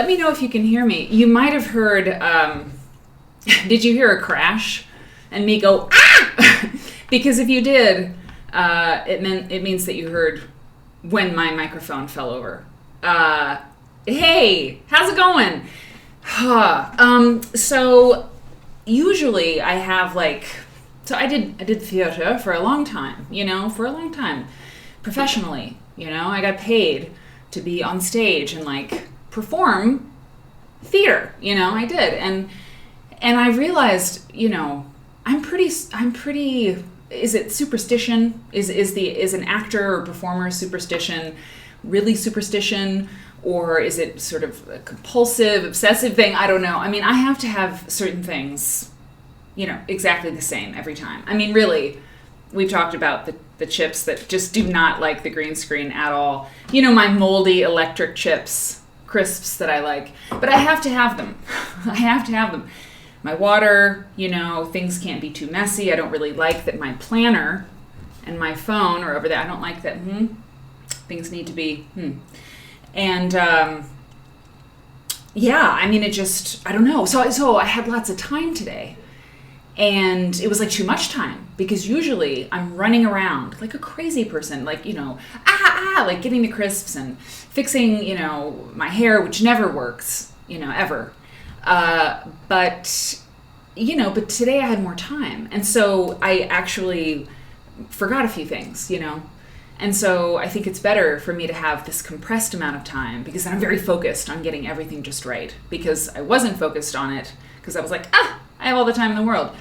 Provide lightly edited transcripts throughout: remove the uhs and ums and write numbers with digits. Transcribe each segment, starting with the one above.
let me know if you can hear me. You might have heard, did you hear a crash? And me go, ah! Because if you did, it means that you heard when my microphone fell over. Hey, how's it going? So usually I have so I did theater for a long time, professionally, I got paid to be on stage and perform theater, I did. And I realized, I'm pretty, is it superstition? Is an actor or performer superstition really superstition? Or is it sort of a compulsive, obsessive thing? I don't know. I mean, I have to have certain things, exactly the same every time. I mean, really, we've talked about the chips that just do not like the green screen at all. My moldy electric chips, crisps that I like. But I have to have them. I have to have them. My water, things can't be too messy. I don't really like that my planner and my phone are over there. I don't like that, things need to be, And, it just, I don't know. So I had lots of time today. And it was too much time because usually I'm running around like a crazy person, getting the crisps and fixing, my hair, which never works, ever. But today I had more time. And so I actually forgot a few things, And so I think it's better for me to have this compressed amount of time because then I'm very focused on getting everything just right. Because I wasn't focused on it because I was I have all the time in the world.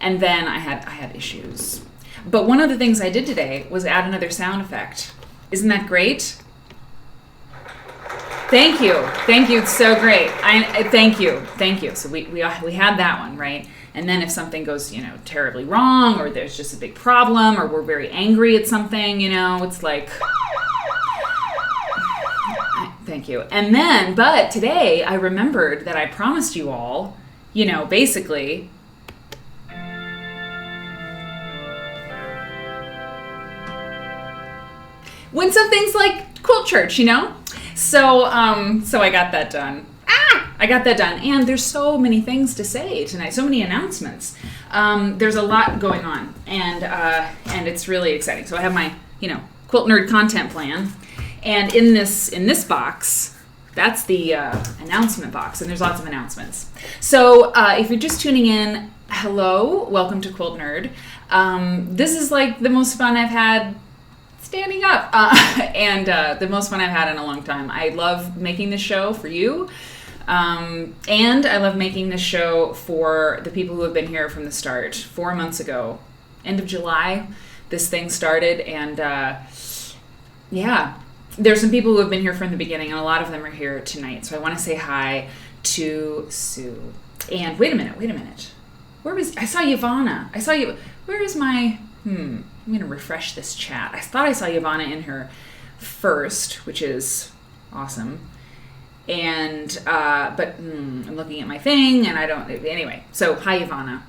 And then I had issues. But one of the things I did today was add another sound effect. Isn't that great? Thank you. It's so great. Thank you. So we had that one, right? And then if something goes, terribly wrong, or there's just a big problem, or we're very angry at something, it's thank you. And then, but today I remembered that I promised you all, basically, when something's like quilt church, So I got that done. And there's so many things to say tonight, so many announcements. There's a lot going on, and it's really exciting. So I have my, Quilt Nerd content plan, and in this box, that's the announcement box, and there's lots of announcements. So if you're just tuning in, hello, welcome to Quilt Nerd. This is the most fun I've had standing up, and the most fun I've had in a long time. I love making this show for you. And I love making this show for the people who have been here from the start. 4 months ago, end of July, this thing started, and there's some people who have been here from the beginning, and a lot of them are here tonight. So I want to say hi to Sue. And wait a minute. I saw Yvonne. Where is my, I'm going to refresh this chat. I thought I saw Yvonne in here first, which is awesome. And, but I'm looking at my thing and I don't, anyway. So hi, Ivana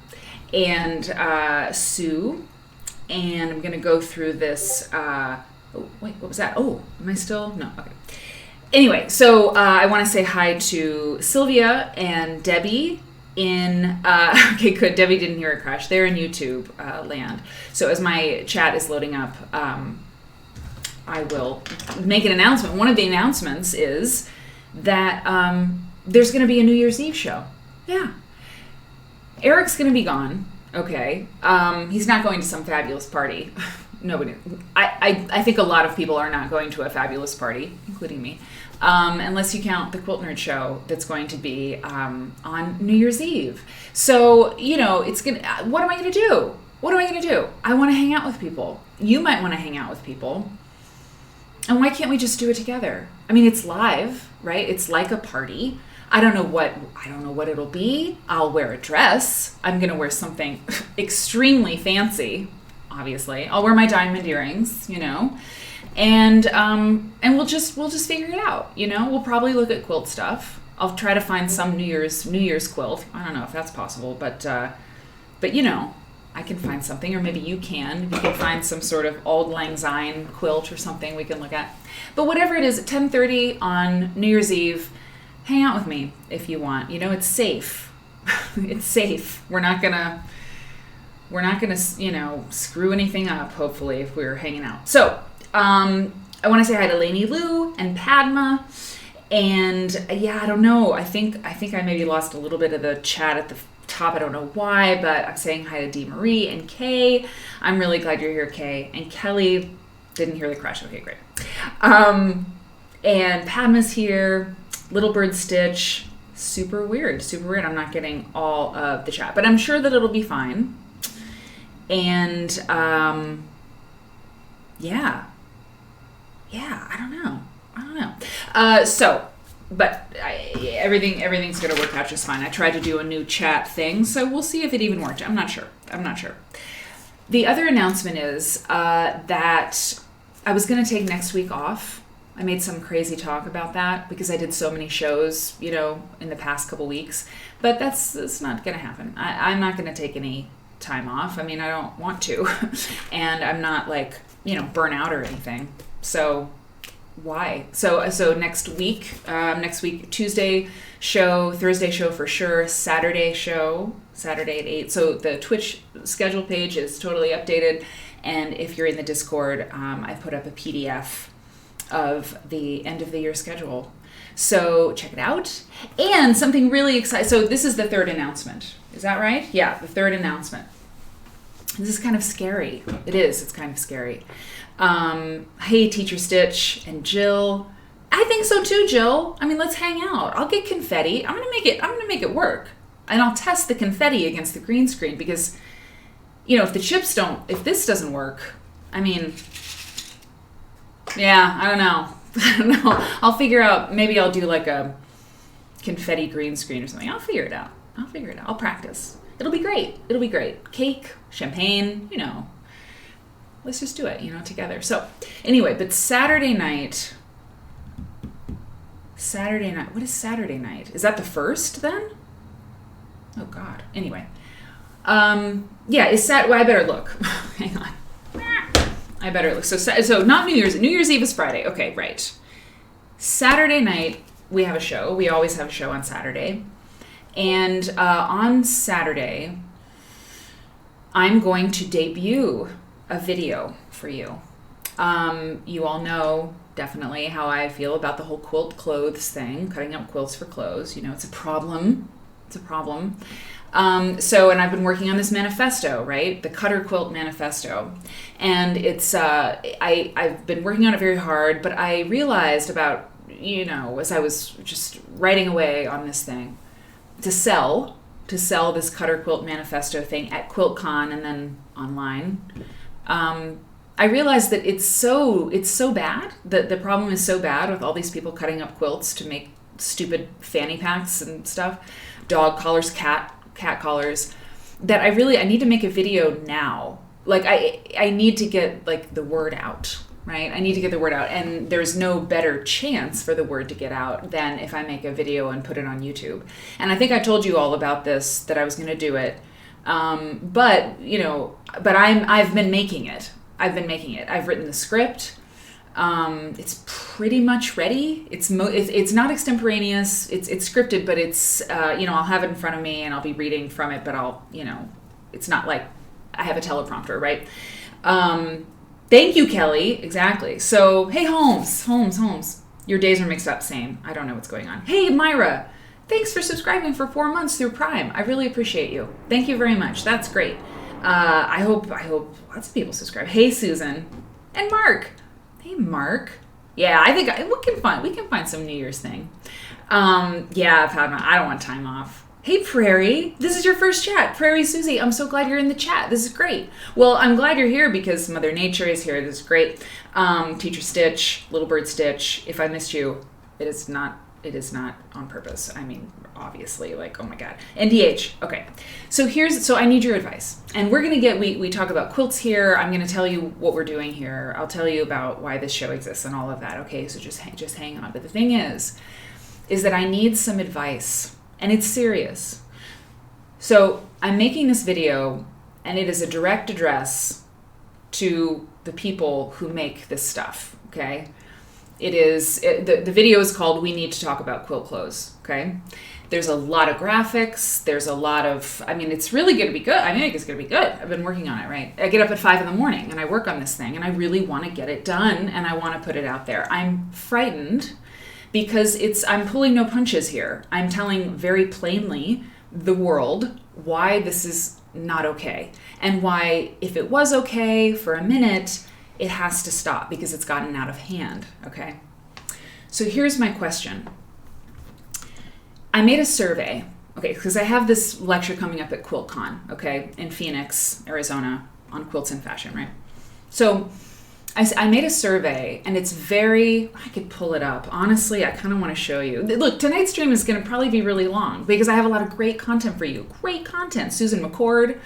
and, Sue, and I'm going to go through this, oh, wait, what was that? Oh, am I still? No. Okay. Anyway, so, I want to say hi to Sylvia and Debbie in, okay, good. Debbie didn't hear a crash. They're in YouTube, land. So as my chat is loading up, I will make an announcement. One of the announcements is that there's going to be a New Year's Eve show. Yeah. Eric's going to be gone. Okay. He's not going to some fabulous party. Nobody. I think a lot of people are not going to a fabulous party, including me, unless you count the Quilt Nerd show that's going to be on New Year's Eve. So, it's going to... What am I going to do? I want to hang out with people. You might want to hang out with people. And why can't we just do it together? I mean, it's live, right? It's like a party. I don't know what it'll be. I'll wear a dress. I'm going to wear something extremely fancy, obviously. I'll wear my diamond earrings, And we'll just figure it out, We'll probably look at quilt stuff. I'll try to find some New Year's quilt. I don't know if that's possible, but I can find something, or maybe you can. You can find some sort of Auld Lang Syne quilt or something we can look at. But whatever it is, at 10:30 on New Year's Eve, hang out with me if you want. It's safe. It's safe. We're not gonna, screw anything up, hopefully, if we're hanging out. So, I want to say hi to Lainey Lou and Padma. And I don't know. I think I maybe lost a little bit of the chat at the top. I don't know why, but I'm saying hi to Dee Marie and Kay. I'm really glad you're here, Kay. And Kelly didn't hear the crash. Okay, great. And Padma's here. Little Bird Stitch. Super weird. I'm not getting all of the chat, but I'm sure that it'll be fine. And I don't know. Everything's going to work out just fine. I tried to do a new chat thing, so we'll see if it even worked. I'm not sure. The other announcement is that I was going to take next week off. I made some crazy talk about that because I did so many shows, in the past couple weeks. But that's not going to happen. I'm not going to take any time off. I mean, I don't want to. And I'm not burn out or anything. So why? So next week, Tuesday show, Thursday show for sure, Saturday at 8. So the Twitch schedule page is totally updated. And if you're in the Discord, I put up a PDF of the end of the year schedule. So check it out. And something really exciting. So this is the third announcement. Is that right? Yeah, the third announcement. This is kind of scary. It is. It's kind of scary. Hey, Teacher Stitch and Jill. I think so too, Jill. I mean, let's hang out. I'll get confetti. I'm gonna make it work. And I'll test the confetti against the green screen because, if this doesn't work, I mean, yeah, I don't know. I'll figure out, maybe I'll do like a confetti green screen or something. I'll figure it out. I'll practice. It'll be great. Cake, champagne, let's just do it, together. So anyway, but Saturday night, what is Saturday night? Is that the first then? Oh God. Anyway. I better look. Hang on. I better look. So not New Year's. New Year's Eve is Friday. Okay, right. Saturday night, we have a show. We always have a show on Saturday. And on Saturday, I'm going to debut a video for you. You all know definitely how I feel about the whole quilt clothes thing, cutting up quilts for clothes. It's a problem. And I've been working on this manifesto, right? The Cutter Quilt Manifesto. And it's, I've been working on it very hard, but I realized about, as I was just writing away on this thing, to sell this Cutter Quilt Manifesto thing at QuiltCon and then online, I realized that it's so bad, that the problem is so bad with all these people cutting up quilts to make stupid fanny packs and stuff, dog collars, cat collars, that I need to make a video now. I need to get the word out, right? I need to get the word out, and there's no better chance for the word to get out than if I make a video and put it on YouTube. And I think I told you all about this, that I was going to do it. But I've been making it. I've written the script. It's pretty much ready. It's not extemporaneous. It's scripted, but it's, I'll have it in front of me and I'll be reading from it, but it's not like I have a teleprompter, right? Thank you, Kelly. Exactly. So, hey, Holmes. Your days are mixed up. Same. I don't know what's going on. Hey, Myra. Thanks for subscribing for 4 months through Prime. I really appreciate you. Thank you very much. That's great. I hope lots of people subscribe. Hey, Susan. And Mark. Hey, Mark. Yeah, I think we can find some New Year's thing. Padma, I don't want time off. Hey, Prairie. This is your first chat. Prairie Susie, I'm so glad you're in the chat. This is great. Well, I'm glad you're here because Mother Nature is here. This is great. Teacher Stitch, Little Bird Stitch. If I missed you, it is not on purpose. I mean, obviously, oh my God. NDH. Okay. So I need your advice. And we're going to we talk about quilts here. I'm going to tell you what we're doing here. I'll tell you about why this show exists and all of that. Okay. So just hang on. But the thing is that I need some advice, and it's serious. So I'm making this video, and it is a direct address to the people who make this stuff. Okay. The video is called "We Need to Talk About Quilt Clothes," okay? There's a lot of graphics. There's a lot of, I mean, it's really going to be good. I think it's going to be good. I've been working on it, right? I get up at 5 a.m. and I work on this thing, and I really want to get it done, and I want to put it out there. I'm frightened because I'm pulling no punches here. I'm telling very plainly the world why this is not okay, and why if it was okay for a minute, it has to stop because it's gotten out of hand, okay? So here's my question. I made a survey, okay, because I have this lecture coming up at QuiltCon, okay, in Phoenix, Arizona, on quilts and fashion, right? So I made a survey, and it's I could pull it up. Honestly, I kind of want to show you. Look, tonight's stream is going to probably be really long because I have a lot of great content for you. Great content. Susan McCord,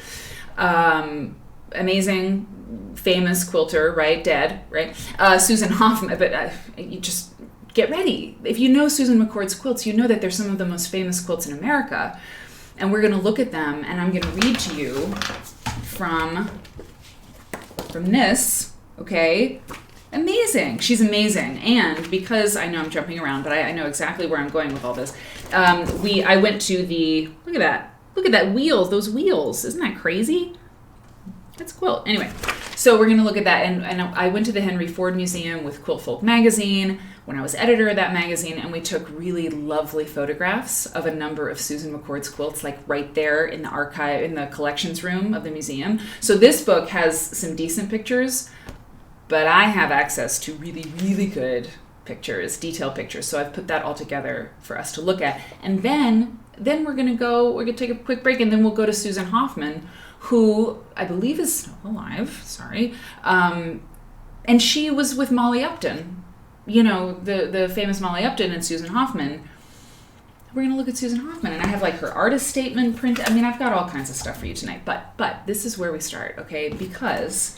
amazing, famous quilter, right? Dead, right? Susan Hoffman, but you just get ready. If you know Susan McCord's quilts, you know that they're some of the most famous quilts in America. And we're going to look at them, and I'm going to read to you from this, okay? Amazing. She's amazing. And because I know I'm jumping around, but I know exactly where I'm going with all this, I went to look at that wheels, those wheels. Isn't that crazy? That's quilt. Anyway, so we're going to look at that. And I went to the Henry Ford Museum with Quilt Folk magazine when I was editor of that magazine, and we took really lovely photographs of a number of Susan McCord's quilts, like right there in the archive, in the collections room of the museum. So this book has some decent pictures, but I have access to really, really good pictures, detailed pictures. So I've put that all together for us to look at. And then we're going to take a quick break, and then we'll go to Susan Hoffman, who I believe is still alive, sorry. And she was with Molly Upton, you know, the famous Molly Upton and Susan Hoffman. We're going to look at Susan Hoffman, and I have like her artist statement print. I mean, I've got all kinds of stuff for you tonight, but this is where we start, okay? Because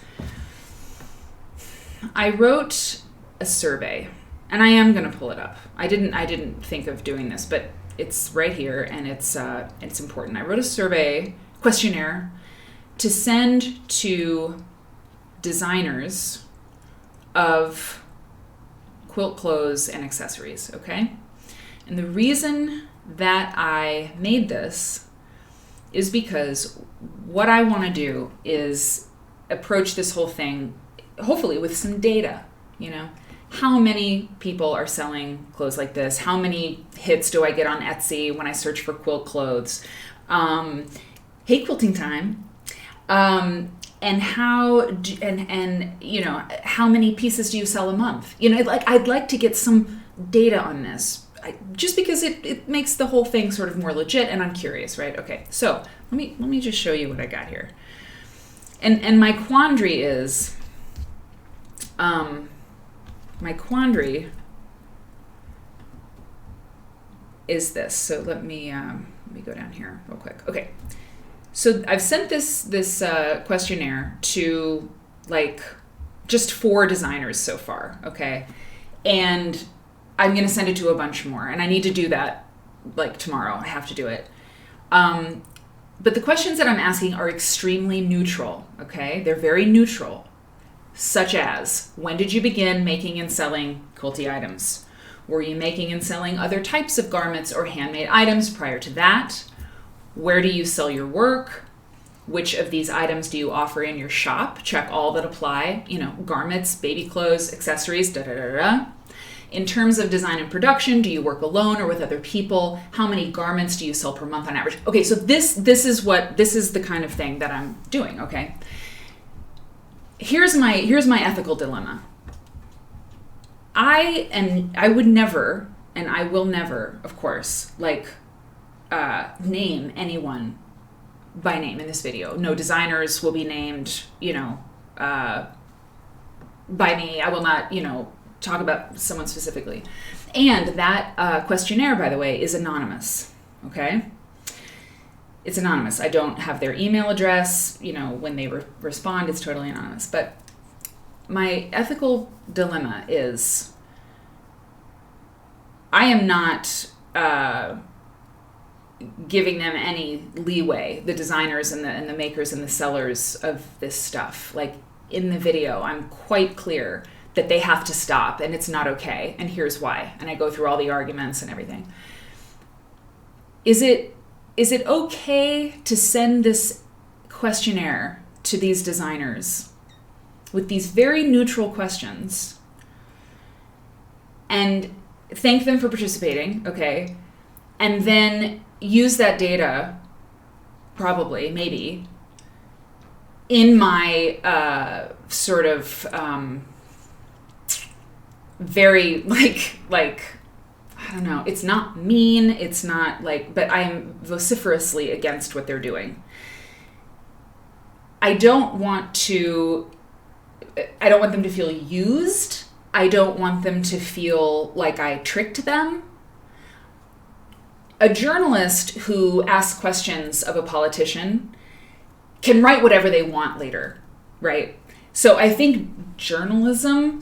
I wrote a survey, and I am going to pull it up. I didn't think of doing this, but it's right here, and it's important. I wrote a questionnaire to send to designers of quilt clothes and accessories, okay? And the reason that I made this is because what I want to do is approach this whole thing hopefully with some data, you know. How many people are selling clothes like this? How many hits do I get on Etsy when I search for quilt clothes? Hey, quilting time. And you know, how many pieces do you sell a month? You know, I'd like to get some data on this, just because it makes the whole thing sort of more legit, and I'm curious, right? Okay, so let me just show you what I got here. And my quandary is, this. So let me go down here real quick. Okay. So I've sent this questionnaire to like just 4 designers so far, okay? And I'm going to send it to a bunch more, and I need to do that like tomorrow. I have to do it. But the questions that I'm asking are extremely neutral, okay? They're very neutral, such as, when did you begin making and selling quilty items? Were you making and selling other types of garments or handmade items prior to that? Where do you sell your work? Which of these items do you offer in your shop? Check all that apply, you know, garments, baby clothes, accessories, da-da-da-da. In terms of design and production, do you work alone or with other people? How many garments do you sell per month on average? Okay, so this is the kind of thing that I'm doing, okay? Here's my ethical dilemma. I would never, and I will never, of course, name anyone by name in this video. No designers will be named, you know, by me. I will not, you know, talk about someone specifically. And that questionnaire, by the way, is anonymous, okay? It's anonymous. I don't have their email address. You know, when they respond, it's totally anonymous. But my ethical dilemma is I am not giving them any leeway, the designers and the makers and the sellers of this stuff. Like in the video, I'm quite clear that they have to stop and it's not okay. And here's why. And I go through all the arguments and everything. is it okay to send this questionnaire to these designers with these very neutral questions and thank them for participating, okay, and then use that data, probably, maybe, in my sort of very, like, I don't know, it's not mean, it's not like, but I am vociferously against what they're doing. I don't want them to feel used. I don't want them to feel like I tricked them. A journalist who asks questions of a politician can write whatever they want later, right? So I think journalism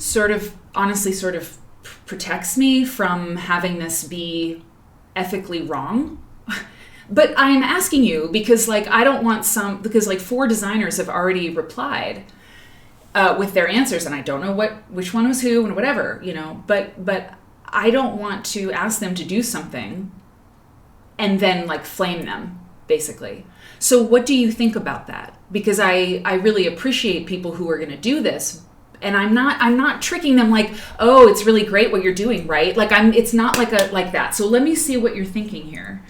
honestly protects me from having this be ethically wrong. But I'm asking you because I don't want because 4 designers have already replied with their answers, and I don't know which one was who and whatever, but I don't want to ask them to do something and then flame them, basically. So what do you think about that? Because I really appreciate people who are going to do this, and I'm not tricking them oh, it's really great what you're doing, right? It's not like that. So let me see what you're thinking here.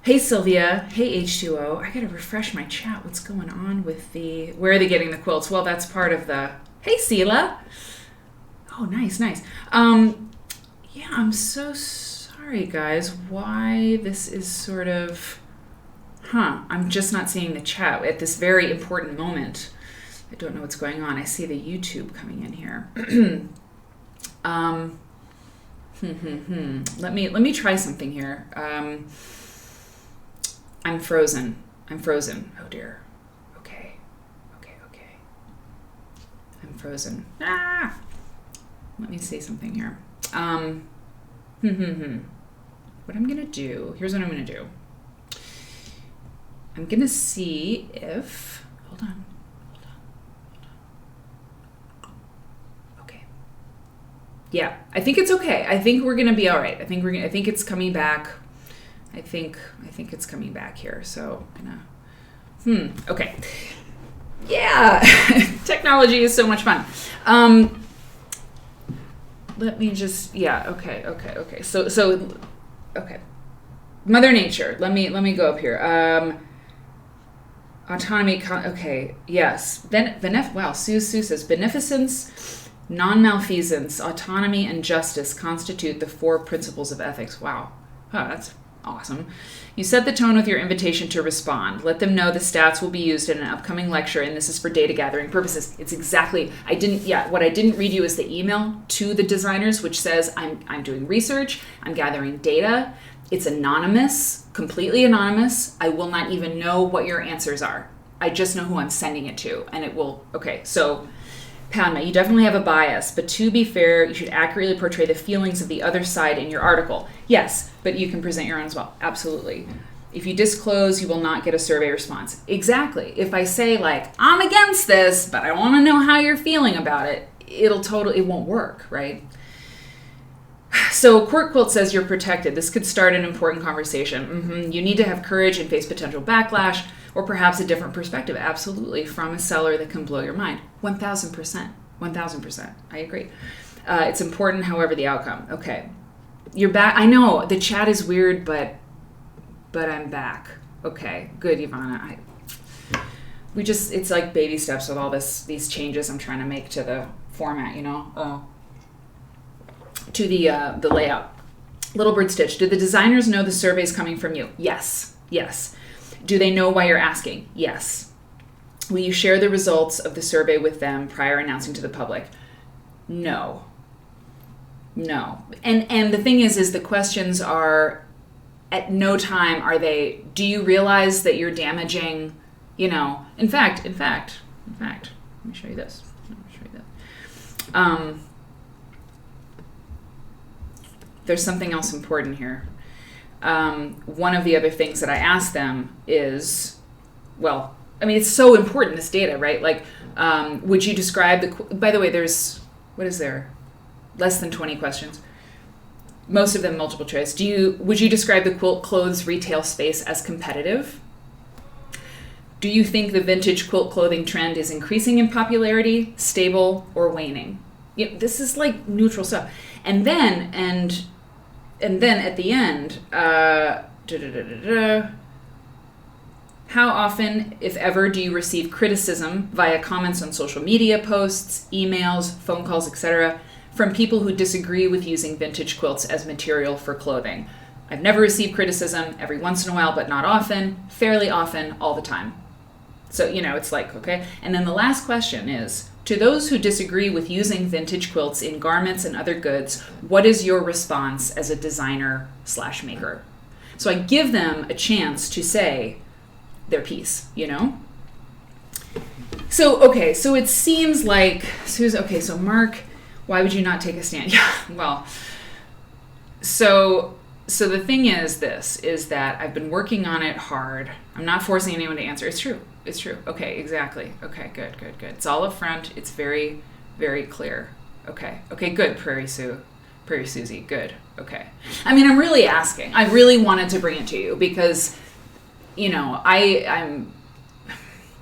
Hey Sylvia, hey H2O. I gotta refresh my chat. What's going on with where are they getting the quilts? Well, that's part of hey Sela. Oh, nice. Yeah, I'm so sorry guys, why this is sort of, I'm just not seeing the chat at this very important moment. I don't know what's going on. I see the YouTube coming in here. Let me try something here. I'm frozen. Oh dear. Okay. I'm frozen. Let me say something here. What I'm gonna do, here's what I'm gonna do. I'm gonna see if, hold on. Okay. Yeah, I think it's okay. I think we're gonna be all right. I think it's coming back. I think it's coming back here. So okay. Yeah, technology is so much fun. Let me just, okay. So, okay. Mother Nature. Let me go up here. Autonomy. Okay. Yes. Wow. Sue says beneficence, non-malfeasance, autonomy, and justice constitute the 4 principles of ethics. Wow. Oh, that's awesome. You set the tone with your invitation to respond. Let them know the stats will be used in an upcoming lecture, and this is for data gathering purposes. It's exactly, what I didn't read you is the email to the designers, which says I'm doing research, I'm gathering data. It's anonymous, completely anonymous. I will not even know what your answers are. I just know who I'm sending it to, and it will, okay, so Padma, you definitely have a bias, but to be fair, you should accurately portray the feelings of the other side in your article. Yes, but you can present your own as well. Absolutely. If you disclose, you will not get a survey response. Exactly. If I say I'm against this, but I want to know how you're feeling about it, it won't work, right? So Court Quilt says you're protected. This could start an important conversation. You need to have courage and face potential backlash, or perhaps a different perspective, absolutely, from a seller that can blow your mind. 1,000%. 1,000%. I agree. It's important, however, the outcome. Okay. You're back. I know, the chat is weird, but I'm back. Okay. Good, Ivana. It's like baby steps with all these changes I'm trying to make to the format, to the layout. Little Bird Stitch. Do the designers know the survey is coming from you? Yes. Do they know why you're asking? Yes. Will you share the results of the survey with them prior announcing to the public? No. And the thing is the questions are, at no time are they, do you realize that you're damaging, in fact, let me show you this. There's something else important here. One of the other things that I asked them is, it's so important, this data, right? Would you describe by the way, what is there? Less than 20 questions. most of them multiple choice. Would you describe the quilt clothes retail space as competitive? Do you think the vintage quilt clothing trend is increasing in popularity, stable, or waning? Yeah, this is like neutral stuff. And then at the end, how often, if ever, do you receive criticism via comments on social media posts, emails, phone calls, etc., from people who disagree with using vintage quilts as material for clothing? I've never received criticism, every once in a while, but not often, fairly often, all the time. So, it's like, okay. And then the last question is, to those who disagree with using vintage quilts in garments and other goods, what is your response as a designer/maker? So I give them a chance to say their piece, So, so it seems like, Susan, so Mark, why would you not take a stand? Yeah, well, so the thing is that I've been working on it hard. I'm not forcing anyone to answer. It's true. Okay, exactly. Okay, good. It's all up front. It's very, very clear. Okay, good, Prairie Susie, good. Okay. I mean, I'm really asking. I really wanted to bring it to you because, I'm,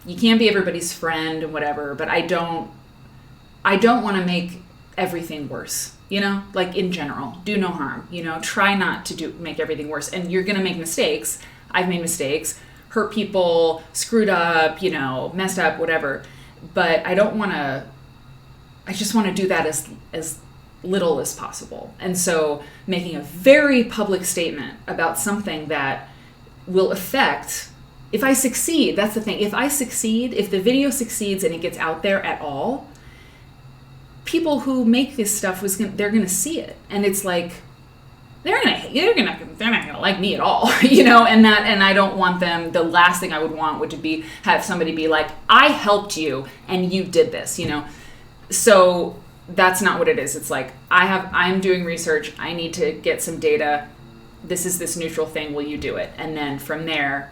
you can't be everybody's friend and whatever, but I don't want to make everything worse. Like in general, do no harm, try not to make everything worse. And you're going to make mistakes. I've made mistakes, hurt people, screwed up, messed up, whatever. But I just want to do that as little as possible. And so making a very public statement about something that will affect, if I succeed, that's the thing. If I succeed, if the video succeeds and it gets out there at all, people who make this stuff they're gonna see it, and it's like they're not gonna like me at all, and I don't want them. The last thing I would want would be have somebody be like, I helped you and you did this, So that's not what it is. It's like I'm doing research. I need to get some data. This is this neutral thing. Will you do it? And then from there,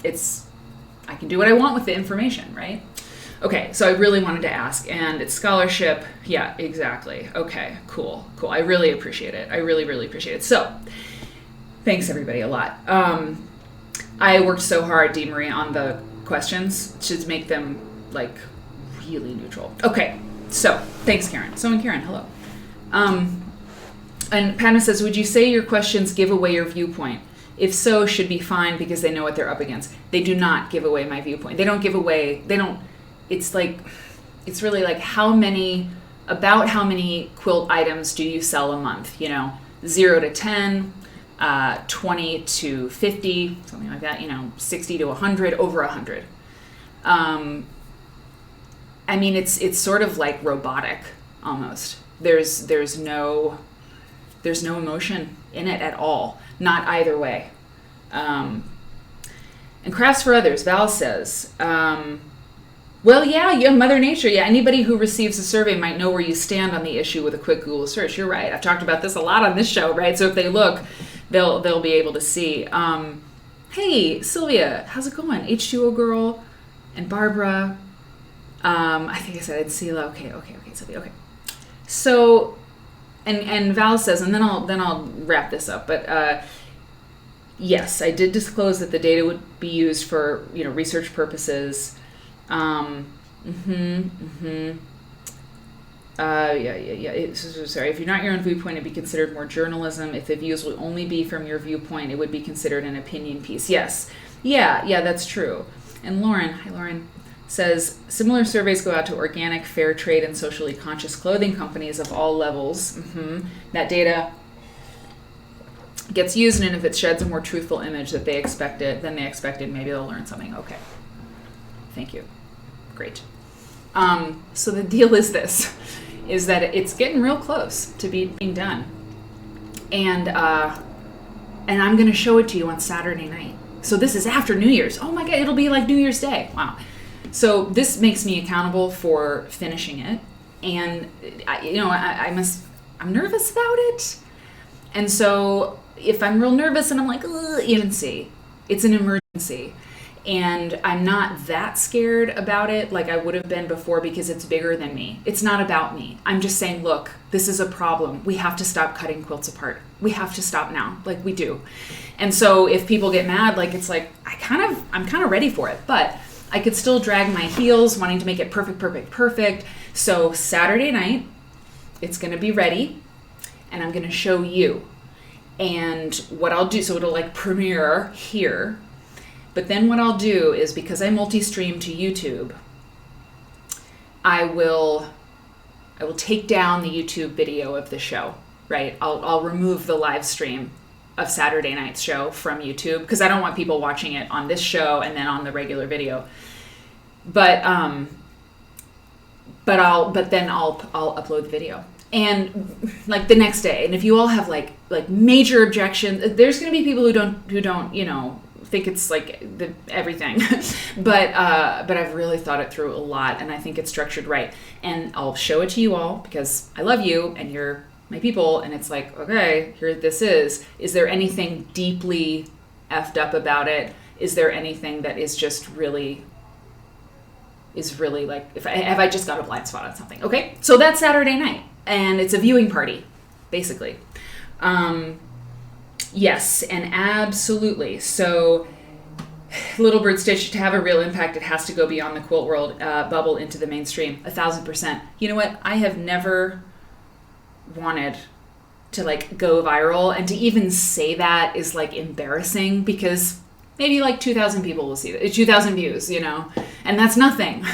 I can do what I want with the information, right? Okay, so I really wanted to ask, and it's scholarship. Yeah, exactly. Okay, cool. I really appreciate it. I really, really appreciate it. So, thanks everybody a lot. I worked so hard, Dee Marie, on the questions to make them like really neutral. Okay, so thanks, Karen. Karen, hello. And Padma says, would you say your questions give away your viewpoint? If so, should be fine because they know what they're up against. They do not give away my viewpoint. It's really like how many quilt items do you sell a month? 0 to 10, 20 to 50, something like that, 60 to 100, over 100. I mean, it's sort of like robotic almost. There's no emotion in it at all. Not either way. And crafts for others, Val says, well, yeah, Mother Nature. Yeah, anybody who receives a survey might know where you stand on the issue with a quick Google search. You're right. I've talked about this a lot on this show, right? So if they look, they'll be able to see. Hey, Sylvia, how's it going? H2O Girl and Barbara. I think I said I'd see. Okay, Sylvia. Okay. So, and Val says, and then I'll wrap this up. But yes, I did disclose that the data would be used for research purposes. Yeah. Sorry, if you're not your own viewpoint, it'd be considered more journalism. If the views will only be from your viewpoint, it would be considered an opinion piece. Yes. Yeah, that's true. And Lauren says, similar surveys go out to organic, fair trade, and socially conscious clothing companies of all levels. That data gets used, and if it sheds a more truthful image than they expected, maybe they'll learn something. Okay. Thank you. Great. So the deal is this, is that it's getting real close to being done. And I'm going to show it to you on Saturday night. So this is after New Year's. Oh my God, it'll be like New Year's Day. Wow. So this makes me accountable for finishing it. And, I'm nervous about it. And so if I'm real nervous and I'm like, emergency. It's an emergency. And I'm not that scared about it like I would have been before because it's bigger than me. It's not about me. I'm just saying, look, this is a problem. We have to stop cutting quilts apart. We have to stop now, like we do. And so if people get mad, like it's like I'm kind of ready for it, but I could still drag my heels wanting to make it perfect. So Saturday night, it's going to be ready and I'm going to show you. And what I'll do, so it'll like premiere here. But then what I'll do is, because I multi-stream to YouTube, I will take down the YouTube video of the show, right? I'll remove the live stream of Saturday night's show from YouTube because I don't want people watching it on this show and then on the regular video. But then I'll upload the video. And like the next day, and if you all have like major objections, there's going to be people who don't, you know, think it's like everything, but I've really thought it through a lot, and I think it's structured right. And I'll show it to you all because I love you and you're my people, and it's like, okay, here this is. Is there anything deeply effed up about it? Is there anything that is just really like, have I just got a blind spot on something? Okay, so that's Saturday night, and it's a viewing party, basically. Yes, and absolutely. So Little Bird Stitch, to have a real impact, it has to go beyond the quilt world bubble into the mainstream, 1,000%. You know what? I have never wanted to like go viral, and to even say that is like embarrassing because maybe like 2,000 people will see it, 2,000 views, you know, and that's nothing.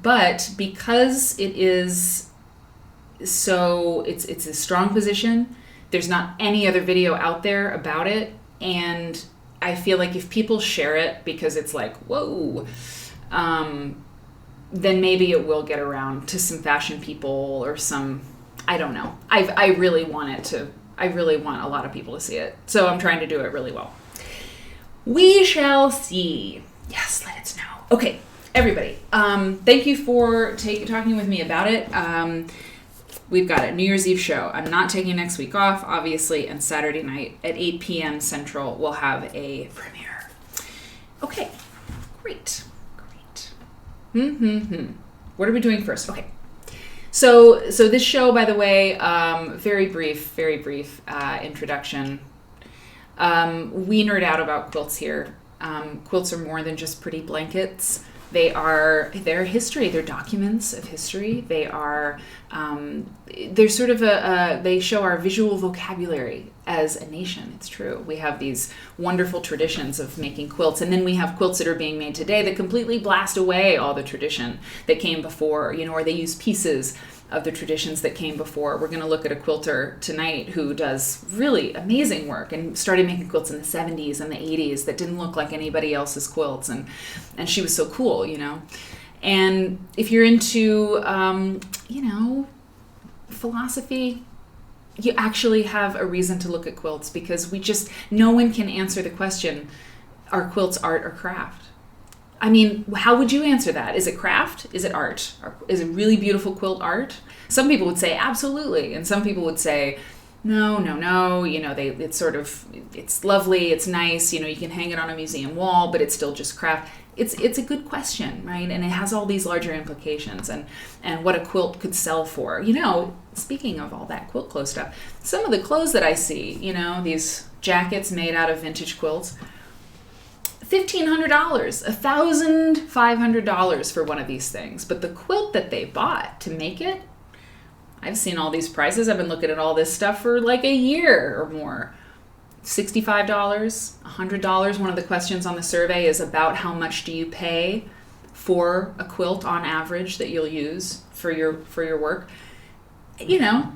But because it is so, it's a strong position. There's not any other video out there about it. And I feel like if people share it because it's like, whoa, then maybe it will get around to some fashion people or some, I don't know. I really want a lot of people to see it. So I'm trying to do it really well. We shall see. Yes, let us know. Okay, everybody. Thank you for talking with me about it. We've got a New Year's Eve show. I'm not taking next week off, obviously, and Saturday night at 8 p.m. Central, we'll have a premiere. Okay, great. What are we doing first? Okay. So this show, by the way, very brief introduction. We nerd out about quilts here. Quilts are more than just pretty blankets. They're history. They're documents of history. They're sort of they show our visual vocabulary as a nation. It's true. We have these wonderful traditions of making quilts, and then we have quilts that are being made today that completely blast away all the tradition that came before, you know, or they use pieces of the traditions that came before. We're going to look at a quilter tonight who does really amazing work and started making quilts in the 70s and the 80s that didn't look like anybody else's quilts, and she was so cool, you know. And if you're into you know, philosophy, you actually have a reason to look at quilts, because no one can answer the question, are quilts art or craft? I mean, how would you answer that? Is it craft? Is it art? Is it really beautiful quilt art? Some people would say absolutely, and some people would say no. You know, it's lovely, it's nice. You know, you can hang it on a museum wall, but it's still just craft. It's a good question, right? And it has all these larger implications, and what a quilt could sell for. You know, speaking of all that quilt clothes stuff, some of the clothes that I see, you know, these jackets made out of vintage quilts. $1,500, $1,500 for one of these things. But the quilt that they bought to make it, I've seen all these prices. I've been looking at all this stuff for like a year or more. $65, $100. One of the questions on the survey is about how much do you pay for a quilt on average that you'll use for your work. You know,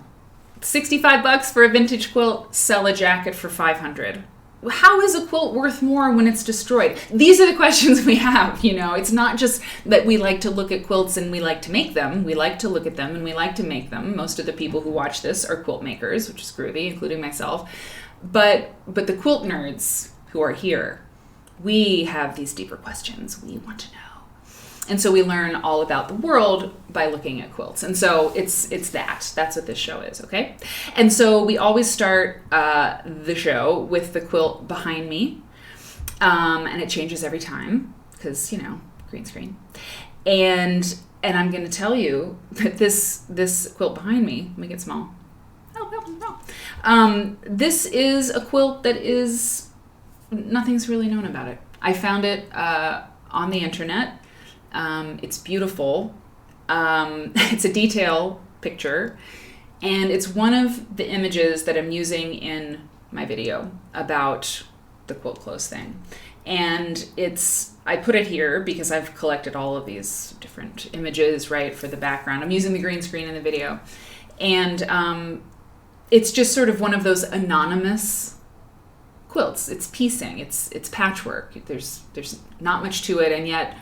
$65 for a vintage quilt, sell a jacket for $500. How is a quilt worth more when it's destroyed? These are the questions we have, you know. It's not just that we like to look at quilts and we like to make them. We like to look at them and we like to make them. Most of the people who watch this are quilt makers, which is groovy, including myself. But the quilt nerds who are here, we have these deeper questions we want to know. And so we learn all about the world by looking at quilts. And so it's that's what this show is, okay? And so we always start the show with the quilt behind me. And it changes every time because, green screen. And I'm going to tell you that this quilt behind me, make it small. This is a quilt that is, nothing's really known about it. I found it on the internet. It's beautiful. It's a detail picture, and it's one of the images that I'm using in my video about the quilt clothes thing. And I put it here because I've collected all of these different images, right, for the background. I'm using the green screen in the video. And it's just sort of one of those anonymous quilts. It's piecing, it's patchwork. There's not much to it, and yet,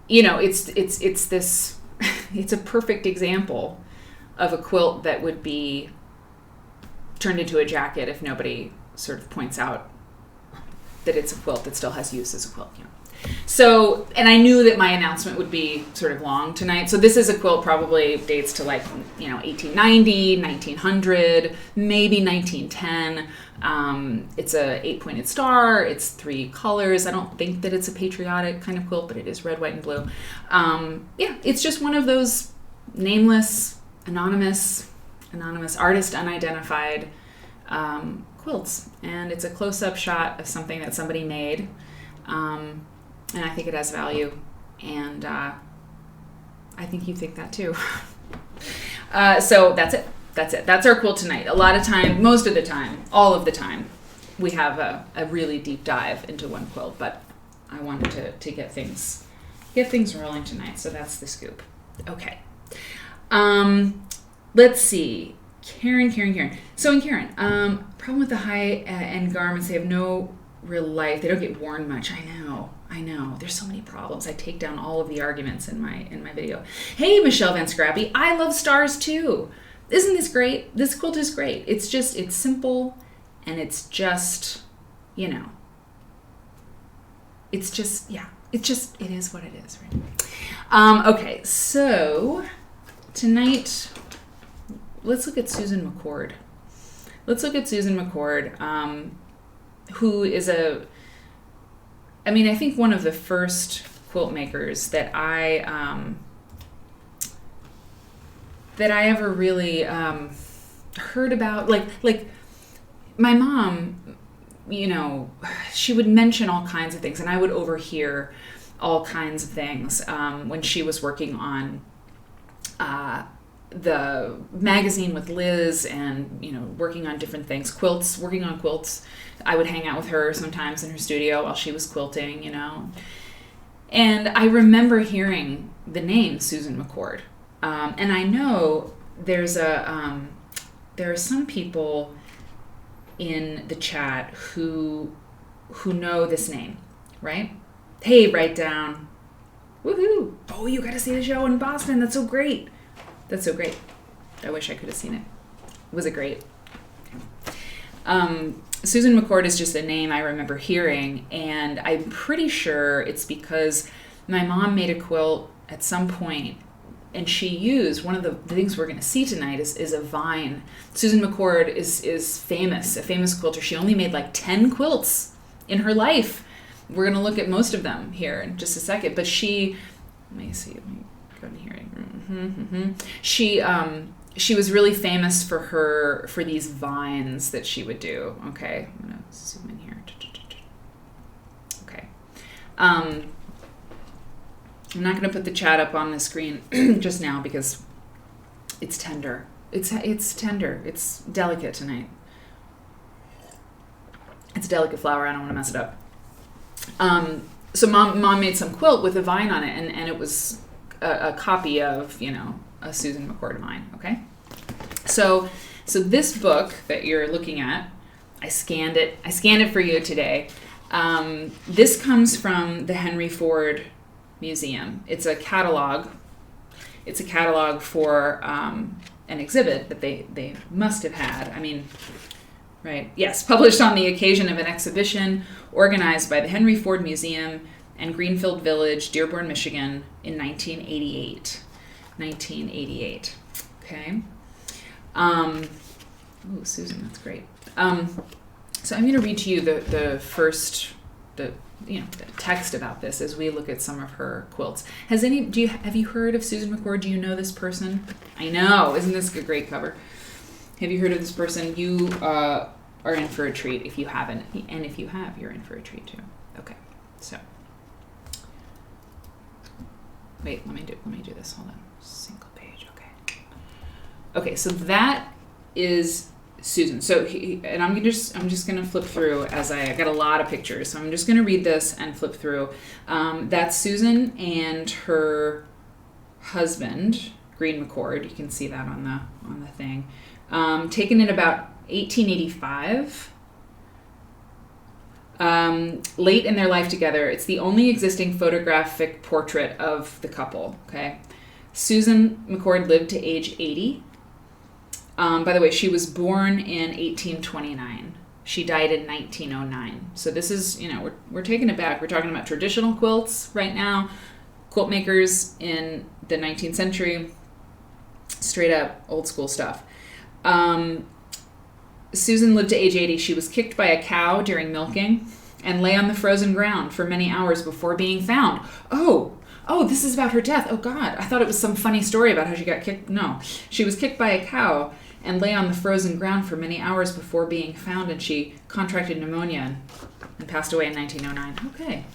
it's this, it's a perfect example of a quilt that would be turned into a jacket if nobody sort of points out that it's a quilt that still has use as a quilt. So, and I knew that my announcement would be sort of long tonight. So this is a quilt probably dates to 1890, 1900, maybe 1910. It's a 8-pointed star. It's 3 colors. I don't think that it's a patriotic kind of quilt, but it is red, white, and blue. It's just one of those nameless, anonymous, artist unidentified quilts. And it's a close-up shot of something that somebody made. And I think it has value, and I think you think that too. So that's it. That's our quilt tonight. A lot of time, most of the time, all of the time, we have a really deep dive into one quilt, but I wanted to get things rolling tonight, so that's the scoop. Okay. Let's see. Karen. So in Karen, problem with the high-end garments, they have no real life. They don't get worn much. I know. There's so many problems. I take down all of the arguments in my video. Hey, Michelle Van Scrappy. I love stars too. Isn't this great? This quilt is great. It's simple, and it is what it is, right? Okay, so tonight, let's look at Susan McCord. Who is I think one of the first quilt makers that I ever really heard about. Like my mom, she would mention all kinds of things, and I would overhear all kinds of things when she was working on the magazine with Liz, and working on different things, working on quilts. I would hang out with her sometimes in her studio while she was quilting, and I remember hearing the name Susan McCord, and I know there are some people in the chat who know this name, right? Hey, write down, woohoo! Oh, you got to see the show in Boston. That's so great. I wish I could have seen it. Was it great? Susan McCord is just a name I remember hearing, and I'm pretty sure it's because my mom made a quilt at some point, and she used one of the things we're going to see tonight is a vine. Susan McCord is famous, a famous quilter. She only made 10 quilts in her life. We're going to look at most of them here in just a second, but let me go in here. She was really famous for these vines that she would do. Okay, I'm gonna zoom in here. Okay, I'm not gonna put the chat up on the screen just now because it's tender. It's tender. It's delicate tonight. It's a delicate flower. I don't want to mess it up. So mom made some quilt with a vine on it, and it was a copy of a Susan McCord vine. Okay, so this book that you're looking at, I scanned it for you today. This comes from the Henry Ford Museum. It's a catalog for an exhibit that they must have had. Right? Yes, published on the occasion of an exhibition organized by the Henry Ford Museum and Greenfield Village, Dearborn, Michigan, in 1988. 1988. Okay. Susan, that's great. So I'm going to read to you the first the text about this as we look at some of her quilts. Have you heard of Susan McCord? Do you know this person? I know, isn't this a great cover? Have you heard of this person? You are in for a treat if you haven't, and if you have, you're in for a treat too. Okay, so wait, let me do this. Hold on, single page. Okay, so that is Susan. So and I'm just gonna flip through as I got a lot of pictures, so I'm just gonna read this and flip through. That's Susan and her husband, Green McCord. You can see that on the thing. Taken in about 1885. Late in their life together. It's the only existing photographic portrait of the couple. Okay, Susan McCord lived to age 80. By the way, she was born in 1829. She died in 1909. So this is, we're taking it back. We're talking about traditional quilts right now, quilt makers in the 19th century, straight up old school stuff. Susan lived to age 80. She was kicked by a cow during milking and lay on the frozen ground for many hours before being found. Oh, this is about her death. Oh, God. I thought it was some funny story about how she got kicked. No. She was kicked by a cow and lay on the frozen ground for many hours before being found, and she contracted pneumonia and passed away in 1909. Okay.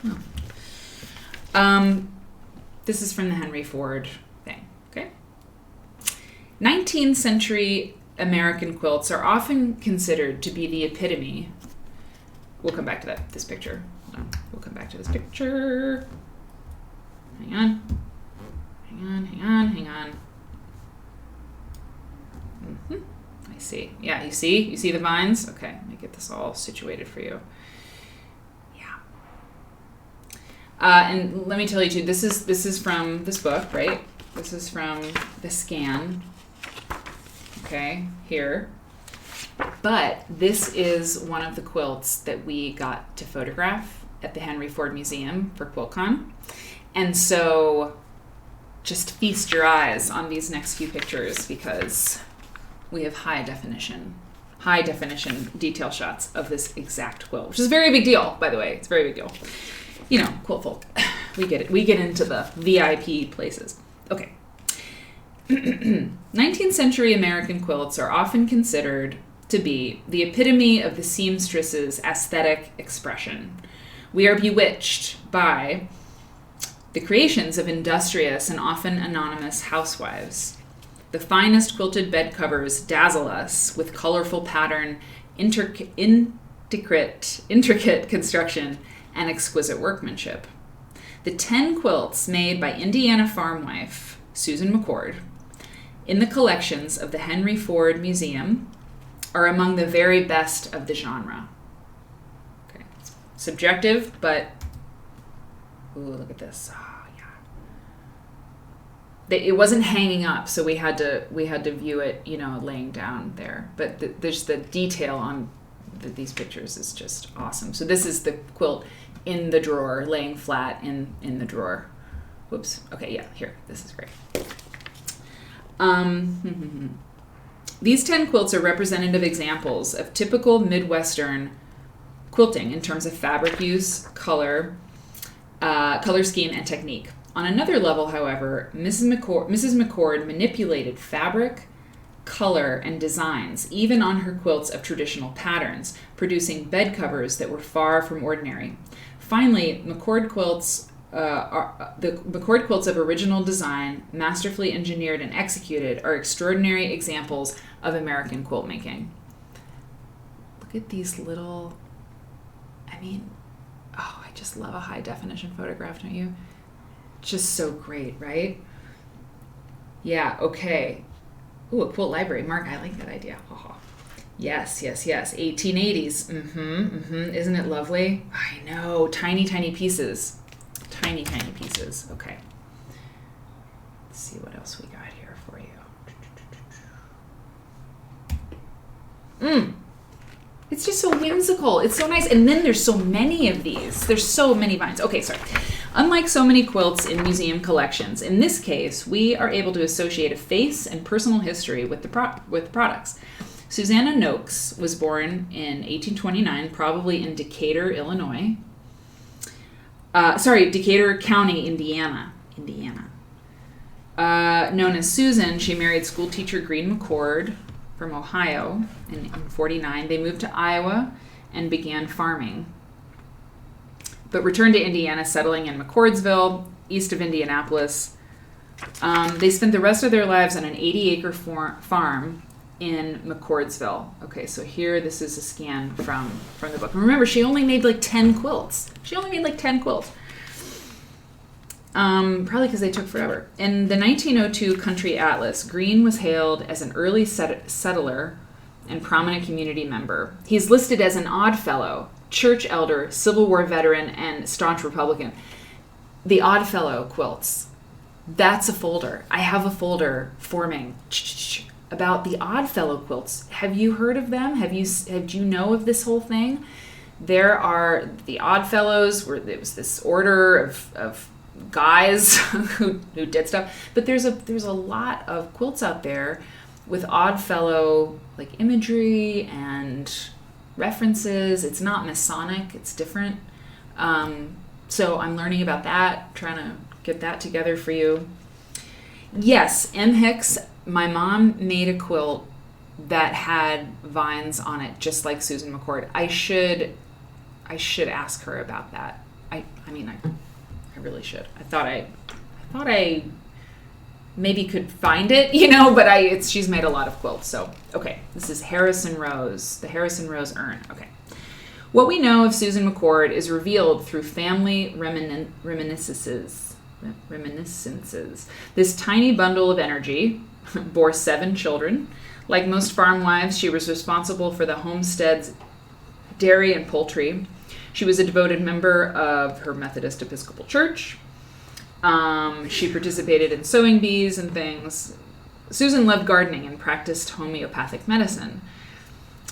This is from the Henry Ford thing. Okay. 19th century American quilts are often considered to be the epitome. We'll come back to this picture. Hold on. We'll come back to this picture. Hang on. I see. Yeah, you see the vines? Okay, let me get this all situated for you. Yeah. And let me tell you too, this is from this book, right? This is from the scan. Okay, here. But this is one of the quilts that we got to photograph at the Henry Ford Museum for QuiltCon. And so just feast your eyes on these next few pictures because we have high definition detail shots of this exact quilt, which is a very big deal, by the way. It's a very big deal. Quilt folk. We get it. We get into the VIP places. Okay. 19th century American quilts are often considered to be the epitome of the seamstress's aesthetic expression. We are bewitched by the creations of industrious and often anonymous housewives. The finest quilted bed covers dazzle us with colorful pattern, intricate construction, and exquisite workmanship. The 10 quilts made by Indiana farm wife Susan McCord in the collections of the Henry Ford Museum are among the very best of the genre. Okay. Subjective, but ooh, look at this. Oh, yeah. It wasn't hanging up, so we had to view it, laying down there. But there's the detail on these pictures is just awesome. So this is the quilt in the drawer, laying flat in the drawer. Whoops. Okay, yeah, here. This is great. These 10 quilts are representative examples of typical Midwestern quilting in terms of fabric use, color scheme, and technique. On another level, however, Mrs. McCord manipulated fabric, color, and designs, even on her quilts of traditional patterns, producing bed covers that were far from ordinary. Finally, the McCord quilts of original design, masterfully engineered and executed, are extraordinary examples of American quilt making. Look at these little, I just love a high definition photograph, don't you? Just so great, right? Yeah, okay. Ooh, a quilt library. Mark, I like that idea. Yes. 1880s. Isn't it lovely? I know. Tiny pieces. Tiny pieces. Okay. Let's see what else we got here for you. It's just so whimsical. It's so nice. And then there's so many of these. There's so many vines. Okay, sorry. Unlike so many quilts in museum collections, in this case, we are able to associate a face and personal history with products. Susanna Noakes was born in 1829, probably in Decatur, Illinois. Decatur County, Indiana. Known as Susan, she married schoolteacher Green McCord from Ohio in 1949. They moved to Iowa and began farming, but returned to Indiana, settling in McCordsville, east of Indianapolis. They spent the rest of their lives on an 80-acre farm in McCordsville. Okay, so here, this is a scan from the book. And remember, she only made like 10 quilts. Probably because they took forever. In the 1902 Country Atlas, Green was hailed as an early settler and prominent community member. He's listed as an Odd Fellow, church elder, Civil War veteran, and staunch Republican. The Odd Fellow quilts. That's a folder. I have a folder forming about the Odd Fellow quilts. Have you heard of them? Do you know of this whole thing? There are the Odd Fellows, where there was this order of guys who did stuff, but there's a lot of quilts out there with Odd Fellow like imagery and references. It's not Masonic, it's different. So I'm learning about that, trying to get that together for you. Yes, M. Hicks, my mom made a quilt that had vines on it, just like Susan McCord. I should ask her about that. I really should. I thought I maybe could find it, but she's made a lot of quilts. So, okay, this is Harrison Rose, the Harrison Rose urn. Okay. What we know of Susan McCord is revealed through family reminiscences. This tiny bundle of energy bore 7 children. Like most farm wives, she was responsible for the homestead's dairy and poultry. She was a devoted member of her Methodist Episcopal Church. She participated in sewing bees and things. Susan loved gardening and practiced homeopathic medicine,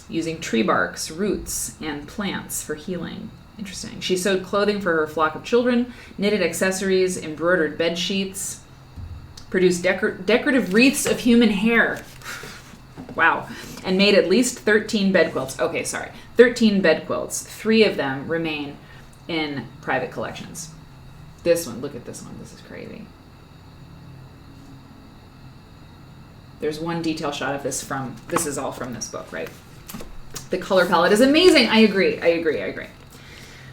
using tree barks, roots, and plants for healing. Interesting. She sewed clothing for her flock of children, knitted accessories, embroidered bed sheets, produced decorative wreaths of human hair. Wow. And made at least 13 bed quilts. Okay, sorry. 13 bed quilts. 3 of them remain in private collections. This one, look at this one. This is crazy. There's one detail shot of this is all from this book, right? The color palette is amazing. I agree.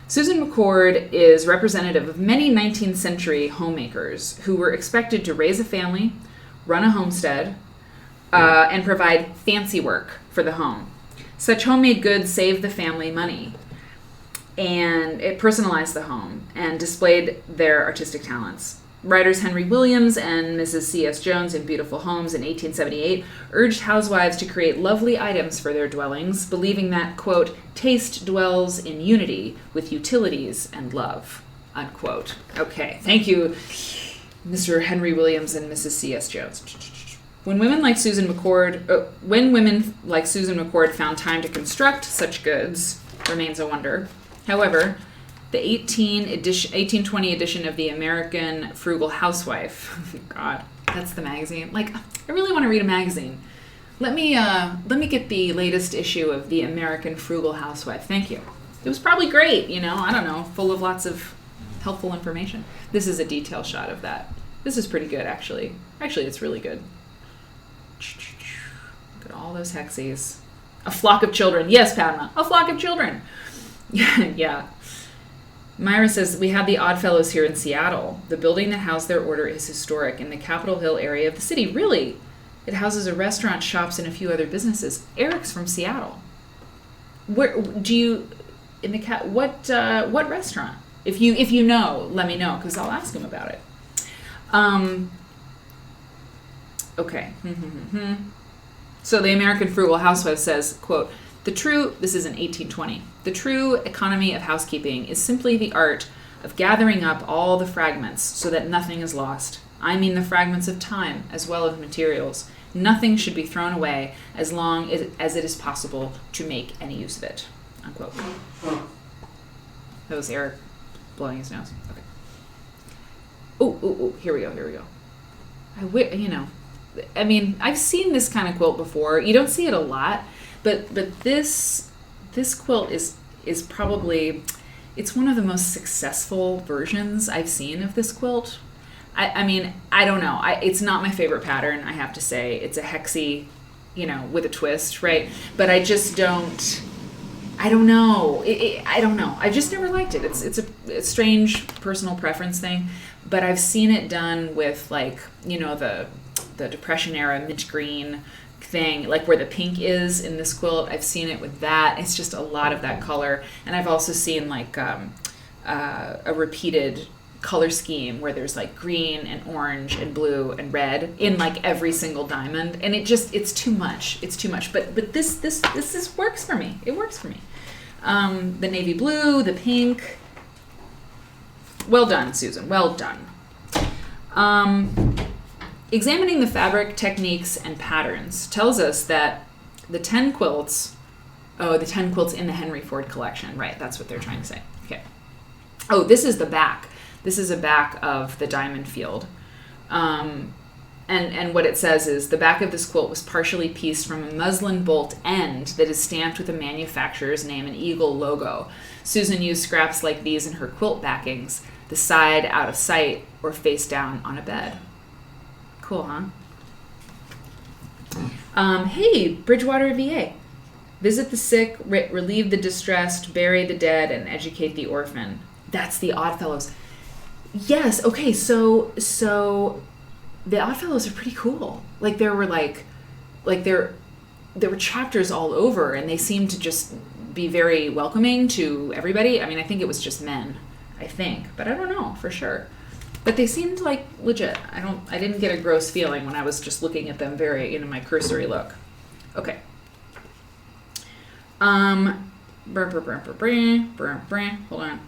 Susan McCord is representative of many 19th century homemakers who were expected to raise a family, run a homestead, and provide fancy work for the home. Such homemade goods saved the family money, and it personalized the home and displayed their artistic talents. Writers Henry Williams and Mrs. C.S. Jones in Beautiful Homes in 1878 urged housewives to create lovely items for their dwellings, believing that, quote, taste dwells in unity with utilities and love, unquote. Okay, thank you, Mr. Henry Williams and Mrs. C.S. Jones. When women like Susan McCord found time to construct such goods remains a wonder. However, the 1820 edition of the American Frugal Housewife. God, that's the magazine. Like, I really want to read a magazine. Let me get the latest issue of the American Frugal Housewife. Thank you. It was probably great, I don't know, full of lots of helpful information. This is a detail shot of that. This is pretty good, actually. Actually, it's really good. Look at all those hexies. A flock of children. Yes, Padma, a flock of children. Yeah. Myra says, we have the Odd Fellows here in Seattle. The building that housed their order is historic in the Capitol Hill area of the city. Really? It houses a restaurant, shops, and a few other businesses. Eric's from Seattle. Where do you, what restaurant? If you know, let me know, because I'll ask him about it. Okay. So the American Frugal Housewife says, quote, this is in 1820, the true economy of housekeeping is simply the art of gathering up all the fragments so that nothing is lost. I mean the fragments of time as well as materials. Nothing should be thrown away as long as it is possible to make any use of it, unquote. That was Eric blowing his nose. Okay. Oh, here we go. I mean, I've seen this kind of quilt before. You don't see it a lot. But this quilt is probably, it's one of the most successful versions I've seen of this quilt. I mean, I don't know. It's not my favorite pattern, I have to say. It's a hexy, with a twist, right? But I just don't. I don't know. I don't know. I've just never liked it. It's a strange personal preference thing, but I've seen it done with the Depression era mint green thing, like where the pink is in this quilt. I've seen it with that. It's just a lot of that color, and I've also seen a repeated color scheme where there's like green and orange and blue and red in like every single diamond, and it's too much. But this works for me. It works for me. The navy blue, the pink. Well done, Susan. Well done. Examining the fabric, techniques, and patterns tells us that the 10 quilts in the Henry Ford collection, right? That's what they're trying to say. Okay. Oh, this is the back. This is a back of the diamond field. And what it says is, the back of this quilt was partially pieced from a muslin bolt end that is stamped with the manufacturer's name and eagle logo. Susan used scraps like these in her quilt backings, the side out of sight or face down on a bed. Cool, huh? Hey, Bridgewater, VA. Visit the sick, relieve the distressed, bury the dead, and educate the orphan. That's the Oddfellows. Yes. Okay. So the Oddfellows are pretty cool. Like there were there were chapters all over, and they seemed to just be very welcoming to everybody. I mean, I think it was just men. But I don't know for sure. But they seemed like legit. I didn't get a gross feeling when I was just looking at them very my cursory look. Okay. Hold on.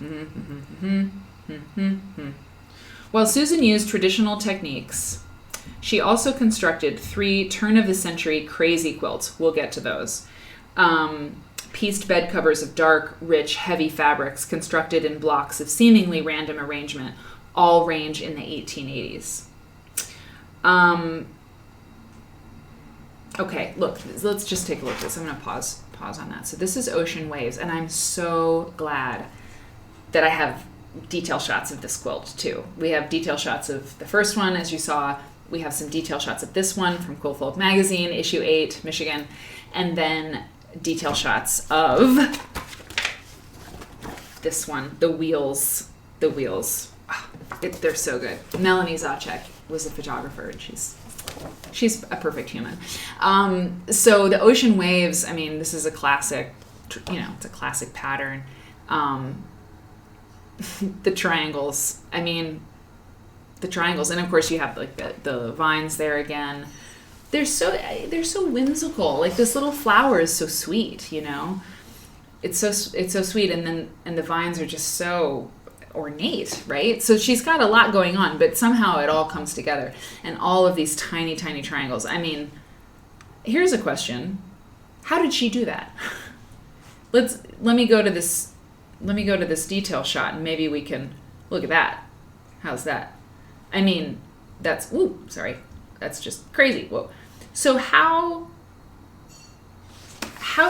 While Susan used traditional techniques, she also constructed 3 turn-of-the-century crazy quilts. We'll get to those. Pieced bed covers of dark, rich, heavy fabrics constructed in blocks of seemingly random arrangement, all range in the 1880s. Okay, look, let's just take a look at this. I'm going to pause on that. So this is Ocean Waves, and I'm so glad that I have detail shots of this quilt too. We have detail shots of the first one, as you saw. We have some detail shots of this one from Quilt Folk Magazine, issue 8, Michigan, and then detail shots of this one, the wheels. Oh, they're so good. Melanie Zacek was a photographer, and she's a perfect human. So the Ocean Waves, I mean, this is a classic, it's a classic pattern. The triangles, and of course you have like the vines there again. They're so whimsical. Like this little flower is so sweet, It's so sweet, and the vines are just so ornate, right? So she's got a lot going on, but somehow it all comes together, and all of these tiny triangles. I mean, here's a question: how did she do that? Let me go to this detail shot, and maybe we can look at that. How's that? I mean, that's just crazy. Whoa. So how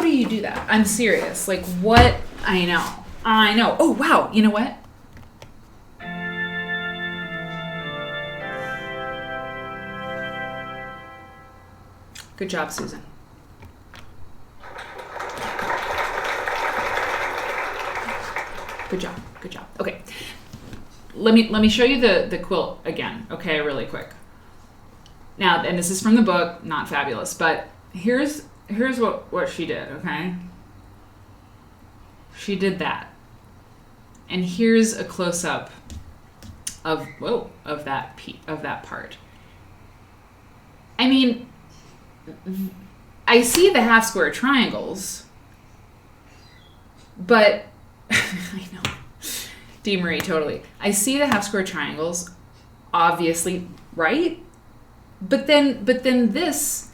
do you do that? I'm serious. Like, what? I know. Oh, wow. You know what? Good job, Susan. Good job. Okay. Let me show you the quilt again, okay, really quick. Now, and this is from the book, not fabulous, but here's what she did, okay? She did that. And here's a close-up of that part. I mean, I see the half square triangles, but I know. Dee Marie, totally. I see the half square triangles, obviously, right? But then this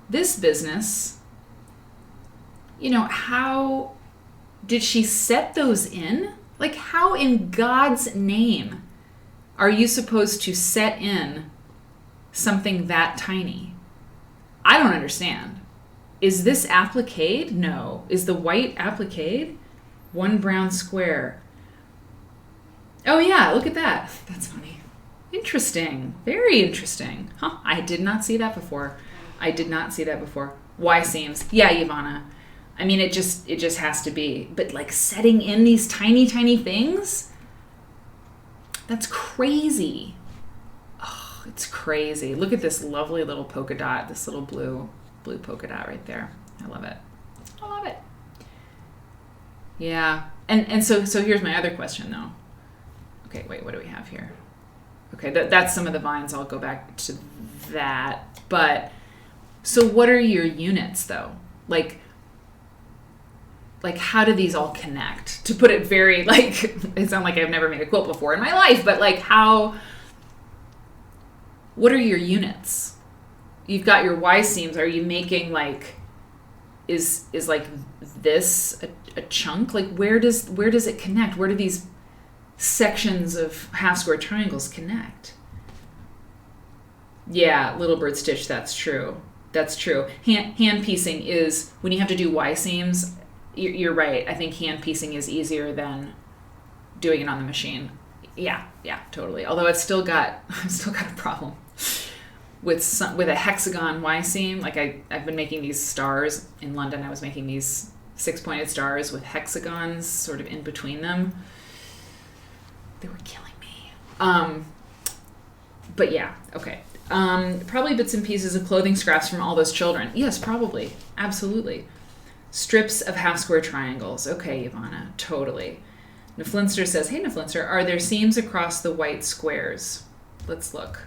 business, how did she set those in? Like, how in God's name are you supposed to set in something that tiny? I don't understand. Is this appliqued? No. Is the white appliqued? One brown square. Oh yeah, look at that. That's funny. Interesting. Very interesting. Huh. I did not see that before. Y seams. Yeah, Ivana. I mean, it just has to be. But like setting in these tiny, tiny things, that's crazy. Oh, it's crazy. Look at this lovely little polka dot, this little blue polka dot right there. I love it. Yeah. And so here's my other question though. Okay, wait, what do we have here? Okay, that's some of the vines. I'll go back to that. But so what are your units though? Like how do these all connect? To put it very like, it sounds like I've never made a quilt before in my life, but like what are your units? You've got your Y seams. Are you making like, is like this a chunk? Like where does it connect? Where do these sections of half square triangles connect? Yeah, little bird stitch. That's true. Hand piecing is when you have to do Y seams. You're right. I think hand piecing is easier than doing it on the machine. Yeah, totally. Although I've still got a problem with a hexagon Y seam. Like I've been making these stars in London. I was making these 6-pointed stars with hexagons sort of in between them. They were killing me. But yeah, okay. Probably bits and pieces of clothing scraps from all those children. Yes, probably. Absolutely. Strips of half square triangles. Okay, Ivana, totally. Neflinster says, hey, Neflinster, are there seams across the white squares? Let's look.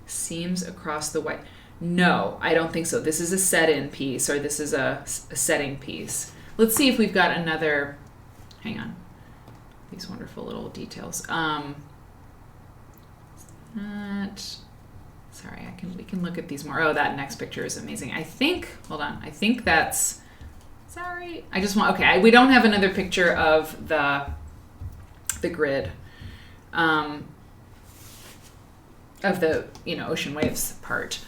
Seams across the white. No, I don't think so. This is a set-in piece, or this is a setting piece. Let's see if we've got another. Hang on. These wonderful little details. Sorry, we can look at these more. Oh, that next picture is amazing. Hold on. I think that's. Sorry. Okay, we don't have another picture of the grid. Of the, ocean waves part.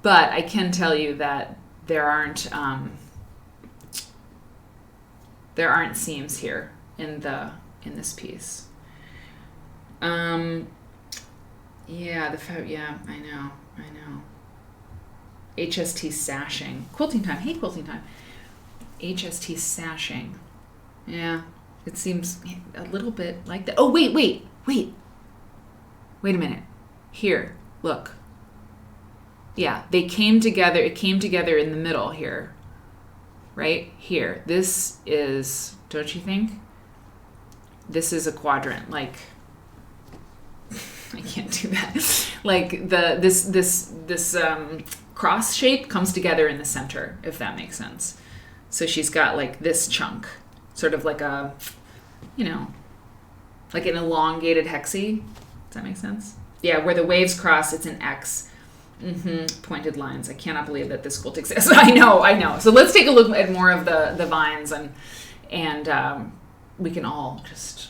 But I can tell you that there aren't seams here in this piece. I know. HST sashing. Quilting time. Hey, quilting time. HST sashing. Yeah, it seems a little bit like that. Oh, wait. Wait a minute. Here, look. Yeah, they came together. It came together in the middle here. Right here. This is, don't you think? This is a quadrant. Like, I can't do that. Like this cross shape comes together in the center, if that makes sense. So she's got like this chunk, sort of like a, like an elongated hexie. Does that make sense? Yeah, where the waves cross, it's an X. Pointed lines. I cannot believe that this quilt exists. I know. So let's take a look at more of the vines and we can all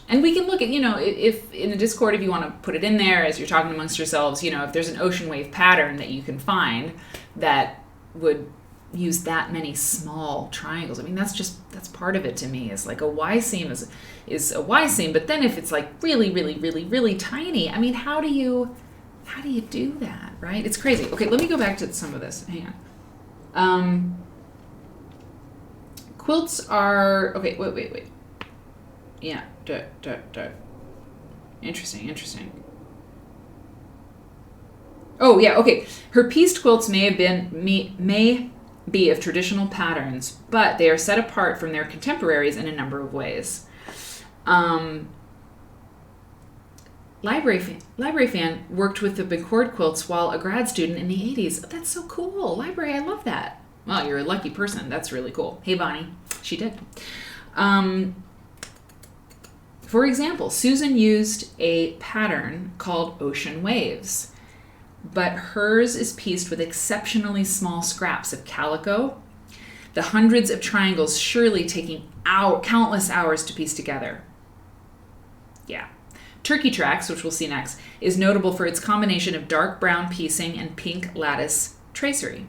and we can look at, if in the Discord, if you want to put it in there as you're talking amongst yourselves, if there's an ocean wave pattern that you can find that would use that many small triangles. I mean, that's part of it to me, is like a Y seam is a Y seam, but then if it's like really, really, really, really tiny, I mean, how do you do that, right? It's crazy. Okay, let me go back to some of this. Hang on. Quilts are, okay, wait. Yeah, Interesting. Oh, yeah, okay. Her pieced quilts may be of traditional patterns, but they are set apart from their contemporaries in a number of ways. Library fan worked with the McCord quilts while a grad student in the 80s. Oh, that's so cool. Library, I love that. Well, you're a lucky person. That's really cool. Hey, Bonnie. She did. For example, Susan used a pattern called Ocean Waves, but hers is pieced with exceptionally small scraps of calico, the hundreds of triangles surely taking countless hours to piece together. Yeah. Turkey Tracks, which we'll see next, is notable for its combination of dark brown piecing and pink lattice tracery.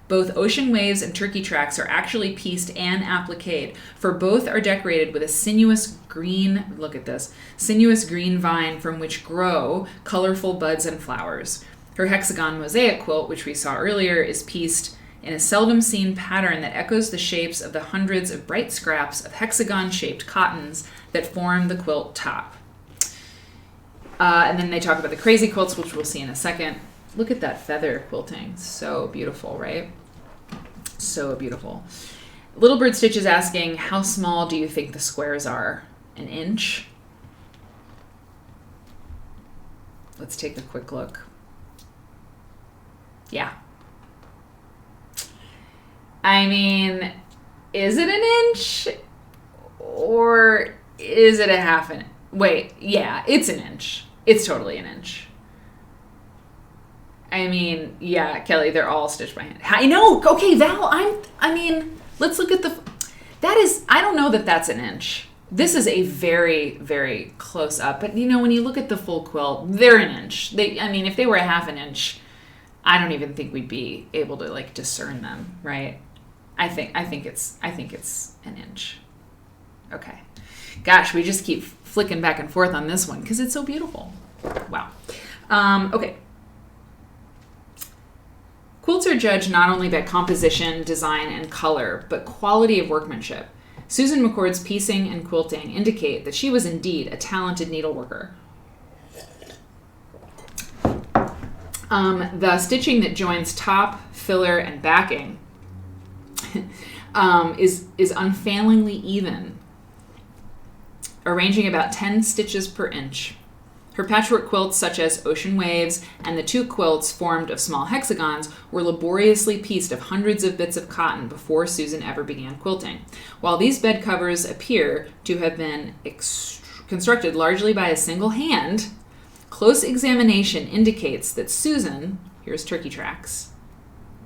Both ocean waves and turkey tracks are actually pieced and appliqued, for both are decorated with a sinuous green, look at this, sinuous green vine from which grow colorful buds and flowers. Her hexagon mosaic quilt, which we saw earlier, is pieced in a seldom seen pattern that echoes the shapes of the hundreds of bright scraps of hexagon-shaped cottons that form the quilt top. And then they talk about the crazy quilts, which we'll see in a second. Look at that feather quilting. So beautiful, right? So beautiful. Little Bird Stitch is asking, how small do you think the squares are? An inch? Let's take a quick look. Yeah. I mean, is it an inch? Or is it a half an inch? Wait, yeah, it's an inch. It's totally an inch. I mean, yeah, Kelly, they're all stitched by hand. I know. Okay, Val, let's look at I don't know that that's an inch. This is a very, very close up. But, when you look at the full quilt, they're an inch. If they were a half an inch, I don't even think we'd be able to, discern them, right? I think it's an inch. Okay. Gosh, we just keep flicking back and forth on this one because it's so beautiful. Wow. Okay. Quilts are judged not only by composition, design, and color, but quality of workmanship. Susan McCord's piecing and quilting indicate that she was indeed a talented needleworker. The stitching that joins top, filler, and backing is unfailingly even, arranging about 10 stitches per inch. Her patchwork quilts, such as Ocean Waves and the two quilts formed of small hexagons, were laboriously pieced of hundreds of bits of cotton before Susan ever began quilting. While these bed covers appear to have been constructed largely by a single hand, close examination indicates that Susan, here's turkey tracks.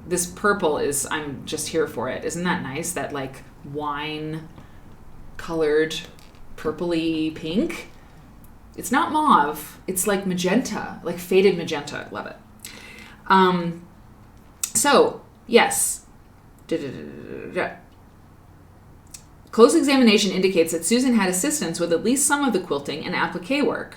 This purple is, I'm just here for it. Isn't that nice? That wine colored purpley pink. It's not mauve. It's like magenta, like faded magenta. Love it. So, yes. Close examination indicates that Susan had assistance with at least some of the quilting and applique work.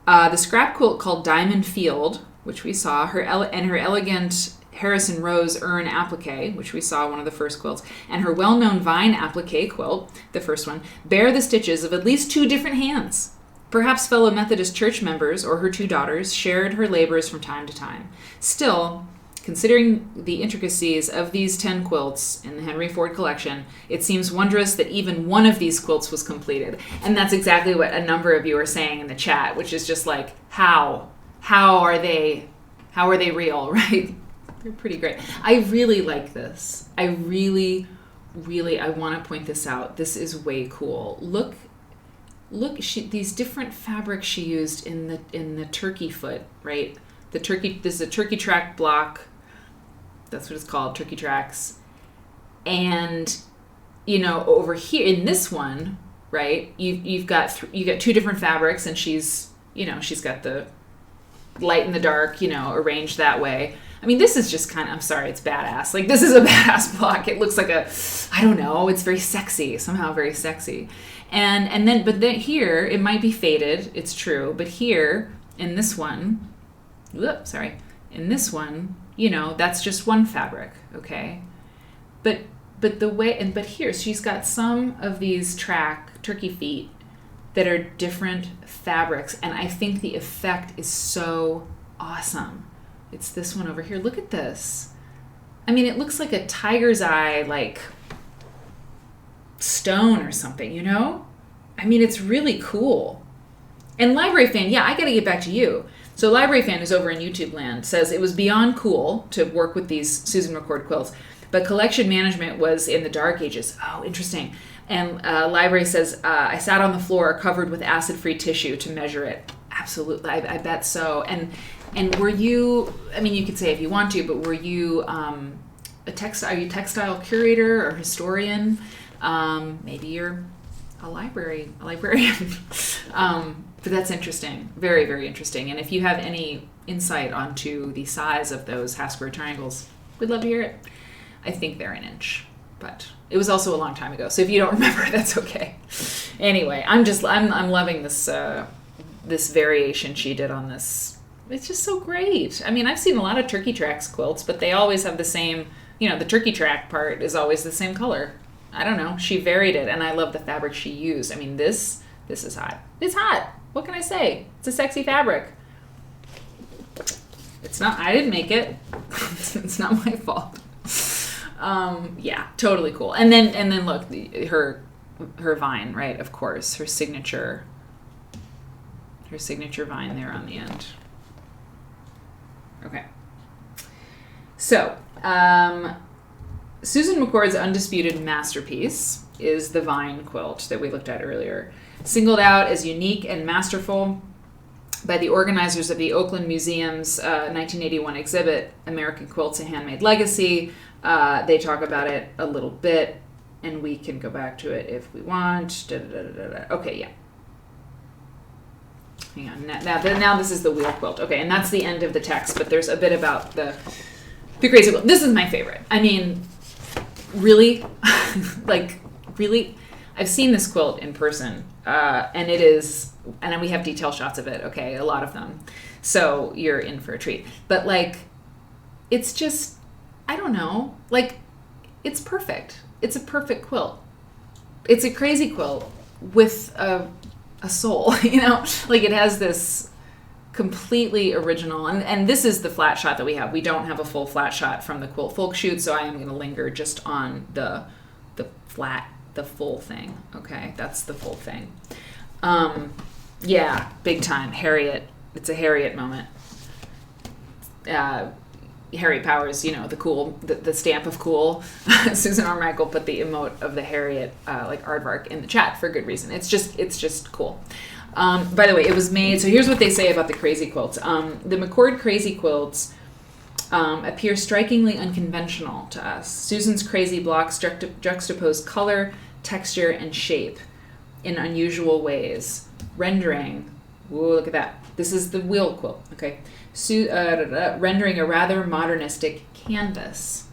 The scrap quilt called Diamond Field, which we saw, her elegant Harrison Rose urn applique, which we saw one of the first quilts, and her well-known vine applique quilt, the first one, bear the stitches of at least two different hands. Perhaps fellow Methodist church members or her two daughters shared her labors from time to time. Still, considering the intricacies of these 10 quilts in the Henry Ford collection, it seems wondrous that even one of these quilts was completed. And that's exactly what a number of you are saying in the chat, which is just like, how are they real, right? They're pretty great. I really like this. I really, I want to point this out. This is way cool. Look, these different fabrics she used in the turkey foot, right? This is a turkey track block. That's what it's called, turkey tracks. And over here in this one, right? You've got two different fabrics, and she's got the light and the dark, arranged that way. I mean, this is just I'm sorry, it's badass. This is a badass block. It looks like it's very sexy, somehow very sexy. But then here, it might be faded, it's true, but here, in this one, that's just one fabric, okay? But here, she's got some of these turkey feet that are different fabrics, and I think the effect is so awesome. It's this one over here. Look at this. I mean, it looks like a tiger's eye, stone or something, I mean, it's really cool. And Library Fan, yeah, I got to get back to you. So Library Fan, who's over in YouTube land, says it was beyond cool to work with these Susan McCord quilts, but collection management was in the dark ages. Oh, interesting. And Library says, I sat on the floor covered with acid-free tissue to measure it. Absolutely, I bet so. And were you, you could say if you want to, but were you are you a textile curator or historian? Maybe you're a librarian. But that's interesting. Very, very interesting. And if you have any insight onto the size of those half square triangles, We'd love to hear it. I think they're an inch, but it was also a long time ago. So if you don't remember, that's okay. Anyway, I'm loving this this variation she did on this. It's just so great. I mean, I've seen a lot of turkey tracks quilts, but they always have the same, the turkey track part is always the same color. I don't know. She varied it, and I love the fabric she used. I mean, this is hot. It's hot. What can I say? It's a sexy fabric. It's not, I didn't make it. It's not my fault. Yeah, totally cool. And then look, her vine, right? Of course, her signature vine there on the end. Okay. So, Susan McCord's undisputed masterpiece is the vine quilt that we looked at earlier, singled out as unique and masterful by the organizers of the Oakland Museum's 1981 exhibit, American Quilts: A Handmade Legacy. They talk about it a little bit, and we can go back to it if we want. Okay, yeah. Hang on. Now this is the wheel quilt. Okay, and that's the end of the text, but there's a bit about the crazy quilt. This is my favorite. I mean, really? Really? I've seen this quilt in person, and it is, and then we have detail shots of it, okay, a lot of them. So you're in for a treat. But, it's just, I don't know, it's perfect. It's a perfect quilt. It's a crazy quilt with a soul, it has this completely original, and this is the flat shot that we have. We don't have a full flat shot from the quilt folk shoot, so I am going to linger just on the full thing. Okay, that's the full thing. Yeah, big time. Harriet. It's a Harriet moment. Harriet Powers, the cool, the stamp of cool. Susan R. Michael put the emote of the Harriet, aardvark in the chat for good reason. It's just cool. By the way, it was made, so here's what they say about the crazy quilts. The McCord crazy quilts appear strikingly unconventional to us. Susan's crazy blocks juxtapose color, texture, and shape in unusual ways, rendering, whoa, look at that. This is the wheel quilt, okay? Rendering a rather modernistic canvas.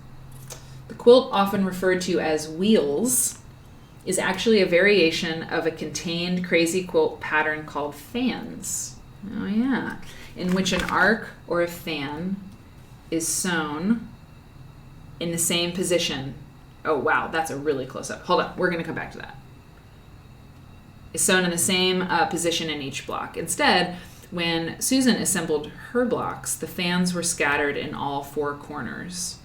The quilt, often referred to as wheels, is actually a variation of a contained crazy quilt pattern called fans. Oh yeah. In which an arc or a fan is sewn in the same position. Oh wow, that's a really close up. Hold on, we're going to come back to that. Is sewn in the same position in each block. Instead, when Susan assembled her blocks, the fans were scattered in all four corners.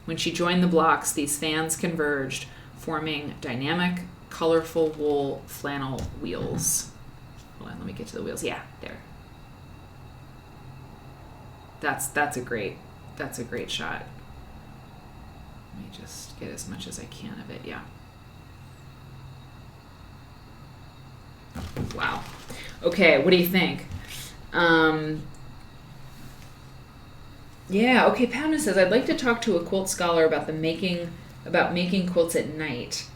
When she joined the blocks, these fans converged, forming dynamic, colorful wool flannel wheels. Hold on, let me get to the wheels. Yeah, there. That's a great shot. Let me just get as much as I can of it. Yeah. Wow. Okay, what do you think? Yeah, okay, Pamela says, I'd like to talk to a quilt scholar about making quilts at night.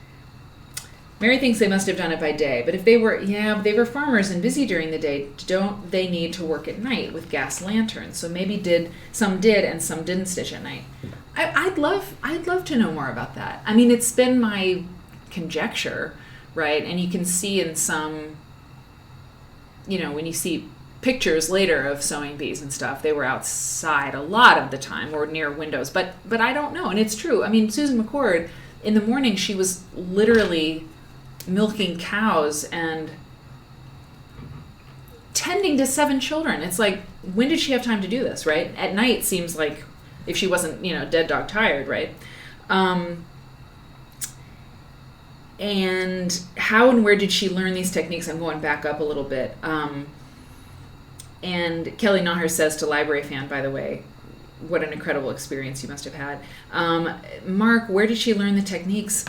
Mary thinks they must have done it by day, but if they were farmers and busy during the day, don't they need to work at night with gas lanterns? So maybe some did and some didn't stitch at night. I'd love to know more about that. I mean, it's been my conjecture, right? And you can see in some, when you see pictures later of sewing bees and stuff, they were outside a lot of the time or near windows, but I don't know. And it's true. I mean, Susan McCord, in the morning, she was literally milking cows and tending to 7 children. It's like, when did she have time to do this, right? At night seems like, if she wasn't, dead dog tired, right? And how and where did she learn these techniques? I'm going back up a little bit. And Kelly Naher says to Library Fan, by the way, what an incredible experience you must have had. Mark, where did she learn the techniques?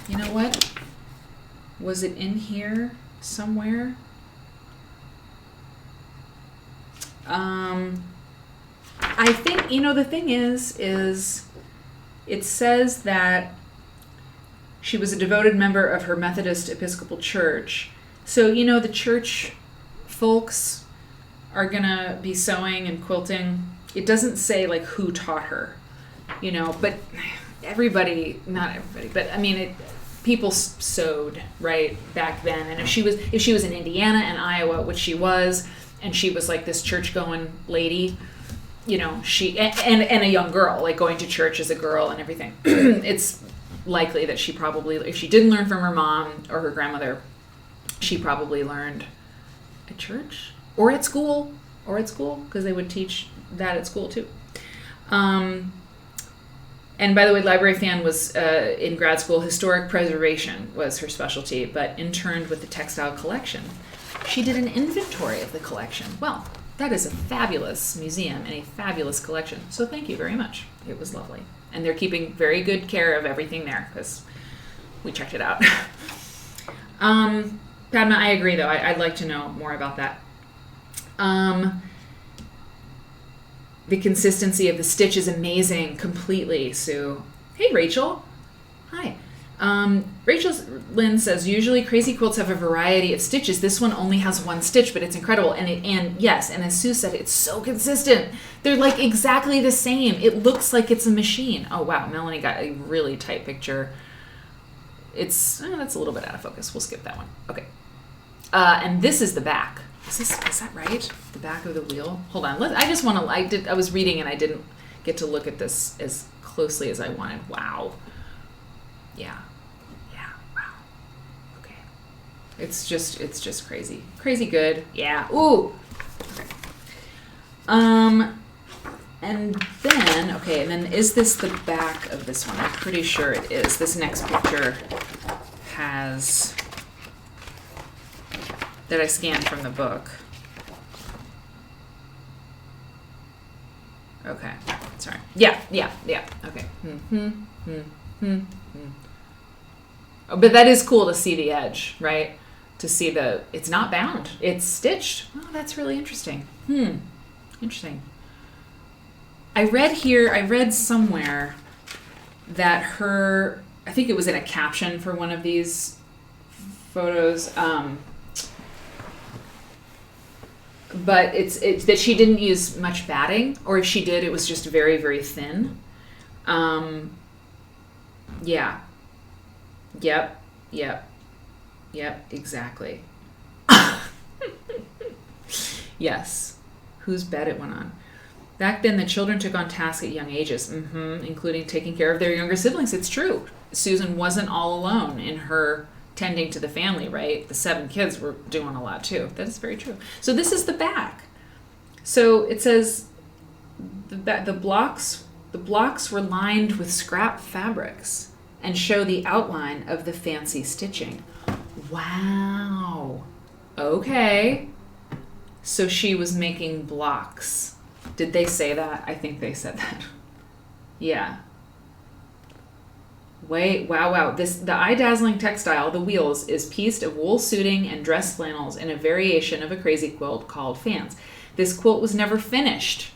You know what? Was it in here somewhere? I think, the thing is it says that she was a devoted member of her Methodist Episcopal Church. So, the church folks are going to be sewing and quilting. It doesn't say, who taught her. but everybody, not everybody, but I mean, people sewed right back then. And if she was in Indiana and Iowa, which she was, and she was like this church-going lady, she and a young girl, like going to church as a girl and everything. It's likely that she probably, if she didn't learn from her mom or her grandmother, she probably learned at church or at school, because they would teach that at school too. And by the way, Library Fan was in grad school. Historic preservation was her specialty, but interned with the textile collection. She did an inventory of the collection. Well, that is a fabulous museum and a fabulous collection. So thank you very much. It was lovely. And they're keeping very good care of everything there because we checked it out. Padma, I agree, though. I'd like to know more about that. The consistency of the stitch is amazing completely, Sue. Hey, Rachel. Hi. Rachel Lynn says, usually crazy quilts have a variety of stitches. This one only has one stitch, but it's incredible. And yes, and as Sue said, it's so consistent. They're like exactly the same. It looks like it's a machine. Oh, wow. Melanie got a really tight picture. That's a little bit out of focus. We'll skip that one. Okay. And this is the back. Is that right? The back of the wheel? Hold on. I was reading and I didn't get to look at this as closely as I wanted. Wow. Yeah. Wow. Okay. It's just crazy. Crazy good. Yeah. Ooh. Okay. And then is this the back of this one? I'm pretty sure it is. This next picture has, that I scanned from the book. Okay. Sorry. Yeah. Okay. Oh, but that is cool to see the edge, right? To see it's not bound. It's stitched. Oh, that's really interesting. Interesting. I read somewhere that I think it was in a caption for one of these photos, but it's that she didn't use much batting, or if she did, it was just very, very thin. Yeah. Yep, exactly. Yes. Whose bed it went on. Back then, the children took on tasks at young ages, including taking care of their younger siblings. It's true. Susan wasn't all alone in her tending to the family, right? The 7 kids were doing a lot too. That is very true. So this is the back. So it says the blocks were lined with scrap fabrics and show the outline of the fancy stitching. Wow. Okay. So she was making blocks. Did they say that? I think they said that. Yeah. Wait, wow. The eye-dazzling textile, the wheels, is pieced of wool suiting and dress flannels in a variation of a crazy quilt called Fons. This quilt was never finished.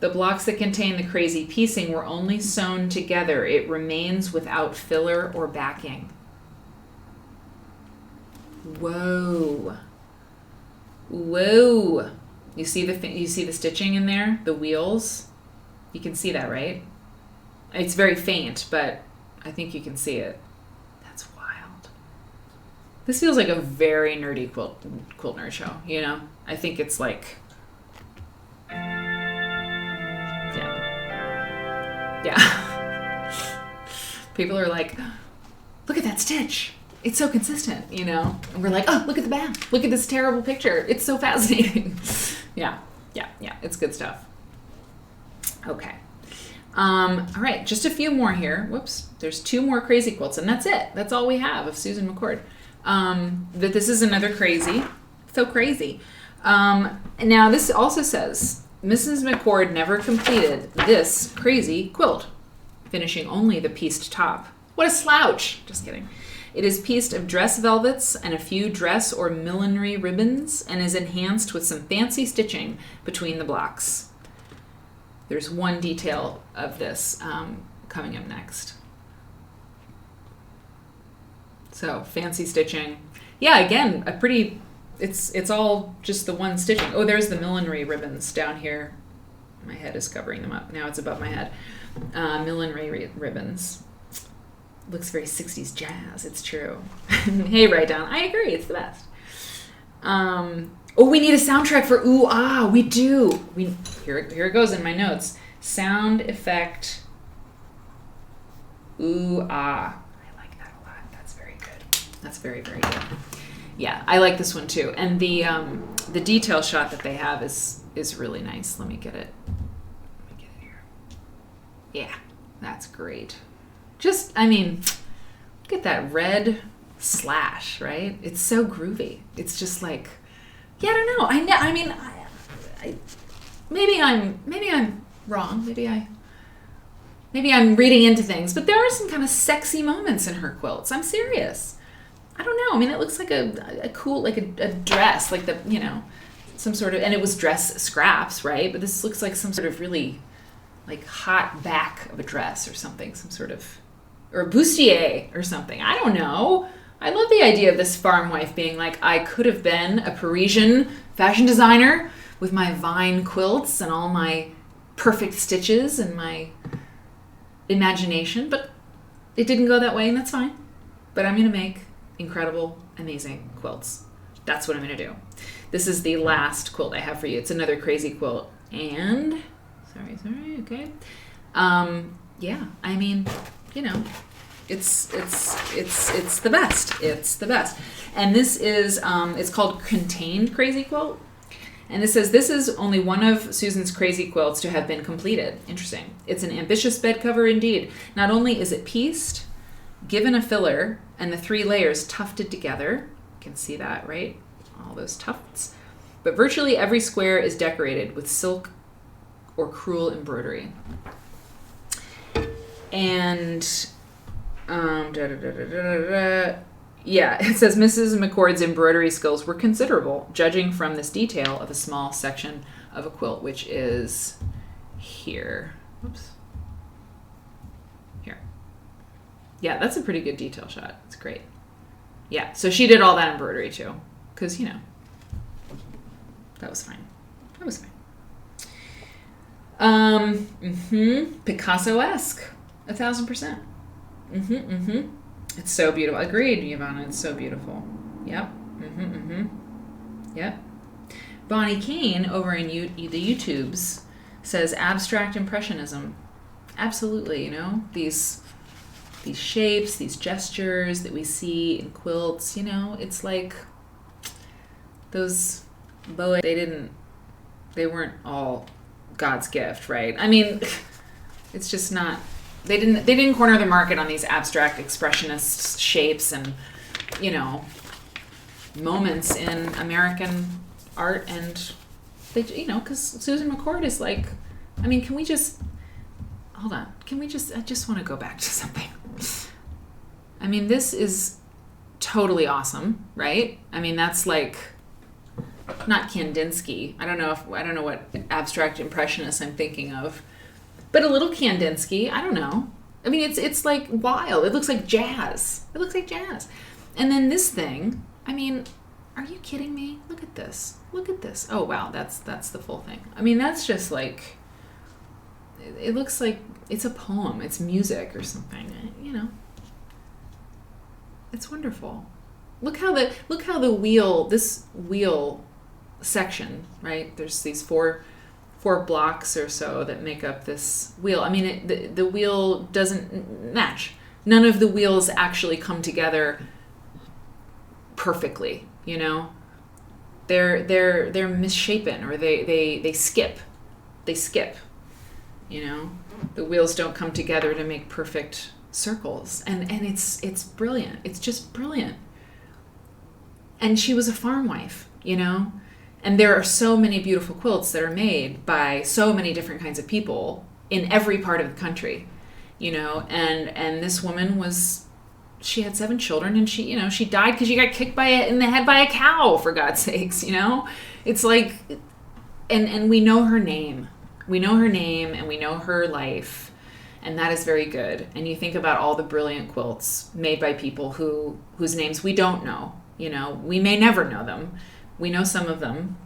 The blocks that contain the crazy piecing were only sewn together. It remains without filler or backing. Whoa. You see the stitching in there? The wheels? You can see that, right? It's very faint, but I think you can see it. That's wild. This feels like a very nerdy quilt nerd show, I think it's like, yeah. People are like, look at that stitch. It's so consistent, And we're like, oh, look at the back. Look at this terrible picture. It's so fascinating. Yeah. It's good stuff. Okay. All right, just a few more here. Whoops. There's 2 more crazy quilts, and that's it. That's all we have of Susan McCord. But this is another crazy. So crazy. Now, this also says, Mrs. McCord never completed this crazy quilt, finishing only the pieced top. What a slouch. Just kidding. It is pieced of dress velvets and a few dress or millinery ribbons and is enhanced with some fancy stitching between the blocks. There's one detail of this coming up next. So, fancy stitching. Yeah, again, it's all just the one stitching. Oh, there's the millinery ribbons down here My head is covering them up. Now it's above my head. Millinery ribbons. Looks very 60s jazz. It's true. Hey, Write Down. I agree. It's the best. We need a soundtrack for Ooh Ah. We do. Here it goes in my notes. Sound effect. Ooh Ah. I like that a lot. That's very good. That's very, very good. Yeah, I like this one too. And the detail shot that they have is really nice. Let me get it here. Yeah, that's great. Just, I mean, look at that red slash, right? It's so groovy. It's just like, yeah, I don't know. I mean, maybe I'm wrong. Maybe I'm reading into things, but there are some kind of sexy moments in her quilts. I'm serious. I don't know. I mean, it looks like a cool, like a dress, like some sort of, and it was dress scraps, right? But this looks like some sort of really like hot back of a dress or something, or a bustier or something. I don't know. I love the idea of this farm wife being like, I could have been a Parisian fashion designer with my vine quilts and all my perfect stitches and my imagination, but it didn't go that way, and that's fine. But I'm going to make incredible, amazing quilts. That's what I'm going to do. This is the last quilt I have for you. It's another crazy quilt. And, sorry, okay. Yeah, I mean, it's the best. It's the best. And this is, it's called Contained Crazy Quilt. And this says, this is only one of Susan's crazy quilts to have been completed. Interesting. It's an ambitious bed cover indeed. Not only is it pieced, given a filler, and the 3 layers tufted together. You can see that, right? All those tufts. But virtually every square is decorated with silk or crewel embroidery. And yeah, it says Mrs. McCord's embroidery skills were considerable, judging from this detail of a small section of a quilt, which is here. Oops. Here. Yeah, that's a pretty good detail shot. It's great. Yeah, so she did all that embroidery too, because, that was fine. That was fine. Picasso-esque, 1,000%. It's so beautiful. Agreed, Ivana. It's so beautiful. Yep. Yep. Bonnie Kane over in the YouTubes says abstract impressionism. Absolutely, these shapes, these gestures that we see in quilts, it's like those boas, they weren't all God's gift, right? I mean, it's just not. They didn't corner the market on these abstract expressionist shapes and, moments in American art. And they, because Susan McCord is like, I mean, can we just, hold on. I just want to go back to something. I mean, this is totally awesome, right? I mean, that's like, not Kandinsky. I don't know what abstract impressionist I'm thinking of. But a little Kandinsky, I don't know. I mean, it's like wild. It looks like jazz. And then this thing, I mean, are you kidding me? Look at this. Oh, wow, that's the full thing. I mean, that's just like, it looks like it's a poem. It's music or something, It's wonderful. Look how this wheel section, right? There's these four blocks or so that make up this wheel. I mean, the wheel doesn't match. None of the wheels actually come together perfectly, They're misshapen, or they skip. The wheels don't come together to make perfect circles. And it's brilliant. It's just brilliant. And she was a farm wife, And there are so many beautiful quilts that are made by so many different kinds of people in every part of the country, and this woman she had 7 children, and she died because she got kicked in the head by a cow, for God's sakes, It's like, and we know her name. We know her name and we know her life, and that is very good. And you think about all the brilliant quilts made by people whose names we don't know, we may never know them. We know some of them,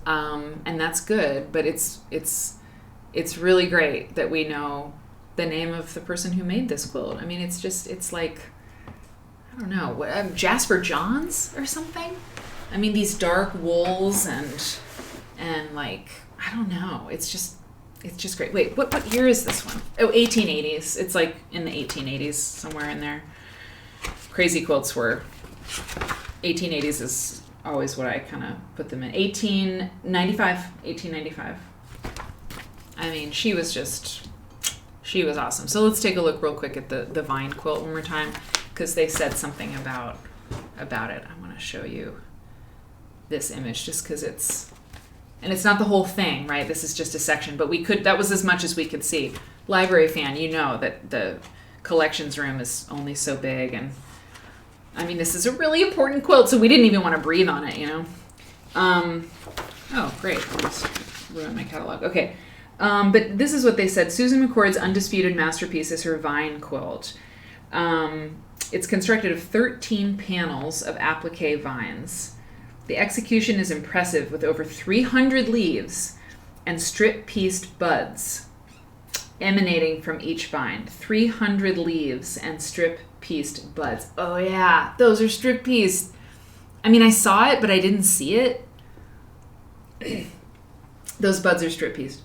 And that's good, but it's really great that we know the name of the person who made this quilt. I mean, it's like, I don't know, what, Jasper Johns or something? I mean, these dark wools and like, I don't know. It's just great. Wait, what year is this one? Oh, 1880s. It's like in the 1880s, somewhere in there. Crazy quilts were 1880s is always what I kind of put them in. 1895. I mean, she was awesome. So let's take a look real quick at the vine quilt one more time, because they said something about it. I want to show you this image just because it's not the whole thing, right? This is just a section, but that was as much as we could see. Library fan, you know that the collections room is only so big, and I mean, this is a really important quilt, so we didn't even want to breathe on it, you know? Oh, great. I just ruined my catalog. Okay. But this is what they said. Susan McCord's undisputed masterpiece is her vine quilt. It's constructed of 13 panels of applique vines. The execution is impressive, with over 300 leaves and strip-pieced buds emanating from each vine. 300 leaves and strip-pieced buds. Oh yeah, those are strip-pieced. I mean, I saw it, but I didn't see it. Those buds are strip-pieced.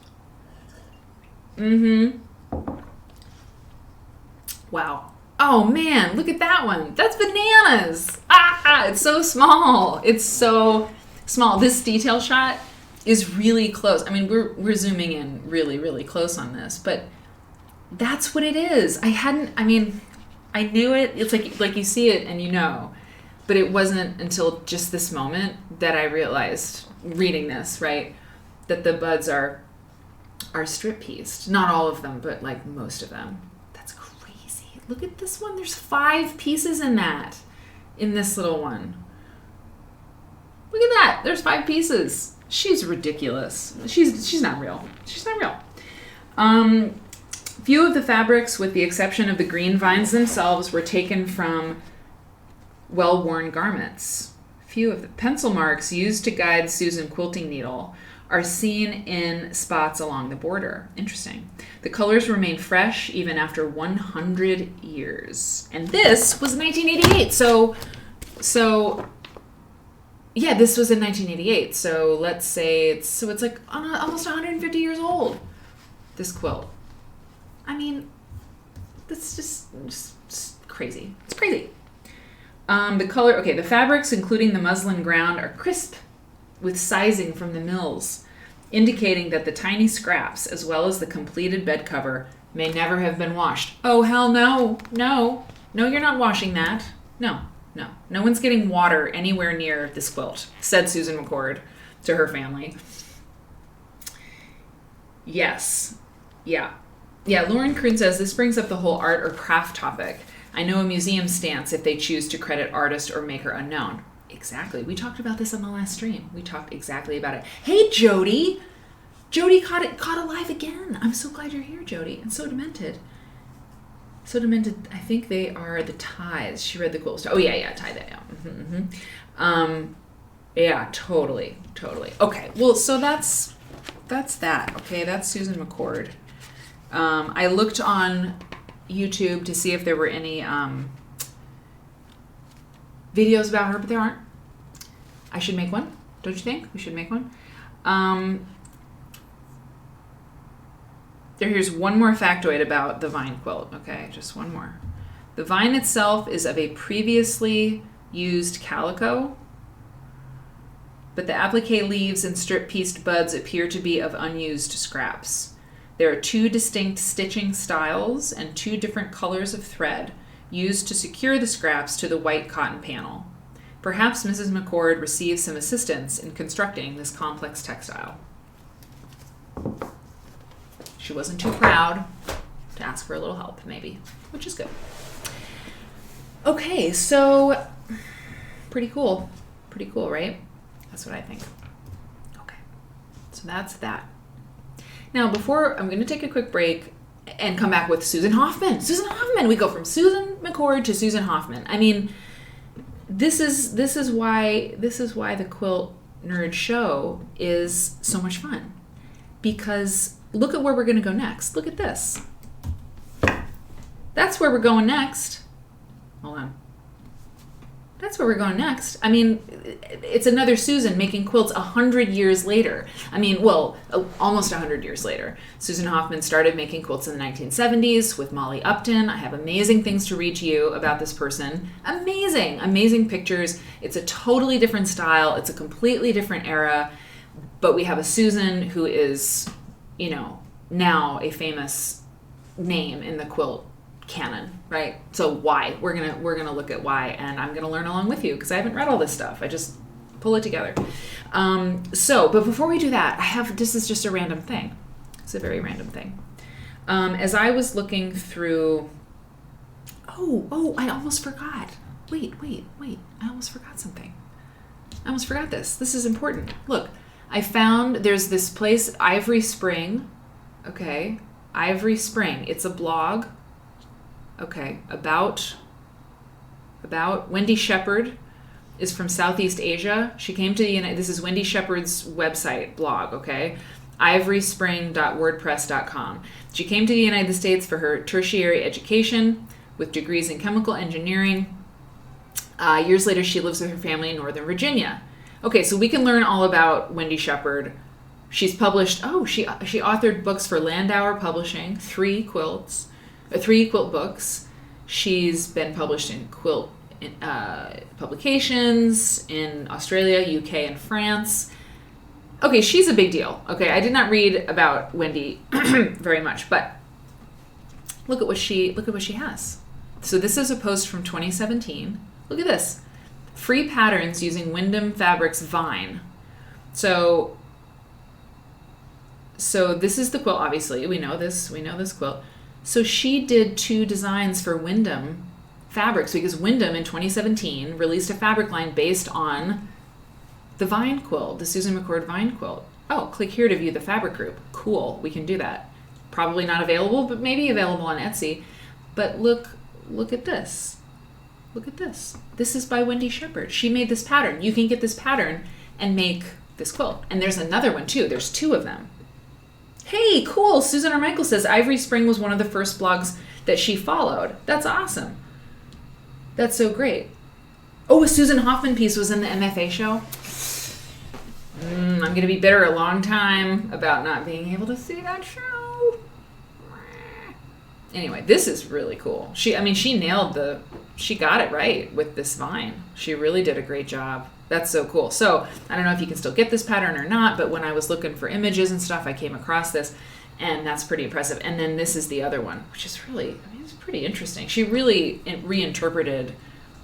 Wow. Oh man, look at that one. That's bananas. It's so small. It's so small. This detail shot is really close. I mean, we're zooming in really, really close on this, but that's what it is. I knew it. It's like you see it and you know, but it wasn't until just this moment that I realized, reading this, right, that the buds are strip pieced. Not all of them, but like most of them. That's crazy. Look at this one. There's 5 pieces in this little one. Look at that. There's 5 pieces. She's ridiculous. She's not real. She's not real. Few of the fabrics, with the exception of the green vines themselves, were taken from well-worn garments. Few of the pencil marks used to guide Susan's quilting needle are seen in spots along the border. Interesting. The colors remain fresh even after 100 years. And this was 1988. So yeah, this was in 1988. So let's say it's like almost 150 years old, this quilt. I mean, that's just crazy. It's crazy. The fabrics, including the muslin ground, are crisp with sizing from the mills, indicating that the tiny scraps, as well as the completed bed cover, may never have been washed. Oh, hell no. No, you're not washing that. No one's getting water anywhere near this quilt, said Susan McCord to her family. Yes. Yeah, Lauren Kroon says, this brings up the whole art or craft topic. I know a museum stance if they choose to credit artist or maker unknown. Exactly. We talked about this on the last stream. We talked exactly about it. Hey, Jody. Jody caught alive again. I'm so glad you're here, Jody. And so demented. I think they are the ties. She read the quilt. Oh, yeah, tie that down. Yeah, totally. Okay, well, so that's that. Okay, that's Susan McCord. I looked on YouTube to see if there were any videos about her, but there aren't. I should make one. Don't you think? We should make one. Here's one more factoid about the vine quilt. Okay, just one more. The vine itself is of a previously used calico, but the applique leaves and strip-pieced buds appear to be of unused scraps. There are 2 distinct stitching styles and 2 different colors of thread used to secure the scraps to the white cotton panel. Perhaps Mrs. McCord received some assistance in constructing this complex textile. She wasn't too proud to ask for a little help, maybe, which is good. Okay, so pretty cool, right? That's what I think. Okay, so that's that. Now, I'm going to take a quick break and come back with Susan Hoffman. We go from Susan McCord to Susan Hoffman. I mean, this is why the quilt Nerd show is so much fun. Because look at where we're going to go next. Look at this. That's where we're going next. Hold on. That's where we're going next. I mean, it's another Susan making quilts 100 years later. I mean, well, almost 100 years later. Susan Hoffman started making quilts in the 1970s with Molly Upton. I have amazing things to read to you about this person. Amazing, amazing pictures. It's a totally different style. It's a completely different era. But we have a Susan who is, you know, now a famous name in the quilt canon, right? So why? We're gonna look at why, and I'm gonna learn along with you because I haven't read all this stuff. I just pull it together. But before we do that, this is just a random thing. It's a very random thing. As I was looking through, I almost forgot. Wait. I almost forgot something. I almost forgot this. This is important. Look, I found there's this place, Ivory Spring. Okay, Ivory Spring. It's a blog. Okay, about Wendy Shepherd is from Southeast Asia. She came to the United. This is Wendy Shepherd's website blog. Okay, ivoryspring.wordpress.com. She came to the United States for her tertiary education with degrees in chemical engineering. Years later, she lives with her family in Northern Virginia. Okay, so we can learn all about Wendy Shepherd. She's published. She authored books for Landauer Publishing, 3 quilt books. She's been published in quilt publications in Australia, UK, and France. Okay, she's a big deal. Okay, I did not read about Wendy very much, but look at what she has. So this is a post from 2017. Look at this. Free patterns using Wyndham Fabrics Vine. So this is the quilt, obviously. We know this quilt. So she did 2 designs for Wyndham Fabrics because Wyndham in 2017 released a fabric line based on the Vine quilt, the Susan McCord Vine quilt. Oh, click here to view the fabric group. Cool, we can do that. Probably not available, but maybe available on Etsy. But look at this. Look at this. This is by Wendy Shepherd. She made this pattern. You can get this pattern and make this quilt. And there's another one too. There's 2 of them. Hey, cool. Susan R. Michael says Ivory Spring was one of the first blogs that she followed. That's awesome. That's so great. Oh, a Susan Hoffman piece was in the MFA show. I'm going to be bitter a long time about not being able to see that show. Anyway, this is really cool. She got it right with this vine. She really did a great job. That's so cool. So I don't know if you can still get this pattern or not, but when I was looking for images and stuff, I came across this, and that's pretty impressive. And then this is the other one, which is really, it's pretty interesting. She really reinterpreted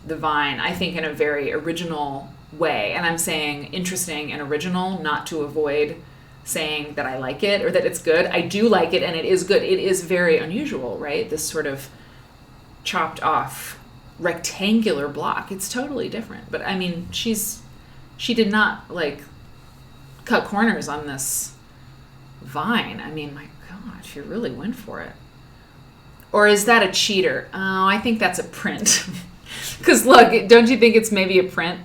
the vine, I think, in a very original way. And I'm saying interesting and original, not to avoid saying that I like it or that it's good. I do like it, and it is good. It is very unusual, right? This sort of chopped off rectangular block. It's totally different. But I mean, she did not like cut corners on this vine. I mean, my God, she really went for it. Or is that a cheater? Oh, I think that's a print. Because look, don't you think it's maybe a print?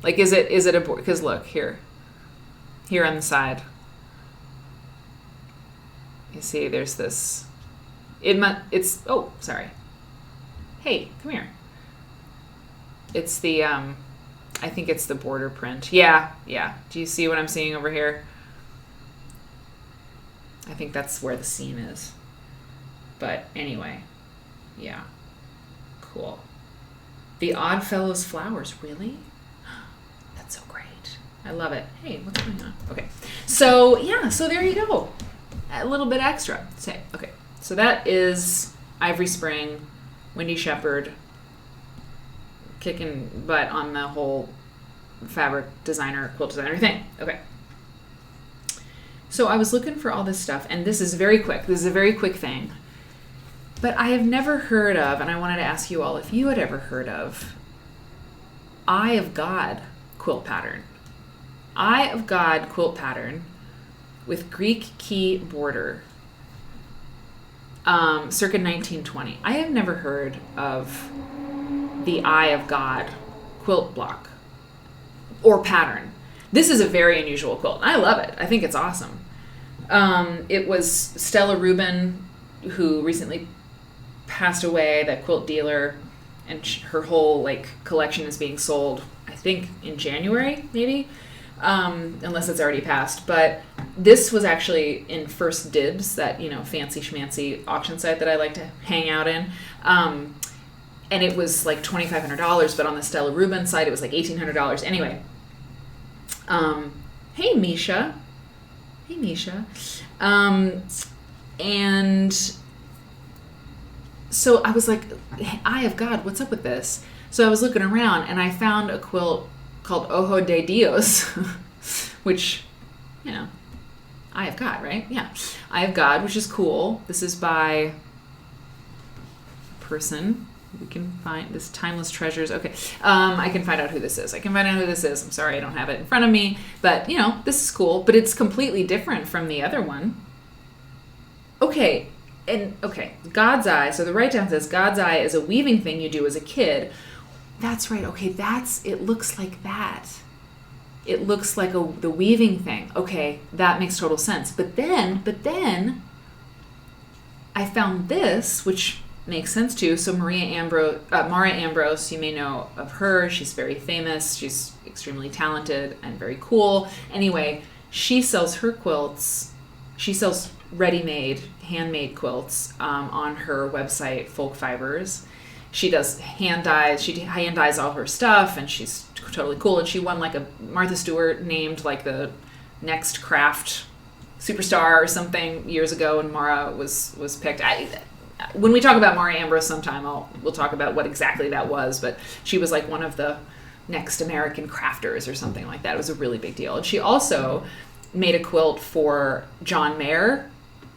Like, is it a board? Because look here on the side. You see, there's this. It's. Oh, sorry. Hey, come here. It's the. I think it's the border print. Yeah. Do you see what I'm seeing over here? I think that's where the seam is. But anyway, yeah. Cool. The Oddfellows flowers, really? That's so great. I love it. Hey, what's going on? Okay. So, yeah, so there you go. A little bit extra. Okay. So that is Ivory Spring, Wendy Shepherd, kicking butt on the whole fabric designer, quilt designer thing. Okay. So I was looking for all this stuff, and this is very quick. This is a very quick thing. But I have never heard of, and I wanted to ask you all if you had ever heard of, Eye of God quilt pattern. Eye of God quilt pattern with Greek key border, circa 1920. I have never heard of the Eye of God quilt block or pattern. This is a very unusual quilt. I love it. I think it's awesome. It was Stella Rubin, who recently passed away, that quilt dealer, and her whole like collection is being sold, I think, in January, maybe, unless it's already passed. But this was actually in First Dibs, that, you know, fancy schmancy auction site that I like to hang out in. And it was like $2,500, but on the Stella Rubin site, it was like $1,800. Anyway, hey, Misha. Hey, Misha. And so I was like, Eye of God, what's up with this? So I was looking around, and I found a quilt called Ojo de Dios, which, you know, Eye of God, right? Yeah. Eye of God, which is cool. This is by a person. We can find this Timeless Treasures. Okay. I can find out who this is. I'm sorry, I don't have it in front of me. But, you know, this is cool. But it's completely different from the other one. Okay. God's Eye. So the write-down says God's Eye is a weaving thing you do as a kid. That's right. Okay, it looks like that. It looks like the weaving thing. Okay, that makes total sense. But then I found this, which makes sense too. So Mara Ambrose, you may know of her. She's very famous. She's extremely talented and very cool. Anyway, she sells her quilts. She sells ready-made, handmade quilts on her website, Folk Fibers. She does hand dyes. She hand dyes all her stuff, and she's totally cool. And she won like a Martha Stewart named like the next craft superstar or something years ago, and Mara was picked. When we talk about Mara Ambrose sometime, we'll talk about what exactly that was, but she was like one of the next American crafters or something like that. It was a really big deal. And she also made a quilt for John Mayer.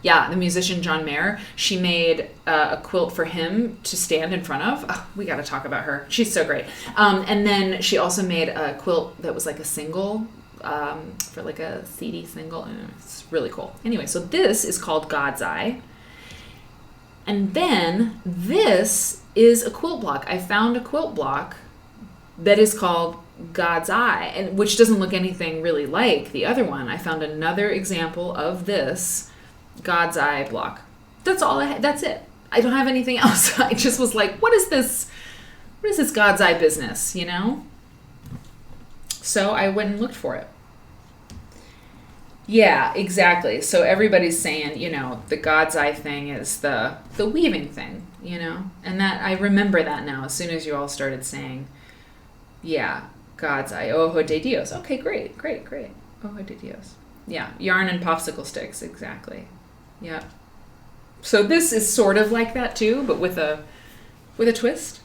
Yeah, the musician John Mayer. She made a quilt for him to stand in front of. Oh, we got to talk about her. She's so great. And then she also made a quilt that was like a single, for like a CD single. It's really cool. Anyway, so this is called God's Eye. And then this is a quilt block. I found a quilt block that is called God's Eye, and which doesn't look anything really like the other one. I found another example of this God's Eye block. That's all I had. That's it. I don't have anything else. I just was like, what is this? What is this God's Eye business, you know? So I went and looked for it. Yeah, exactly. So everybody's saying, you know, the God's Eye thing is the weaving thing, you know? And that I remember that now as soon as you all started saying, yeah, God's Eye, Ojo de Dios. Okay, great. Ojo de Dios. Yeah, yarn and popsicle sticks, exactly. Yeah. So this is sort of like that too, but with a twist.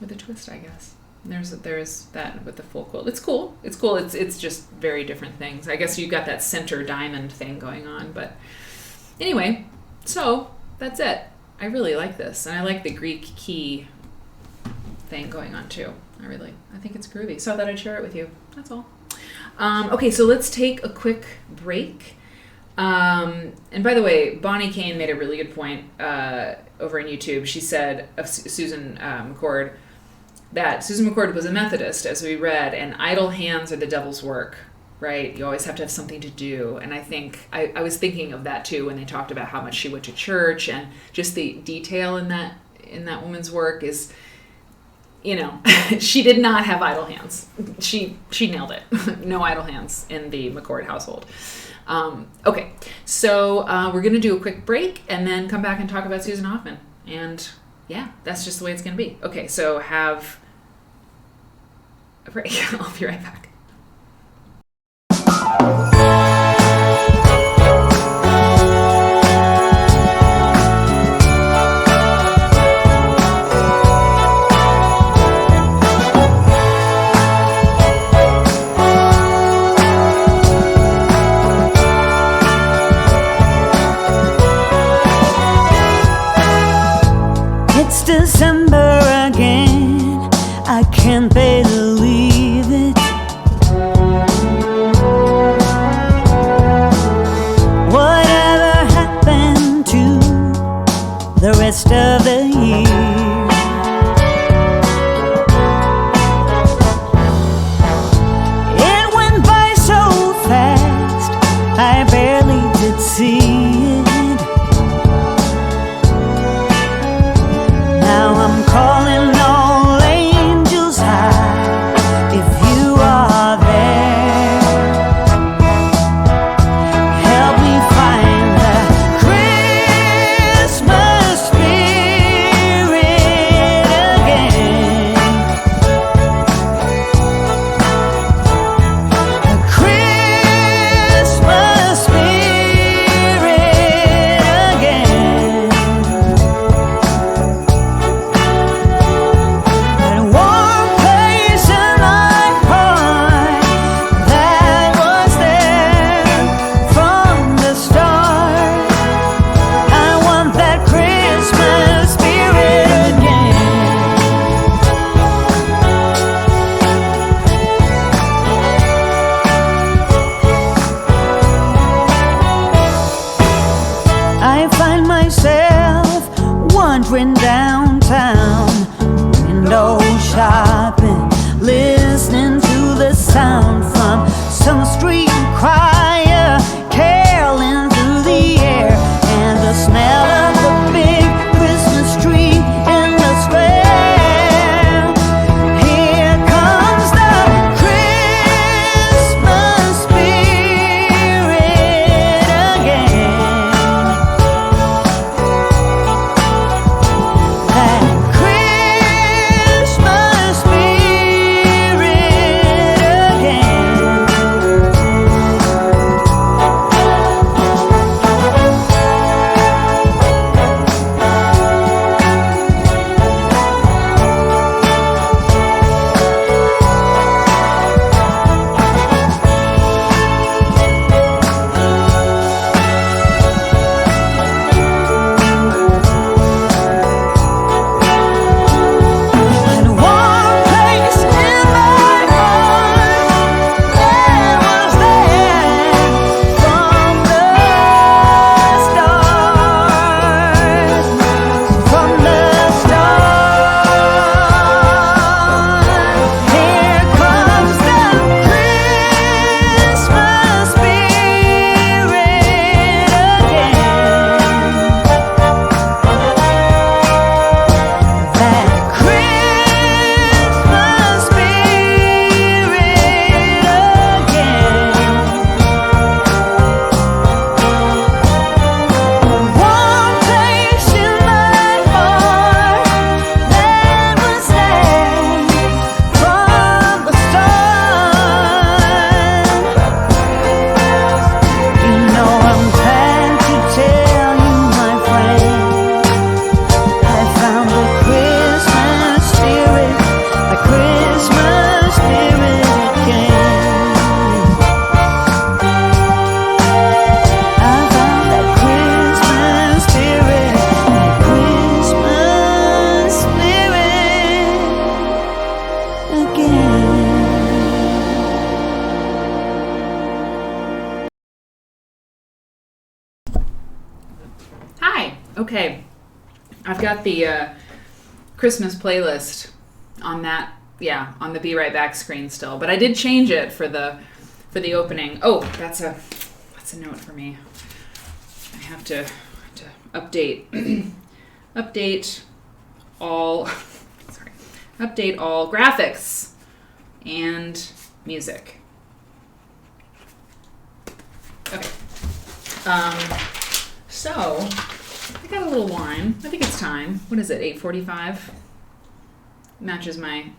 With a twist, I guess. There's that with the full quilt. It's cool. It's just very different things. I guess you got that center diamond thing going on, but anyway, so that's it. I really like this, and I like the Greek key thing going on too. I think it's groovy. So I thought I'd share it with you. That's all. Okay, so let's take a quick break. And by the way, Bonnie Kane made a really good point over on YouTube. She said of Susan McCord that Susan McCord was a Methodist, as we read, and idle hands are the devil's work, right? You always have to have something to do. And I think I was thinking of that too when they talked about how much she went to church, and just the detail in that woman's work is, you know, she did not have idle hands. She nailed it. No idle hands in the McCord household. Okay, so we're going to do a quick break and then come back and talk about Susan Hoffman. And yeah, that's just the way it's going to be. Okay, so have a break. I'll be right back. It's December again, I can't believe it. I've been listening to the sound from some street choir caroling through the air, and the smell of the big Christmas tree in the square. Here comes the Christmas spirit again. That Christmas spirit again. In one place in my heart, there was there from the start, from the start. Here comes the Christmas spirit again. That Christmas spirit again. One place in my heart, there was there from the start. You know I'm glad to tell you, my friend, I found the Christmas spirit again. I found that Christmas spirit again. Hi. Okay. I've got the Christmas playlist on that, on the Be Right Back screen still, but I did change it for the opening. Oh, that's a note for me. I have to update update all update all graphics and music. Okay. So I got a little wine. I think it's time. What is it? 8:45. Matches my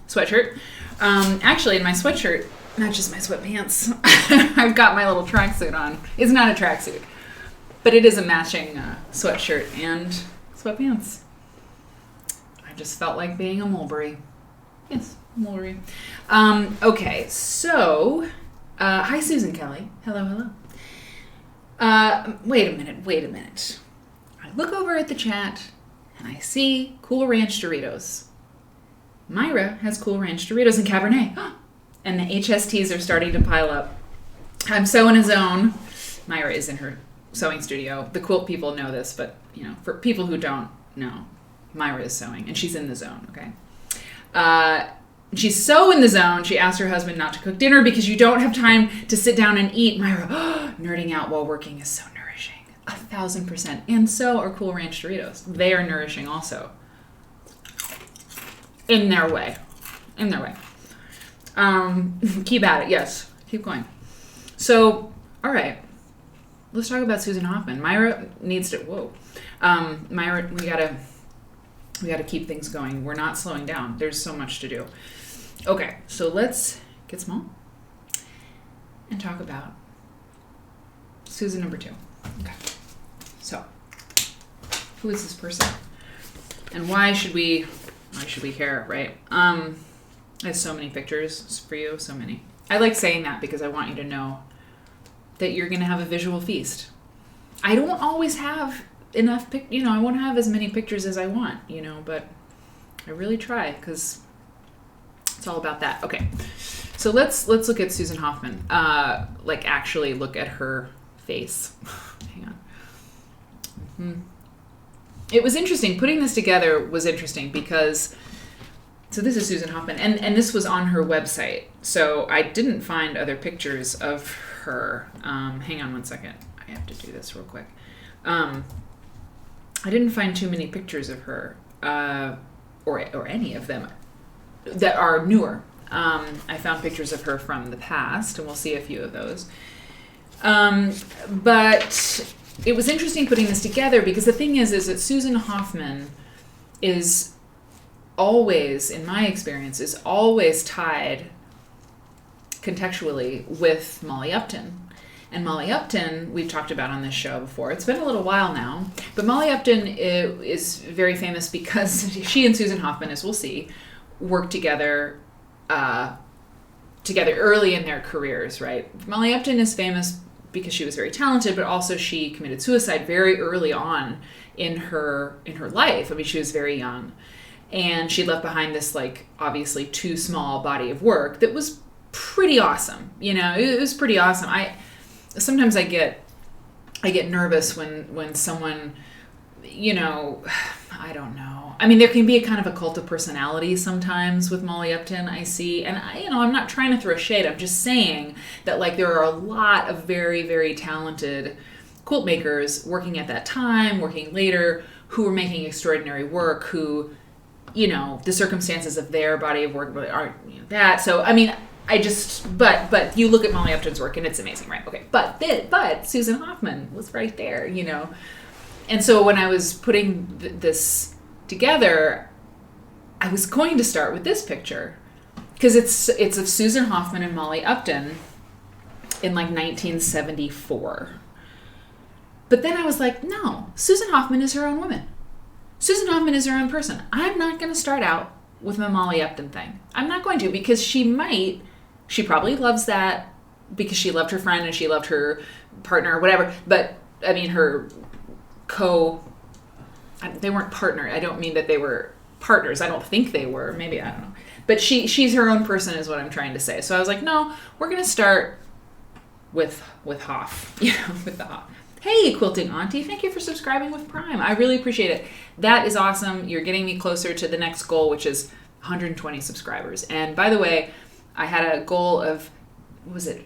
sweatshirt. Actually, my sweatshirt matches my sweatpants. I've got my little tracksuit on. It's not a tracksuit, but it is a matching sweatshirt and sweatpants. I just felt like being a mulberry. Yes, mulberry. Okay, so hi, Susan Kelly. Hello. Wait a minute. I look over at the chat and I see Cool Ranch Doritos. Myra has Cool Ranch Doritos and Cabernet. And the HSTs are starting to pile up. I'm so in a zone. Myra is in her sewing studio. The quilt people know this, but for people who don't know, Myra is sewing and she's in the zone, okay? She's so in the zone, she asked her husband not to cook dinner because you don't have time to sit down and eat. Myra, nerding out while working is so nourishing. 1,000%. And so are Cool Ranch Doritos. They are nourishing also. In their way. Keep at it, yes. Keep going. So, all right. Let's talk about Susan Hoffman. Myra needs to, Myra, we gotta keep things going. We're not slowing down. There's so much to do. Okay, so let's get small and talk about Susan number 2. Okay, so who is this person, and why should we care, right? I have so many pictures for you, so many. I like saying that because I want you to know that you're gonna have a visual feast. I don't always have enough I won't have as many pictures as I want, but I really try because it's all about that. Okay, so let's look at Susan Hoffman. Actually look at her face. Hang on. It was interesting. Putting this together was interesting because So this is Susan Hoffman, and this was on her website. So I didn't find other pictures of her. Hang on one second. I have to do this real quick. I didn't find too many pictures of her, or any of them that are newer. I found pictures of her from the past, and we'll see a few of those. But it was interesting putting this together because the thing is that Susan Hoffman is always, in my experience, is always tied contextually with Molly Upton. And Molly Upton, we've talked about on this show before. It's been a little while now. But Molly Upton is very famous because she and Susan Hoffman, as we'll see, worked together early in their careers, right? Molly Upton is famous because she was very talented, but also she committed suicide very early on in her life. I mean, she was very young. And she left behind this, like, obviously too small body of work that was pretty awesome. You know, it was pretty awesome. Sometimes I get nervous when someone, you know, I don't know. I mean, there can be a kind of a cult of personality sometimes with Molly Upton, I see. And I'm not trying to throw shade. I'm just saying that, like, there are a lot of very, very talented quilt makers working at that time, working later, who were making extraordinary work, who, you know, the circumstances of their body of work aren't, you know, that. So, I mean, but you look at Molly Upton's work and it's amazing, right? Okay. But Susan Hoffman was right there, you know. And so when I was putting this together, I was going to start with this picture because it's of Susan Hoffman and Molly Upton in like 1974. But then I was like, no, Susan Hoffman is her own woman. Susan Hoffman is her own person. I'm not going to start out with the Molly Upton thing. I'm not going to, because she probably loves that because she loved her friend and she loved her partner or whatever. But, I mean, they weren't partner. I don't mean that they were partners. I don't think they were. Maybe, I don't know. But she's her own person is what I'm trying to say. So I was like, no, we're going to start with Hoff, you know, with the Hoff. Hey, Quilting Auntie, thank you for subscribing with Prime. I really appreciate it. That is awesome. You're getting me closer to the next goal, which is 120 subscribers. And by the way, I had a goal of, what was it,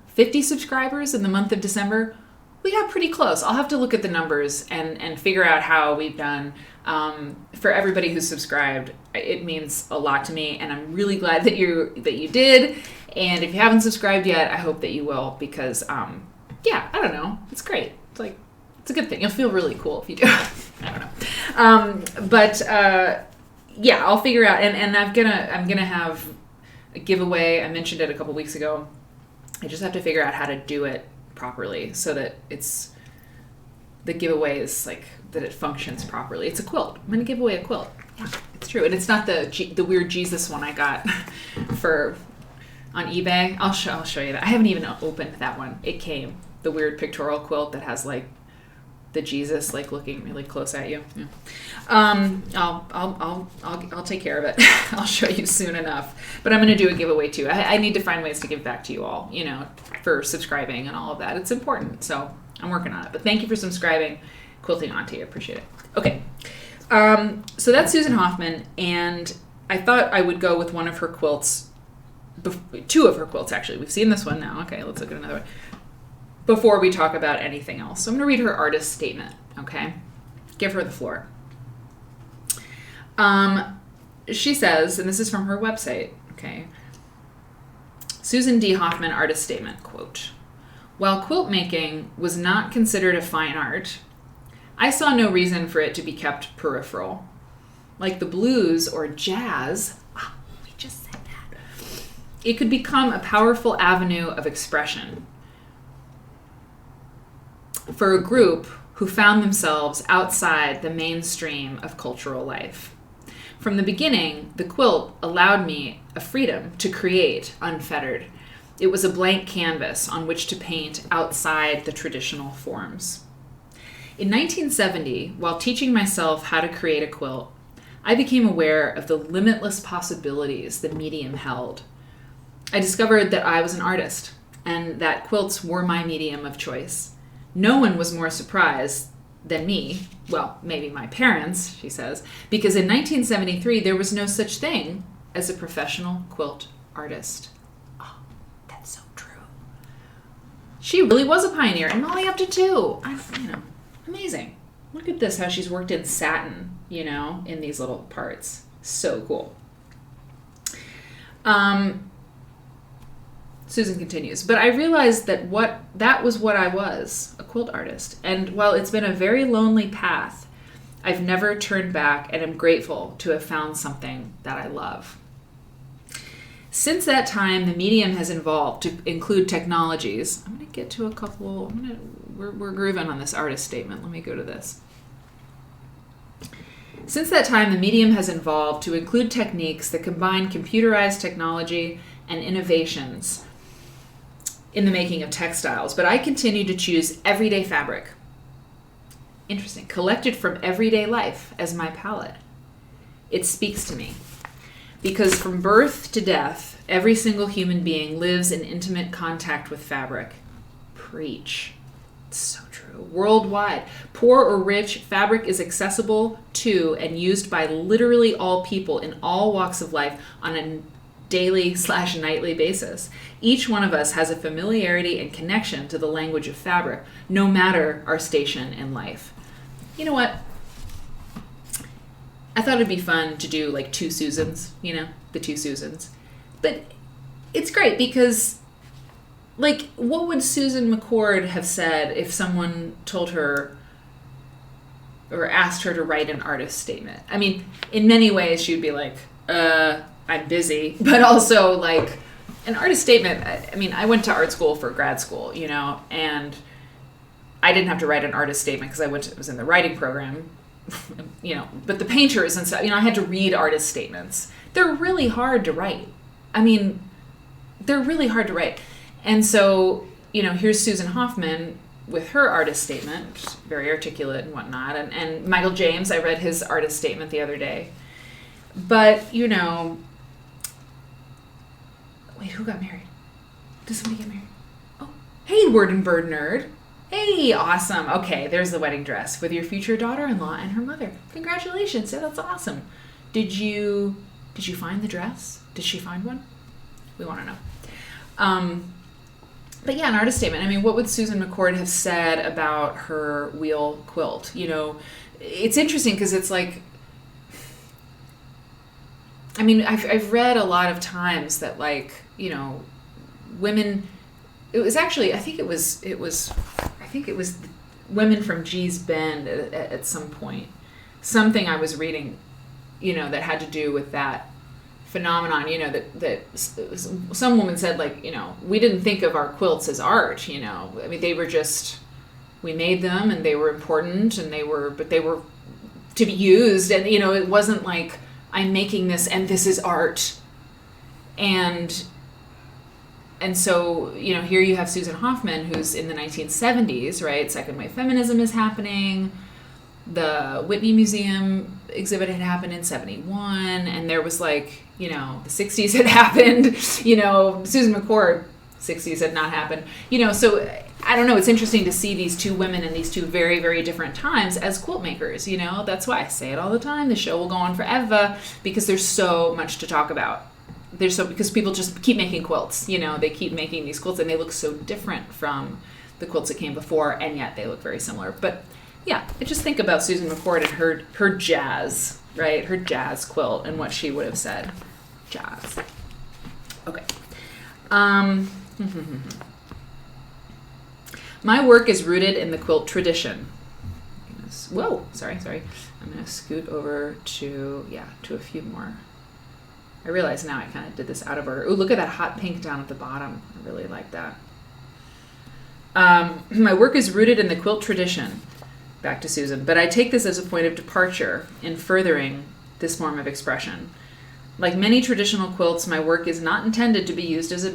50 subscribers in the month of December. We got pretty close. I'll have to look at the numbers and figure out how we've done. For everybody who's subscribed, it means a lot to me, and I'm really glad that you did. And if you haven't subscribed yet, I hope that you will, because yeah, I don't know. It's great. It's like, it's a good thing. You'll feel really cool if you do. I don't know. But yeah, I'll figure out. And I'm gonna have a giveaway. I mentioned it a couple weeks ago. I just have to figure out how to do it properly so that the giveaway is like that it functions properly. It's a quilt. I'm gonna give away a quilt. Yeah, it's true. And it's not the weird Jesus one I got on eBay. I'll show you that. I haven't even opened that one. It came. The weird pictorial quilt that has like the Jesus like looking really close at you. Yeah. I'll take care of it. I'll show you soon enough. But I'm going to do a giveaway too. I need to find ways to give back to you all, you know, for subscribing and all of that. It's important. So I'm working on it. But thank you for subscribing, Quilting Auntie. I appreciate it. Okay. So that's Susan Hoffman, and I thought I would go with one of her quilts. Two of her quilts, actually. We've seen this one now. Okay, let's look at another one. Before we talk about anything else. So I'm going to read her artist statement, okay? Give her the floor. She says, and this is from her website, okay? Susan D. Hoffman artist statement, quote, "While quilt making was not considered a fine art, I saw no reason for it to be kept peripheral. Like the blues or jazz, we just said that, it could become a powerful avenue of expression for a group who found themselves outside the mainstream of cultural life. From the beginning, the quilt allowed me a freedom to create unfettered. It was a blank canvas on which to paint outside the traditional forms. In 1970, while teaching myself how to create a quilt, I became aware of the limitless possibilities the medium held. I discovered that I was an artist and that quilts were my medium of choice. No one was more surprised than me. Well, maybe my parents, she says, because in 1973, there was no such thing as a professional quilt artist. Oh, that's so true. She really was a pioneer, and Molly Upton too. Amazing. Look at this, how she's worked in satin, in these little parts. So cool. Susan continues, but I realized that was what I was, a quilt artist. And while it's been a very lonely path, I've never turned back and am grateful to have found something that I love. Since that time, the medium has evolved to include technologies. I'm going to get to a couple. We're grooving on this artist statement. Let me go to this. Since that time, the medium has evolved to include techniques that combine computerized technology and innovations in the making of textiles, but I continue to choose everyday fabric. Interesting. Collected from everyday life as my palette. It speaks to me. Because from birth to death, every single human being lives in intimate contact with fabric. Preach. It's so true. Worldwide, poor or rich, fabric is accessible to and used by literally all people in all walks of life on a daily/nightly basis. Each one of us has a familiarity and connection to the language of fabric, no matter our station in life. You know what? I thought it'd be fun to do like two Susans, the two Susans. But it's great because, what would Susan McCord have said if someone told her or asked her to write an artist statement? I mean, in many ways, she'd be like, I'm busy. But also, an artist statement, I went to art school for grad school, and I didn't have to write an artist statement because I was in the writing program. But the painters and stuff, I had to read artist statements. They're really hard to write. They're really hard to write. And so, here's Susan Hoffman with her artist statement, very articulate and whatnot. And Michael James, I read his artist statement the other day. But, wait, who got married? Did somebody get married? Oh, hey, Word and Bird Nerd. Hey, awesome. Okay, there's the wedding dress with your future daughter-in-law and her mother. Congratulations. Yeah, that's awesome. Did you find the dress? Did she find one? We want to know. But yeah, an artist statement. What would Susan McCord have said about her wheel quilt? It's interesting because it's I've read a lot of times that women, it was actually, I think it was women from Gee's Bend at some point. Something I was reading, that had to do with that phenomenon, that some woman said, we didn't think of our quilts as art, they were just, we made them and they were important and they were to be used. And, it wasn't like I'm making this and this is art. And so, here you have Susan Hoffman, who's in the 1970s, right? Second wave feminism is happening. The Whitney Museum exhibit had happened in 71. And there was the 60s had happened. Susan McCord, 60s had not happened. So I don't know. It's interesting to see these two women in these two very, very different times as quilt makers. That's why I say it all the time. The show will go on forever because there's so much to talk about. Because people just keep making quilts, they keep making these quilts and they look so different from the quilts that came before, and yet they look very similar. But yeah, I just think about Susan McCord and her jazz, right? Her jazz quilt and what she would have said. Jazz. Okay. My work is rooted in the quilt tradition. Whoa, sorry. I'm going to scoot over to a few more. I realize now I kind of did this out of order. Ooh, look at that hot pink down at the bottom. I really like that. My work is rooted in the quilt tradition. Back to Susan. But I take this as a point of departure in furthering this form of expression. Like many traditional quilts, my work is not intended to be used as a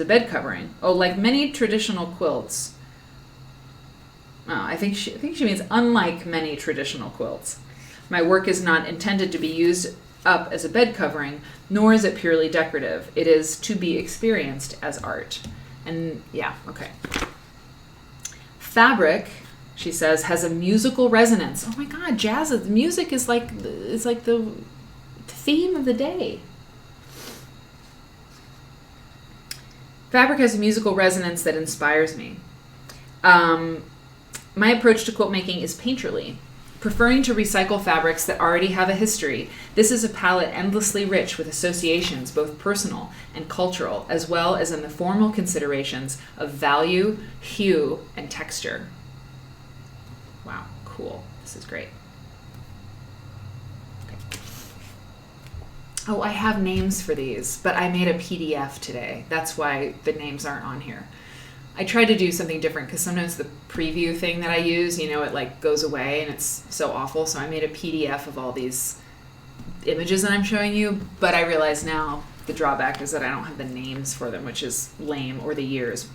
bed covering. Oh, like many traditional quilts. Oh, I think she means unlike many traditional quilts. My work is not intended to be used up as a bed covering, nor is it purely decorative. It is to be experienced as art. And yeah, okay. Fabric She says, has a musical resonance. Oh my God, jazz, the music is like the theme of the day. Fabric has a musical resonance that inspires me. My approach to quilt making is painterly, preferring to recycle fabrics that already have a history. This is a palette endlessly rich with associations, both personal and cultural, as well as in the formal considerations of value, hue, and texture. Wow, cool. This is great. Okay. Oh, I have names for these, but I made a PDF today. That's why the names aren't on here. I tried to do something different because sometimes the preview thing that I use, it like goes away and it's so awful. So I made a PDF of all these images that I'm showing you, but I realize now the drawback is that I don't have the names for them, which is lame, or the years,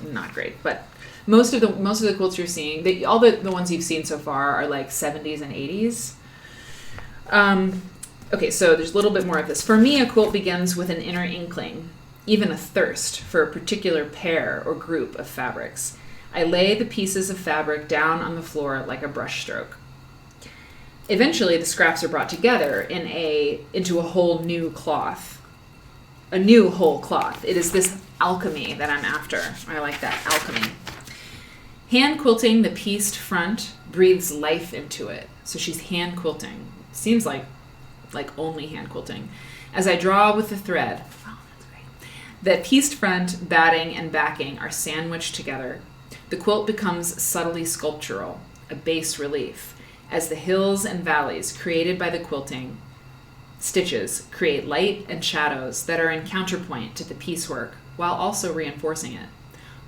not great. But most of the quilts you're seeing, all the ones you've seen so far are like 70s and 80s. Okay, so there's a little bit more of this. For me, a quilt begins with an inner inkling, even a thirst for a particular pair or group of fabrics. I lay the pieces of fabric down on the floor like a brush stroke. Eventually, the scraps are brought together into a whole new cloth. A new whole cloth. It is this alchemy that I'm after. I like that, alchemy. Hand quilting the pieced front breathes life into it. So she's hand quilting. Seems like only hand quilting. As I draw with the thread, the pieced front, batting, and backing are sandwiched together. The quilt becomes subtly sculptural, a bas relief, as the hills and valleys created by the quilting stitches create light and shadows that are in counterpoint to the piecework while also reinforcing it.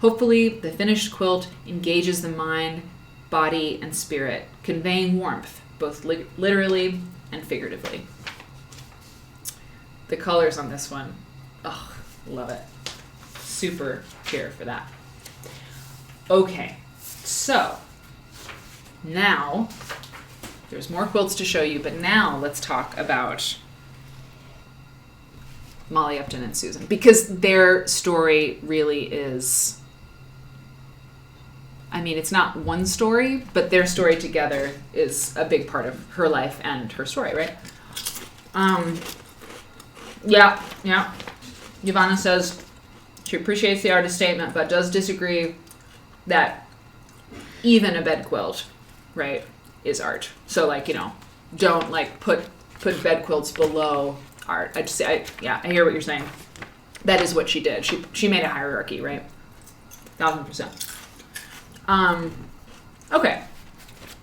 Hopefully, the finished quilt engages the mind, body, and spirit, conveying warmth, both literally and figuratively. The colors on this one, love it. Super here for that. Okay, so now there's more quilts to show you, but now let's talk about Molly Upton and Susan, because their story really is, it's not one story, but their story together is a big part of her life and her story, right? Yeah. Ivana says she appreciates the artist statement, but does disagree that even a bed quilt, right, is art. So, don't, put bed quilts below art. I hear what you're saying. That is what she did. She made a hierarchy, right? 1000%. Okay.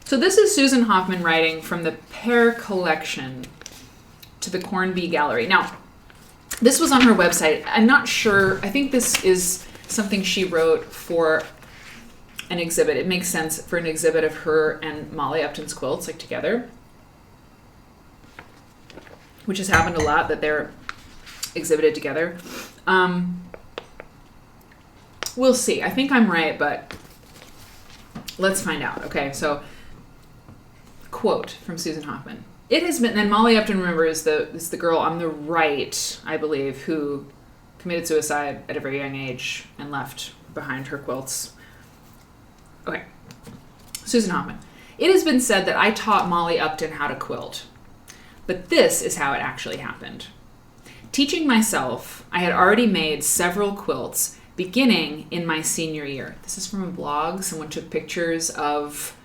So this is Susan Hoffman writing from the Pear Collection to the Cornby Gallery. Now, this was on her website. I'm not sure. I think this is something she wrote for an exhibit. It makes sense for an exhibit of her and Molly Upton's quilts, together, which has happened a lot, that they're exhibited together. We'll see. I think I'm right, but let's find out. Okay, so quote from Susan Hoffman. It has been, and Molly Upton, remember, is the girl on the right, I believe, who committed suicide at a very young age and left behind her quilts. Okay. Susan Hoffman. It has been said that I taught Molly Upton how to quilt, but this is how it actually happened. Teaching myself, I had already made several quilts beginning in my senior year. This is from a blog. Someone took pictures of,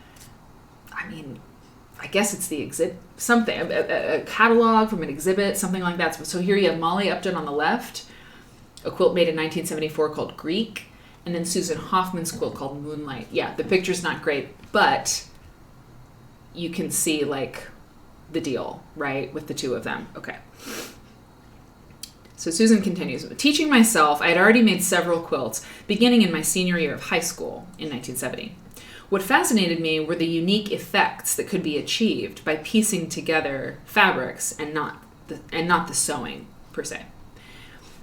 I guess it's the exhibit, something, a catalog from an exhibit, something like that. So here you have Molly Upton on the left, a quilt made in 1974 called Greek, and then Susan Hoffman's quilt called Moonlight. Yeah, the picture's not great, but you can see, the deal, right, with the two of them. Okay. So Susan continues, teaching myself, I had already made several quilts, beginning in my senior year of high school in 1970. What fascinated me were the unique effects that could be achieved by piecing together fabrics and not the sewing, per se.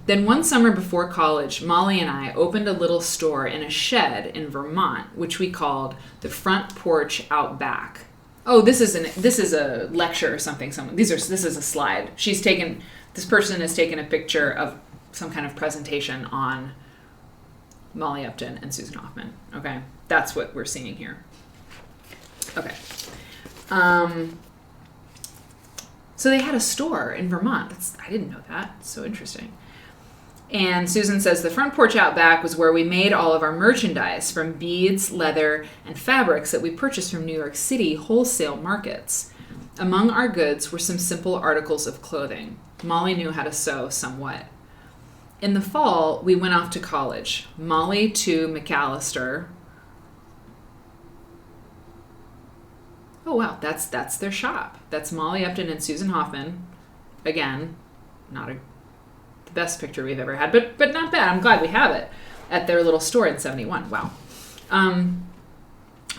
Then one summer before college, Molly and I opened a little store in a shed in Vermont, which we called the Front Porch Out Back. Oh, this is a lecture or something. This is a slide. This person has taken a picture of some kind of presentation on Molly Upton and Susan Hoffman. Okay, that's what we're seeing here. Okay. So they had a store in Vermont. I didn't know that. It's so interesting. And Susan says the front porch out back was where we made all of our merchandise, from beads, leather, and fabrics that we purchased from New York City wholesale markets. Among our goods were some simple articles of clothing. Molly knew how to sew somewhat. In the fall, we went off to college. Molly to McAllister. Oh, wow, that's their shop. That's Molly Upton and Susan Hoffman. Again, not the best picture we've ever had, but not bad. I'm glad we have it at their little store in 71. Wow.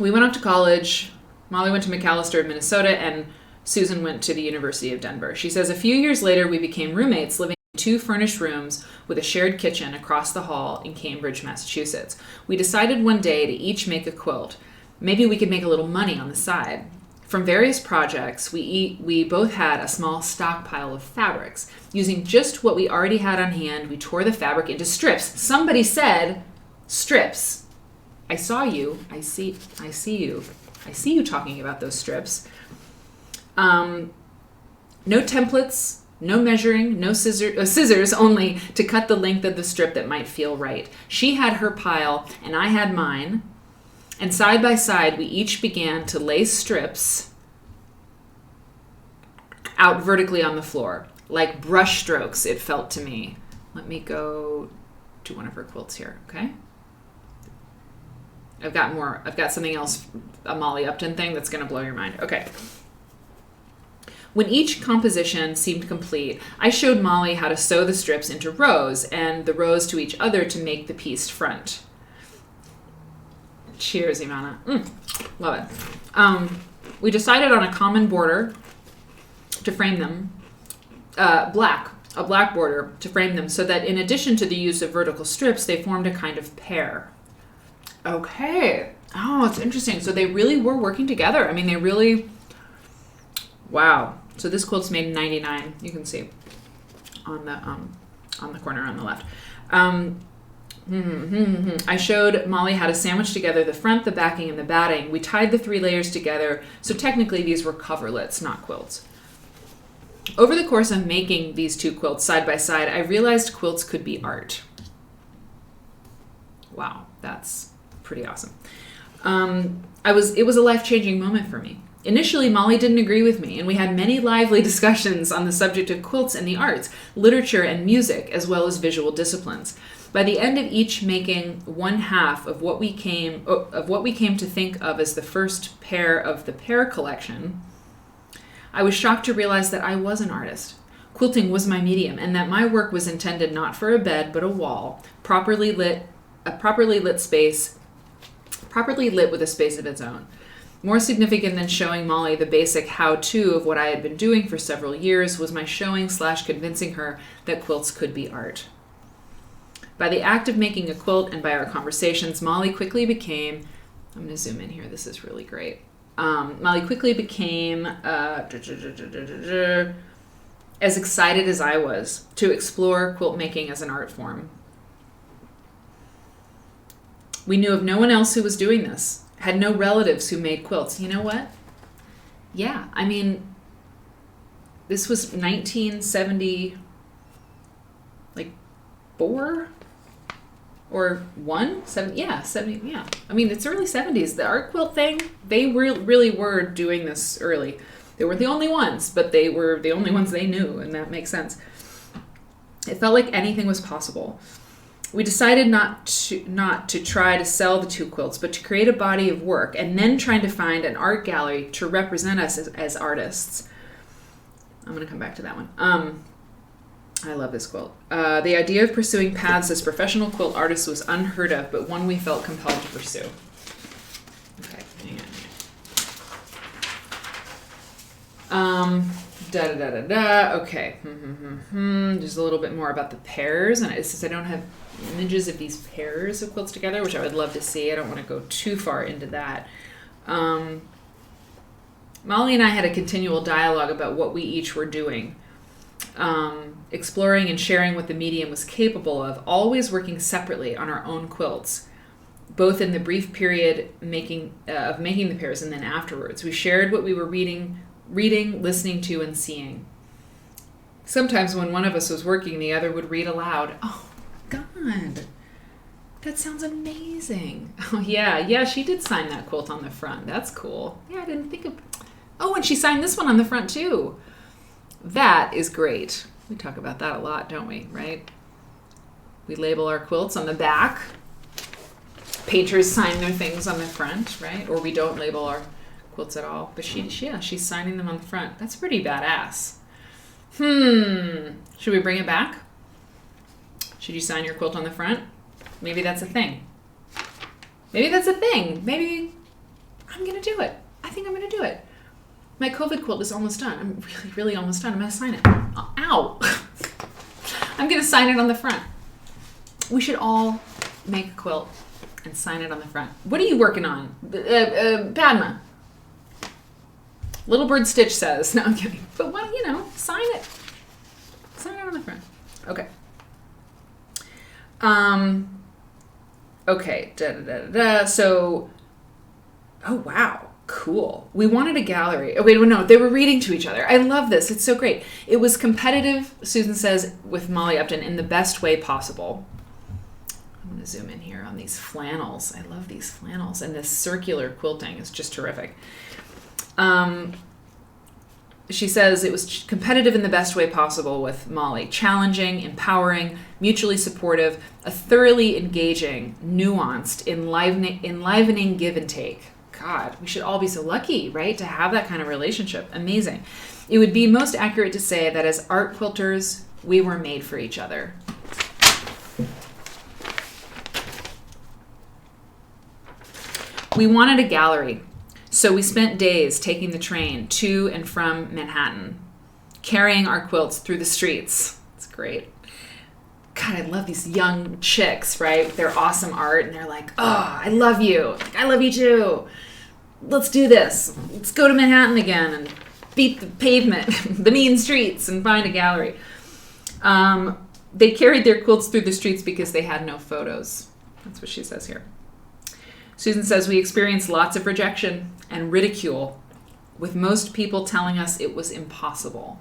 We went off to college. Molly went to McAllister in Minnesota, and Susan went to the University of Denver. She says a few years later, we became roommates, living in 2 furnished rooms with a shared kitchen across the hall in Cambridge, Massachusetts. We decided one day to each make a quilt. Maybe we could make a little money on the side. From various projects, we both had a small stockpile of fabrics. Using just what we already had on hand, we tore the fabric into strips. Somebody said, strips. I saw you. I see you. I see you talking about those strips. No templates, no measuring, no scissors only to cut the length of the strip that might feel right. She had her pile, and I had mine. And side by side, we each began to lay strips out vertically on the floor, like brush strokes, it felt to me. Let me go to one of her quilts here, okay? I've got something else, a Molly Upton thing that's going to blow your mind. Okay. When each composition seemed complete, I showed Molly how to sew the strips into rows and the rows to each other to make the pieced front. Cheers, Ivana. Love it. We decided on a common border to frame them, a black border to frame them, so that in addition to the use of vertical strips, they formed a kind of pair. Okay. Oh, it's interesting. So they really were working together. I mean, they really... Wow. So this quilt's made in 99. You can see on the corner on the left. I showed Molly how to sandwich together the front, the backing, and the batting. We tied the 3 layers together, so technically these were coverlets, not quilts. Over the course of making these 2 quilts side by side, I realized quilts could be art. Wow, that's pretty awesome. It was a life-changing moment for me. Initially, Molly didn't agree with me, and we had many lively discussions on the subject of quilts and the arts, literature and music, as well as visual disciplines. By the end of each making one half of what we came to think of as the first pair of the pair collection, I was shocked to realize that I was an artist. Quilting was my medium, and that my work was intended not for a bed but a wall, properly lit with a space of its own. More significant than showing Molly the basic how-to of what I had been doing for several years was my showing/convincing her that quilts could be art. By the act of making a quilt and by our conversations, Molly quickly became... I'm going to zoom in here. This is really great. Molly quickly became as excited as I was to explore quilt making as an art form. We knew of no one else who was doing this, had no relatives who made quilts. You know what? Yeah, I mean, this was 1970, like 4 or 1? 70, yeah, 70, yeah. I mean, it's early 70s. The art quilt thing, they really were doing this early. They weren't the only ones, but they were the only ones they knew, and that makes sense. It felt like anything was possible. We decided not to try to sell the 2 quilts, but to create a body of work, and then trying to find an art gallery to represent us as artists. I'm going to come back to that one. I love this quilt. The idea of pursuing paths as professional quilt artists was unheard of, but one we felt compelled to pursue. Okay, hang on. Okay. Just a little bit more about the pairs, and since I don't have images of these pairs of quilts together, which I would love to see, I don't want to go too far into that. Molly and I had a continual dialogue about what we each were doing, exploring and sharing what the medium was capable of, always working separately on our own quilts. both in the brief period of making the pairs and then afterwards. We shared what we were reading, listening to, and seeing. Sometimes when one of us was working, the other would read aloud. Oh, God. That sounds amazing. Oh, yeah, she did sign that quilt on the front. That's cool. Yeah, I didn't think of... Oh, and she signed this one on the front, too. That is great. We talk about that a lot, don't we, right? We label our quilts on the back. Painters sign their things on the front, right? Or we don't label our quilts at all. But she's signing them on the front. That's pretty badass. Should we bring it back? Should you sign your quilt on the front? Maybe that's a thing. Maybe I'm going to do it. I think I'm going to do it. My COVID quilt is almost done. I'm really, really almost done. I'm going to sign it. Ow. I'm going to sign it on the front. We should all make a quilt and sign it on the front. What are you working on? Padma. Little Bird Stitch says. No, I'm kidding. But what, sign it. Sign it on the front. Okay. Okay. So, oh, wow. Cool. We wanted a gallery. Oh, wait, no, they were reading to each other. I love this. It's so great. It was competitive, Susan says, with Molly Upton in the best way possible. I'm going to zoom in here on these flannels. I love these flannels. And this circular quilting is just terrific. She says it was competitive in the best way possible with Molly. Challenging, empowering, mutually supportive, a thoroughly engaging, nuanced, enlivening give and take. God, we should all be so lucky, right, to have that kind of relationship. Amazing. It would be most accurate to say that as art quilters, we were made for each other. We wanted a gallery, so we spent days taking the train to and from Manhattan, carrying our quilts through the streets. It's great. God, I love these young chicks, right? They're awesome art, and they're like, oh, I love you. I love you too. Let's do this. Let's go to Manhattan again and beat the pavement, the mean streets, and find a gallery. They carried their quilts through the streets because they had no photos. That's what she says here. Susan says, we experienced lots of rejection and ridicule, with most people telling us it was impossible.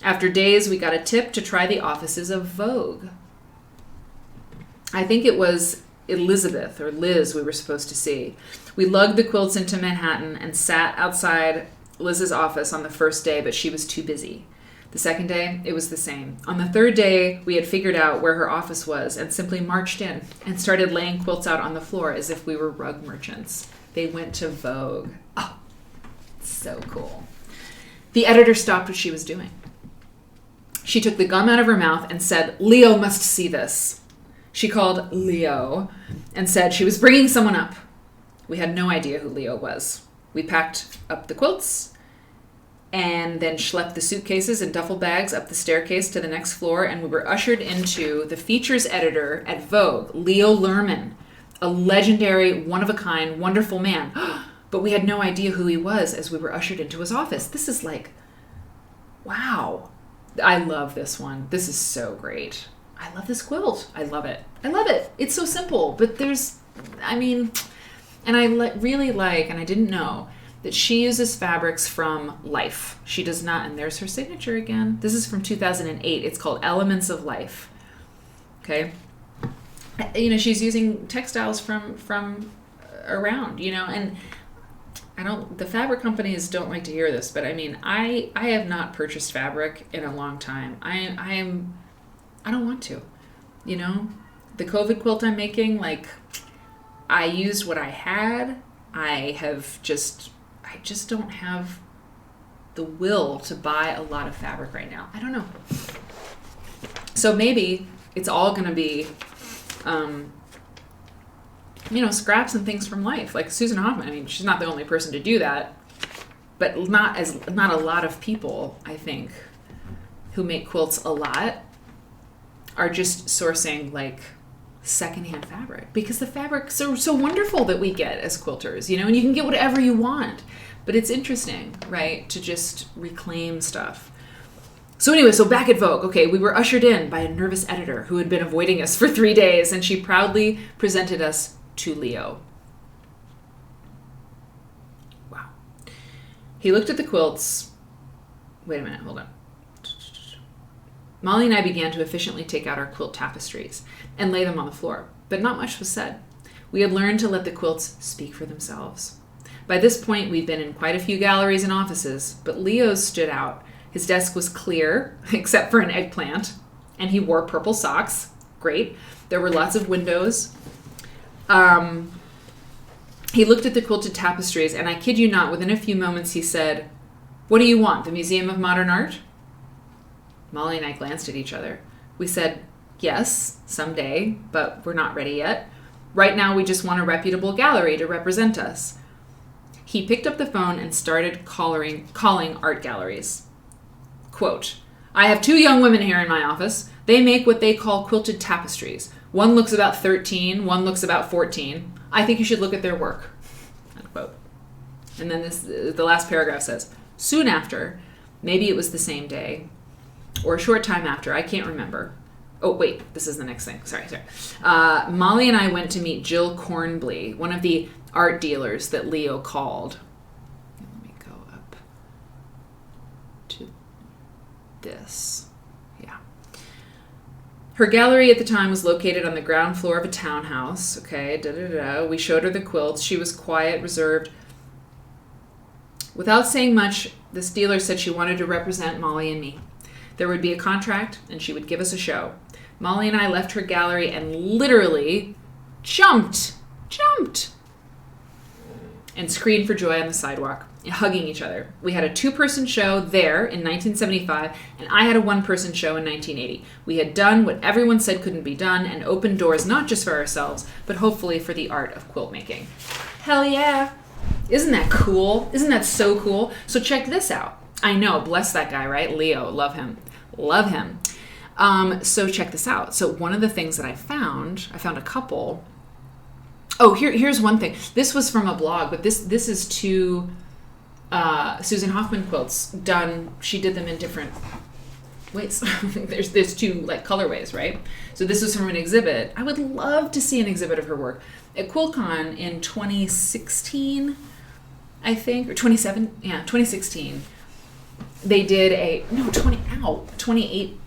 After days, we got a tip to try the offices of Vogue. I think it was Elizabeth or Liz we were supposed to see. We lugged the quilts into Manhattan and sat outside Liz's office on the first day, but she was too busy. The second day, it was the same. On the third day, we had figured out where her office was and simply marched in and started laying quilts out on the floor as if we were rug merchants. They went to Vogue. Oh, so cool. The editor stopped what she was doing. She took the gum out of her mouth and said, Leo must see this. She called Leo and said she was bringing someone up. We had no idea who Leo was. We packed up the quilts and then schlepped the suitcases and duffel bags up the staircase to the next floor, and we were ushered into the features editor at Vogue, Leo Lerman, a legendary, one-of-a-kind, wonderful man. But we had no idea who he was as we were ushered into his office. This is like, wow. I love this one. This is so great. I love this quilt. I love it. It's so simple, but and I really like, and I didn't know, that she uses fabrics from Life. She does not, and there's her signature again. This is from 2008. It's called Elements of Life. Okay? She's using textiles from around, and the fabric companies don't like to hear this, but I have not purchased fabric in a long time. I don't want to, the COVID quilt I'm making, I used what I had. I just don't have the will to buy a lot of fabric right now. I don't know. So maybe it's all going to be, scraps and things from Life. Like Susan Hoffman. She's not the only person to do that, but not a lot of people, I think, who make quilts a lot are just sourcing secondhand fabric, because the fabrics are so wonderful that we get as quilters, and you can get whatever you want. But it's interesting, right, to just reclaim stuff. So anyway, back at Vogue, okay, we were ushered in by a nervous editor who had been avoiding us for 3 days, and she proudly presented us to Leo. Wow. He looked at the quilts. Wait a minute, hold on. Molly and I began to efficiently take out our quilt tapestries and lay them on the floor, but not much was said. We had learned to let the quilts speak for themselves. By this point, we'd been in quite a few galleries and offices, but Leo's stood out. His desk was clear, except for an eggplant, and he wore purple socks. Great. There were lots of windows. He looked at the quilted tapestries, and I kid you not, within a few moments he said, "What do you want, the Museum of Modern Art?" Molly and I glanced at each other. We said, "Yes, someday, but we're not ready yet. Right now we just want a reputable gallery to represent us." He picked up the phone and started calling art galleries. Quote, "I have 2 young women here in my office. They make what they call quilted tapestries. One looks about 13, one looks about 14. I think you should look at their work." Unquote. And then the last paragraph says, "Soon after, maybe it was the same day, or a short time after, I can't remember." Oh, wait, this is the next thing. Sorry. Molly and I went to meet Jill Cornbly, one of the art dealers that Leo called. Let me go up to this. Yeah. Her gallery at the time was located on the ground floor of a townhouse. Okay, We showed her the quilts. She was quiet, reserved. Without saying much, this dealer said she wanted to represent Molly and me. There would be a contract, and she would give us a show. Molly and I left her gallery and literally jumped, and screamed for joy on the sidewalk, hugging each other. We had a 2-person show there in 1975, and I had a 1-person show in 1980. We had done what everyone said couldn't be done and opened doors not just for ourselves, but hopefully for the art of quilt making. Hell yeah. Isn't that cool? Isn't that so cool? So check this out. I know, bless that guy, right? Leo, love him. So check this out. So one of the things that I found a couple. Oh, here's one thing. This was from a blog, but this is 2 Susan Hoffman quilts done. She did them in different ways. there's 2 like colorways, right? So this was from an exhibit. I would love to see an exhibit of her work at QuiltCon in 2016, I think, or 2016. They did 28.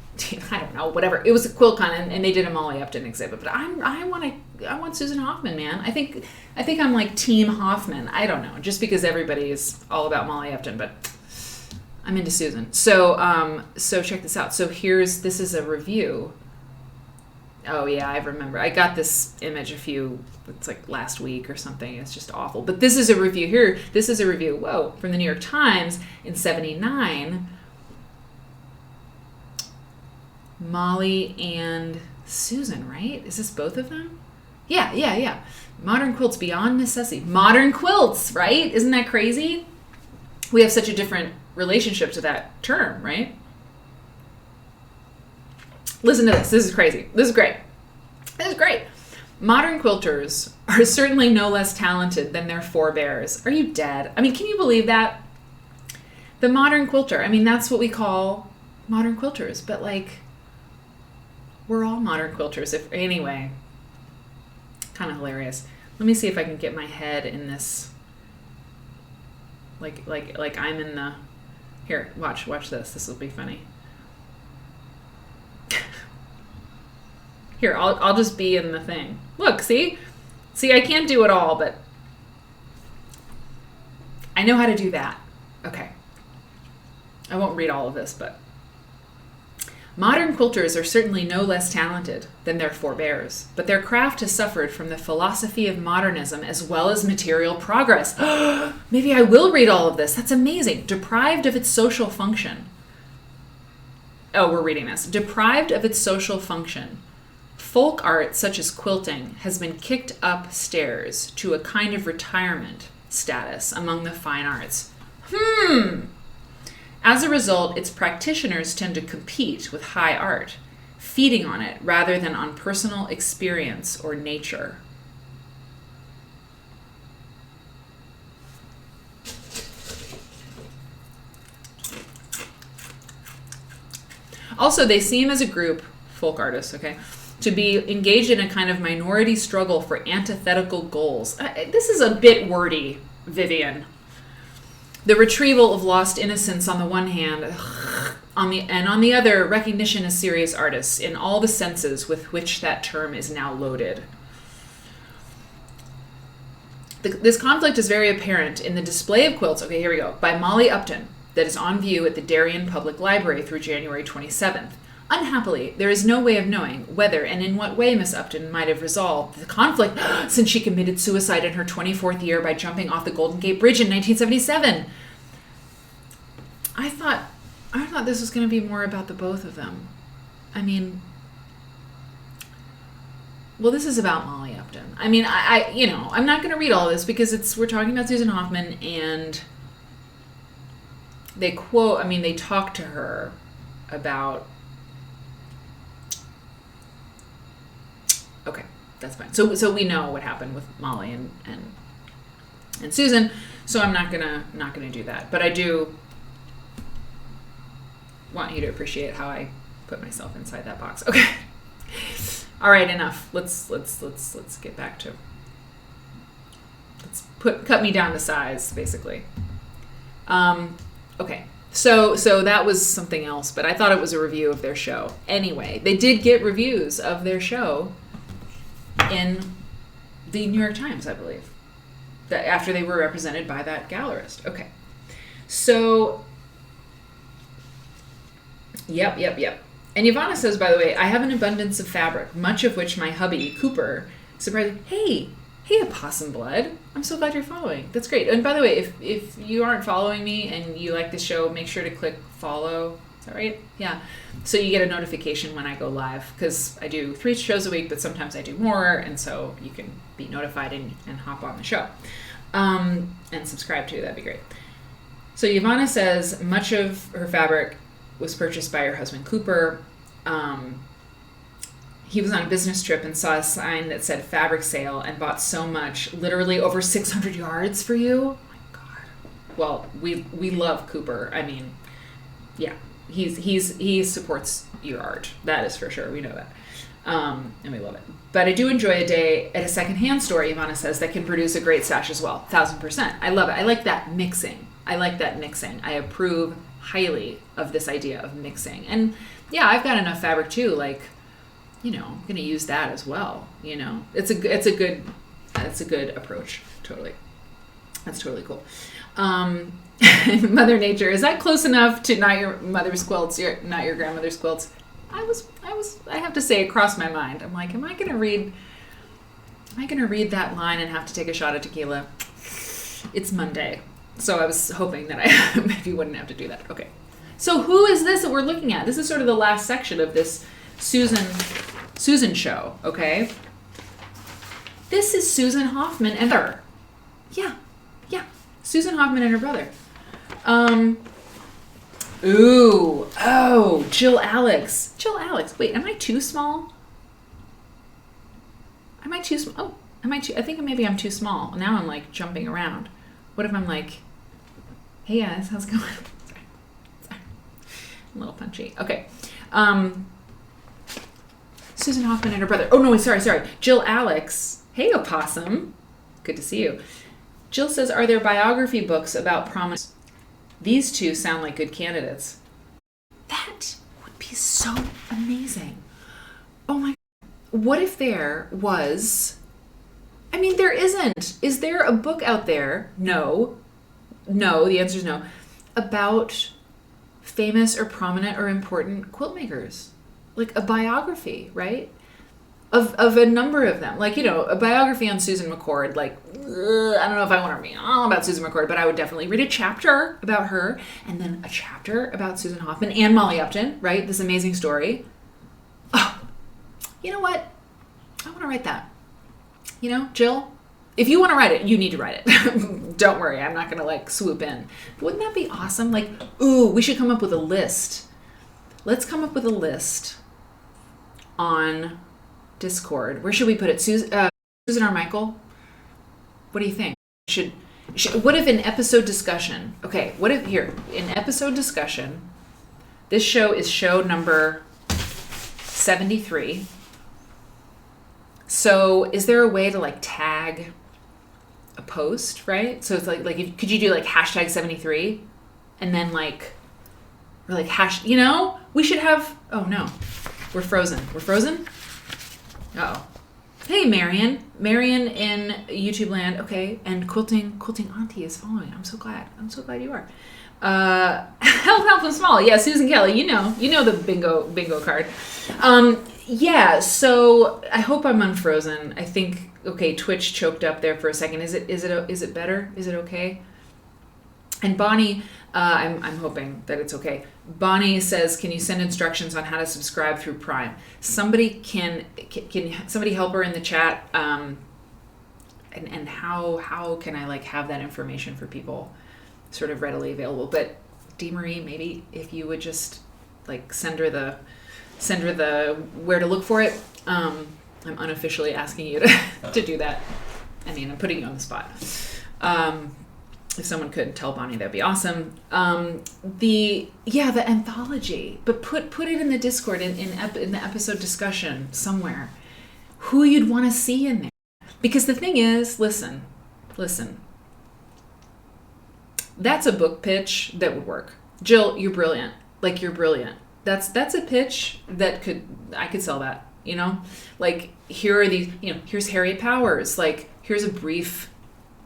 I don't know, whatever. It was a QuiltCon, and they did a Molly Upton exhibit. But I want Susan Hoffman, man. I think I'm like Team Hoffman. I don't know, just because everybody is all about Molly Upton, but I'm into Susan. So check this out. So this is a review. Oh yeah, I remember. I got this image it's like last week or something. It's just awful. But this is a review here. This is a review. Whoa, from the New York Times in '79. Molly and Susan, right? Is this both of them? Yeah. Modern quilts beyond necessity. Modern quilts, right? Isn't that crazy? We have such a different relationship to that term, right? Listen to this. This is crazy. This is great. Modern quilters are certainly no less talented than their forebears. Are you dead? I mean, can you believe that? The modern quilter. I mean, that's what we call modern quilters. But like, we're all modern quilters. Anyway, kind of hilarious. Let me see if I can get my head in this. Like I'm in the. Here, watch this. This will be funny. Here, I'll just be in the thing. Look, see, I can't do it all, but I know how to do that. Okay. I won't read all of this, but modern quilters are certainly no less talented than their forebears, but their craft has suffered from the philosophy of modernism as well as material progress. Maybe I will read all of this. That's amazing. Deprived of its social function. Oh, we're reading this. Deprived of its social function, folk art such as quilting has been kicked upstairs to a kind of retirement status among the fine arts. As a result, its practitioners tend to compete with high art, feeding on it rather than on personal experience or nature. Also, they seem as a group, folk artists, okay, to be engaged in a kind of minority struggle for antithetical goals. This is a bit wordy, Vivian. The retrieval of lost innocence on the one hand, on the other, recognition as serious artists in all the senses with which that term is now loaded. This conflict is very apparent in the display of quilts, okay, here we go, by Molly Upton, that is on view at the Darien Public Library through January 27th. Unhappily, there is no way of knowing whether and in what way Miss Upton might have resolved the conflict since she committed suicide in her 24th year by jumping off the Golden Gate Bridge in 1977. I thought this was going to be more about the both of them. I mean, well, this is about Molly Upton. I mean, I'm not going to read all this because we're talking about Susan Hoffman, and they talk to her about. Okay, that's fine. So we know what happened with Molly and Susan. So I'm not gonna do that. But I do want you to appreciate how I put myself inside that box. Okay. All right, enough. Let's get back to. Cut me down to size, basically. Okay. So that was something else, but I thought it was a review of their show. Anyway, they did get reviews of their show in the New York Times, I believe, that after they were represented by that gallerist. Okay. So, yep. And Ivana says, by the way, I have an abundance of fabric, much of which my hubby, Cooper, surprised. Hey, Opossum Blood. I'm so glad you're following. That's great. And by the way, if you aren't following me and you like the show, make sure to click follow. Is that right? Yeah. So you get a notification when I go live, because I do 3 shows a week, but sometimes I do more, and so you can be notified and hop on the show. And subscribe too. That'd be great. So Ivana says much of her fabric was purchased by her husband, Cooper. He was on a business trip and saw a sign that said fabric sale and bought so much, literally over 600 yards for you. Oh my God. Well, we love Cooper. I mean, yeah, he supports your art. That is for sure. We know that. And we love it. But I do enjoy a day at a secondhand store, Ivana says, that can produce a great stash as well. 1,000%. I love it. I like that mixing. I approve highly of this idea of mixing. And yeah, I've got enough fabric too, like, I'm going to use that as well. It's a good approach. Totally. That's totally cool. Mother Nature, is that close enough to not your mother's quilts, not your grandmother's quilts? I have to say, it crossed my mind. I'm like, am I going to read that line and have to take a shot of tequila? It's Monday. So I was hoping that I maybe wouldn't have to do that. Okay. So who is this that we're looking at? This is sort of the last section of this Susan show, okay? This is Susan Hoffman and her. Yeah. Susan Hoffman and her brother. Jill Alex. Wait, am I too small? I think maybe I'm too small. Now I'm like jumping around. What if I'm like, hey guys, how's it going? Sorry. I'm a little punchy. Okay. Susan Hoffman and her brother. Oh no, sorry. Jill Alex. Hey Opossum. Good to see you. Jill says, are there biography books about prominent? These two sound like good candidates. That would be so amazing. Oh my God. What if there was... I mean, there isn't. Is there a book out there? No, the answer is no. About famous or prominent or important quilt makers. Like a biography, right? Of a number of them. Like, a biography on Susan McCord. Like, I don't know if I want to read all about Susan McCord, but I would definitely read a chapter about her, and then a chapter about Susan Hoffman and Molly Upton, right? This amazing story. Oh, you know what? I want to write that. Jill, if you want to write it, you need to write it. Don't worry, I'm not going to swoop in. Wouldn't that be awesome? We should come up with a list. Let's come up with a list on Discord. Where should we put it? Susan or Michael? What do you think? What if in episode discussion? Okay, what if here, in episode discussion, this show is show number 73. So is there a way to like tag a post, right? So it's like could you do like hashtag 73 and then like, or like hash, you know, we should have, oh no, we're frozen. Uh-oh. Hey, Marion in YouTube land. Okay. And quilting auntie is following. I'm so glad you are. Help them small. Yeah. Susan Kelly, you know the bingo card. Yeah. So I hope I'm unfrozen. I think, okay. Twitch choked up there for a second. Is it better? Is it okay? And Bonnie, I'm hoping that it's okay. Bonnie says, can you send instructions on how to subscribe through Prime? Somebody can somebody help her in the chat? And how can I like have that information for people sort of readily available? But Dee Marie, maybe if you would just like send her the where to look for it. I'm unofficially asking you to do that. I mean, I'm putting you on the spot. If someone could tell Bonnie, that'd be awesome. The anthology, but put it in the Discord in the episode discussion somewhere. Who you'd want to see in there, because the thing is, listen. That's a book pitch that would work. Jill, you're brilliant. Like you're brilliant. That's a pitch that I could sell that. You know, like here are these. You know, here's Harriet Powers. Like here's a brief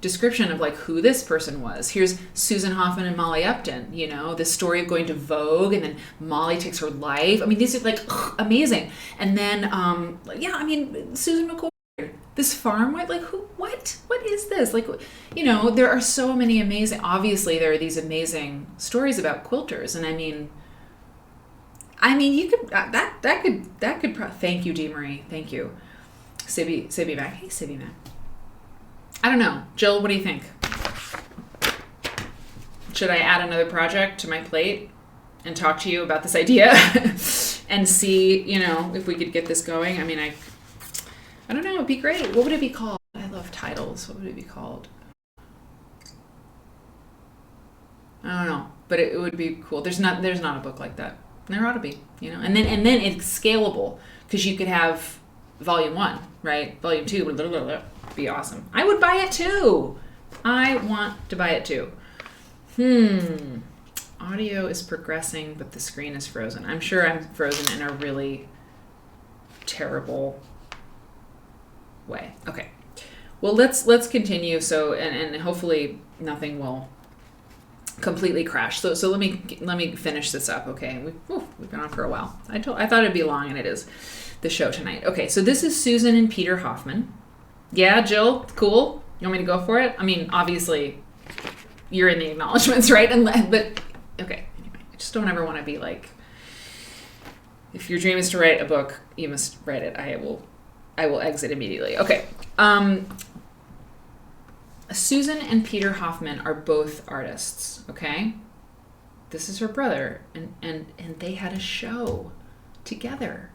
description of like who this person was. Here's Susan Hoffman and Molly Upton, you know, the story of going to Vogue and then Molly takes her life. I mean, these are like amazing. And then Susan McCord, this farm wife, like what is this? Like, you know, there are so many amazing, obviously there are these amazing stories about quilters. And I mean you could that could thank you, Dee Marie. Thank you. Sibby Mac. Hey Sibby Mac. I don't know. Jill, what do you think? Should I add another project to my plate and talk to you about this idea and see, you know, if we could get this going? I mean, I don't know. It'd be great. What would it be called? I love titles. What would it be called? I don't know, but it would be cool. There's not a book like that. There ought to be, you know, and then it's scalable because you could have volume 1, right? Volume 2, blah, blah, blah, blah. Be awesome. I would buy it too. I want to buy it too. Audio is progressing, but the screen is frozen. I'm sure I'm frozen in a really terrible way. Okay. Well, let's continue. So, and hopefully nothing will completely crash. So let me finish this up. Okay. We've been on for a while. I thought it'd be long, and it is the show tonight. Okay. So this is Susan and Peter Hoffman. Yeah, Jill, cool. You want me to go for it? I mean, obviously, you're in the acknowledgments, right? But okay. Anyway, I just don't ever want to be like, if your dream is to write a book, you must write it. I will exit immediately. Okay. Susan and Peter Hoffman are both artists. Okay. This is her brother, and they had a show together.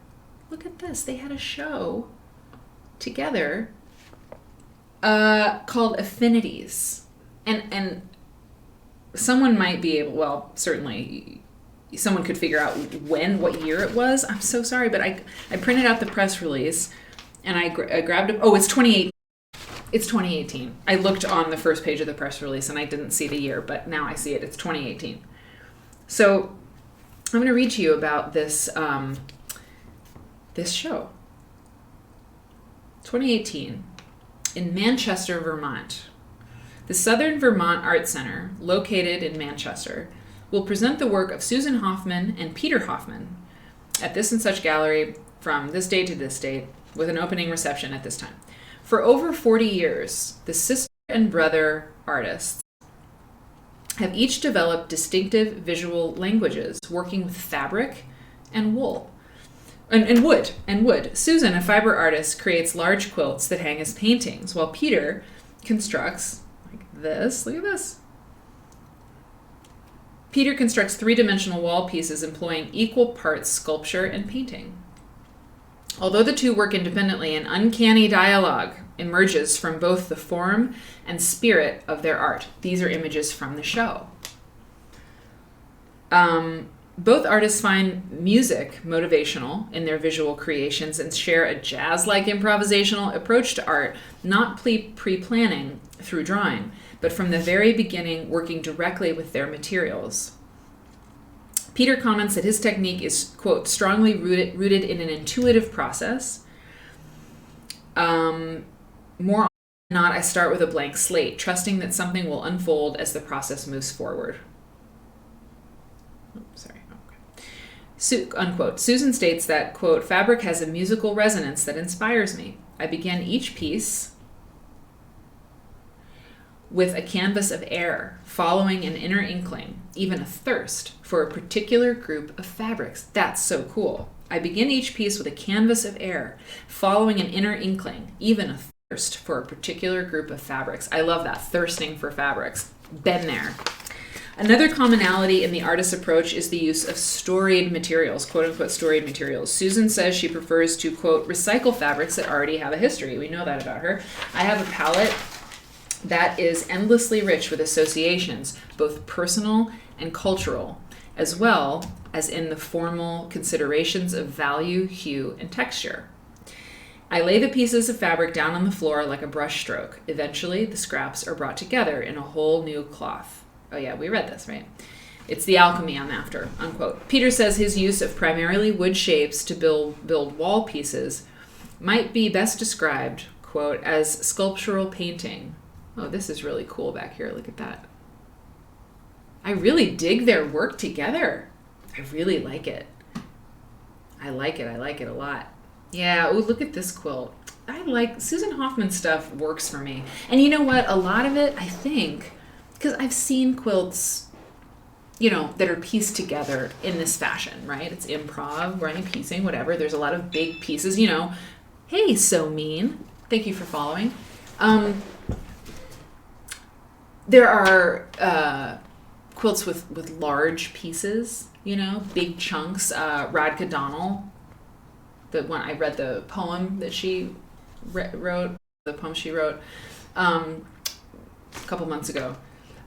Look at this. They had a show together. Called Affinities, and someone might be able, well, certainly someone could figure out what year it was. I'm so sorry, but I printed out the press release and I grabbed it. Oh, it's 2018. It's 2018. I looked on the first page of the press release and I didn't see the year, but now I see it. It's 2018. So I'm going to read to you about this show. 2018. In Manchester, Vermont. The Southern Vermont Art Center, located in Manchester, will present the work of Susan Hoffman and Peter Hoffman at this and such gallery from this date to this date, with an opening reception at this time. For over 40 years, the sister and brother artists have each developed distinctive visual languages, working with fabric and wool. And wood. Susan, a fiber artist, creates large quilts that hang as paintings, while Peter constructs, like this, look at this. Peter constructs three-dimensional wall pieces employing equal parts sculpture and painting. Although the two work independently, an uncanny dialogue emerges from both the form and spirit of their art. These are images from the show. Both artists find music motivational in their visual creations and share a jazz-like improvisational approach to art, not pre-planning through drawing, but from the very beginning working directly with their materials. Peter comments that his technique is, quote, strongly rooted in an intuitive process. More often than not, I start with a blank slate, trusting that something will unfold as the process moves forward. Unquote. Susan states that, quote, fabric has a musical resonance that inspires me. I begin each piece with a canvas of air, following an inner inkling, even a thirst for a particular group of fabrics. That's so cool. I begin each piece with a canvas of air, following an inner inkling, even a thirst for a particular group of fabrics. I love that, thirsting for fabrics. Been there. Another commonality in the artist's approach is the use of storied materials, quote-unquote storied materials. Susan says she prefers to, quote, recycle fabrics that already have a history. We know that about her. I have a palette that is endlessly rich with associations, both personal and cultural, as well as in the formal considerations of value, hue, and texture. I lay the pieces of fabric down on the floor like a brush stroke. Eventually, the scraps are brought together in a whole new cloth. Oh yeah, we read this, right? It's the alchemy I'm after, unquote. Peter says his use of primarily wood shapes to build wall pieces might be best described, quote, as sculptural painting. Oh, this is really cool back here. Look at that. I really dig their work together. I really like it. I like it a lot. Yeah, ooh, look at this quilt. I like Susan Hoffman stuff works for me. And you know what? A lot of it, I think, because I've seen quilts, you know, that are pieced together in this fashion, right? It's improv, right? Piecing, whatever. There's a lot of big pieces, you know. Hey, So Mean. Thank you for following. There are quilts with large pieces, you know, big chunks. Radka Donnell, the one I read the poem that she wrote, a couple months ago.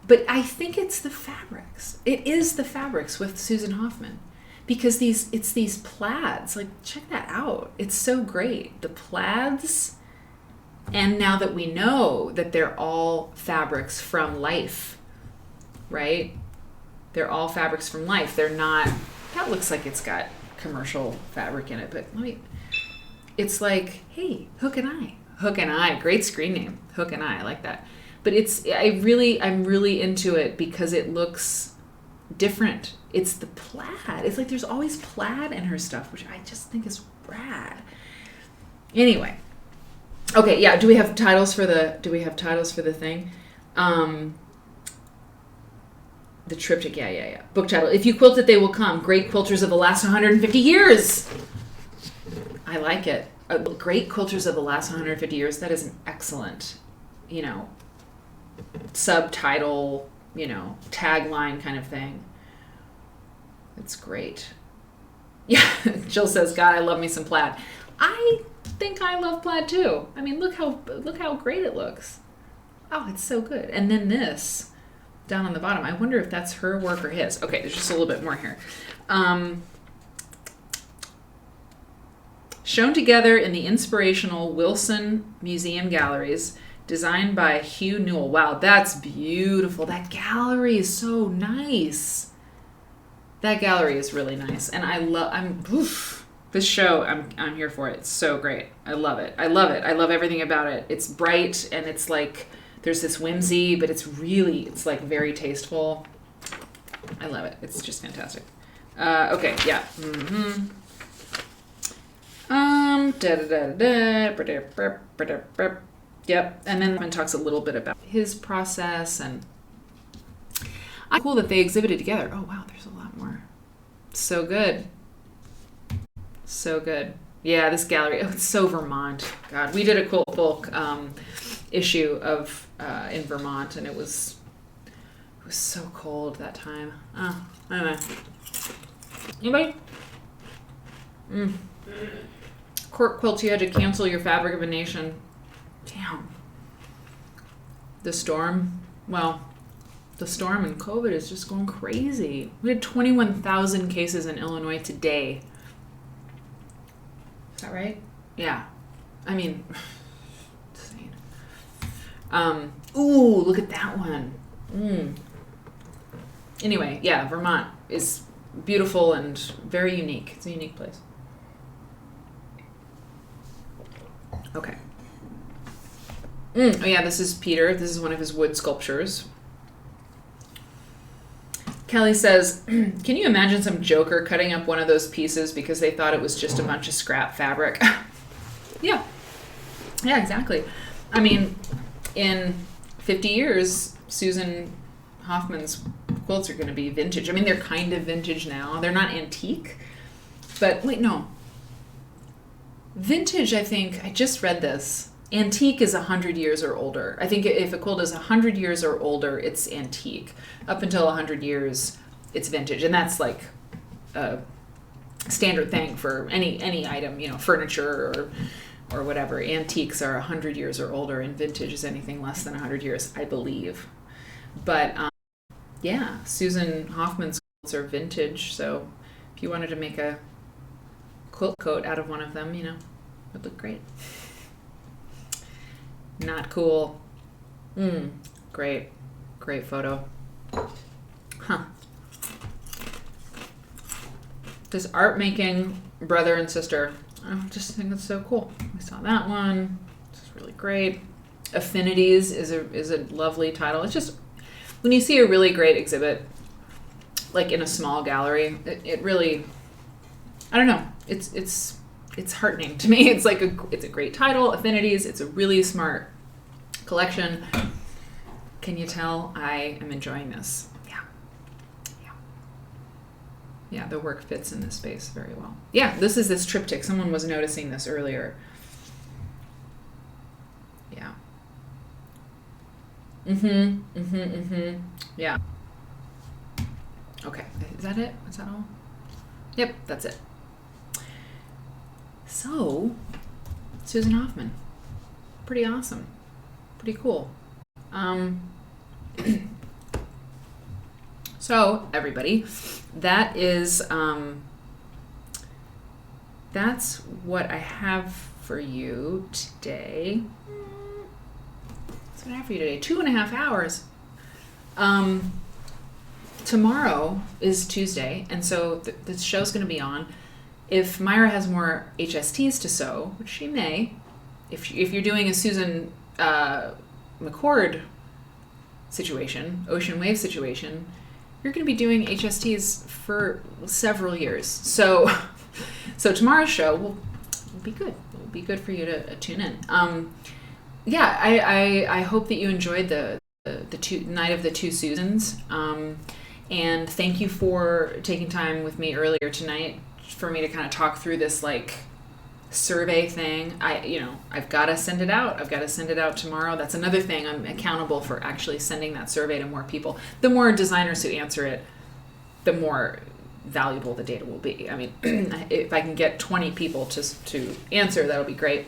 But I think it's the fabrics. It is the fabrics with Susan Hoffman, because it's these plaids. Like, check that out. It's so great. The plaids. And now that we know that they're all fabrics from life, right? They're all fabrics from life. They're not, that looks like it's got commercial fabric in it, but it's like, hey, Hook and Eye. Hook and Eye, great screen name. Hook and Eye, I like that. But I'm really into it because it looks different. It's the plaid. It's like there's always plaid in her stuff, which I just think is rad. Anyway. Okay, yeah, do we have titles for the thing? The triptych, yeah. Book title, If You Quilt It, They Will Come. Great Quilters of the Last 150 Years. I like it. Great Quilters of the Last 150 Years. That is an excellent, you know, subtitle, you know, tagline kind of thing. It's great. Yeah, Jill says, God, I love me some plaid. I think I love plaid too. I mean, look how great it looks. Oh, it's so good. And then this down on the bottom. I wonder if that's her work or his. Okay, there's just a little bit more here. Shown together in the inspirational Wilson Museum galleries, designed by Hugh Newell. Wow, that's beautiful. That gallery is so nice. That gallery is really nice. And this show, I'm here for it. It's so great. I love it. I love everything about it. It's bright and it's like there's this whimsy, but it's like very tasteful. I love it. It's just fantastic. Okay, yeah. Yep. And then one talks a little bit about his process, and cool that they exhibited together. Oh wow, there's a lot more. So good. So good. Yeah, this gallery. Oh, it's so Vermont. God, we did a Quilt Folk issue of in Vermont, and it was so cold that time. Oh, anyway. Anybody? Court quilts, you had to cancel your Fabric of a Nation. Damn. The storm. Well, The storm and COVID is just going crazy. We had 21,000 cases in Illinois today. Is that right? Yeah. I mean, insane. Ooh, look at that one. Anyway, yeah, Vermont is beautiful and very unique. It's a unique place. Okay. Oh yeah, this is Peter. This is one of his wood sculptures. Kelly says, can you imagine some joker cutting up one of those pieces because they thought it was just a bunch of scrap fabric? Yeah. Yeah, exactly. I mean, in 50 years, Susan Hoffman's quilts are going to be vintage. I mean, they're kind of vintage now. They're not antique. But wait, no. Vintage, I think, I just read this. Antique is 100 years or older. I think if a quilt is 100 years or older, it's antique. Up until 100 years, it's vintage. And that's like a standard thing for any item, furniture or whatever. Antiques are 100 years or older, and vintage is anything less than 100 years, I believe. But yeah, Susan Hoffman's quilts are vintage. So if you wanted to make a quilt coat out of one of them, it would look great. Not cool. Great photo. Huh. This art making brother and sister, I just think it's so cool. We saw that one. It's really great. Affinities is a lovely title. It's just when you see a really great exhibit, like in a small gallery, it really, I don't know. It's heartening to me. It's a great title, Affinities. It's a really smart collection. Can you tell I am enjoying this? Yeah, the work fits in this space very well. Yeah, this is this triptych. Someone was noticing this earlier. Yeah. Yeah. Okay, is that it? Is that all? Yep, that's it. So, Susan Hoffman, pretty awesome, pretty cool. So everybody, that's what I have for you today. That's what I have for you today. 2.5 hours. Tomorrow is Tuesday, and so the show's going to be on. If Myra has more HSTs to sew, which she may, if you're doing a Susan McCord situation, ocean wave situation, you're going to be doing HSTs for several years. So tomorrow's show will be good. It will be good for you to tune in. Yeah, I hope that you enjoyed the night of the two Susans. And thank you for taking time with me earlier tonight for me to kind of talk through this survey thing. I've got to send it out. I've got to send it out tomorrow. That's another thing. I'm accountable for actually sending that survey to more people. The more designers who answer it, the more valuable the data will be. I mean, if I can get 20 people to answer, that'll be great.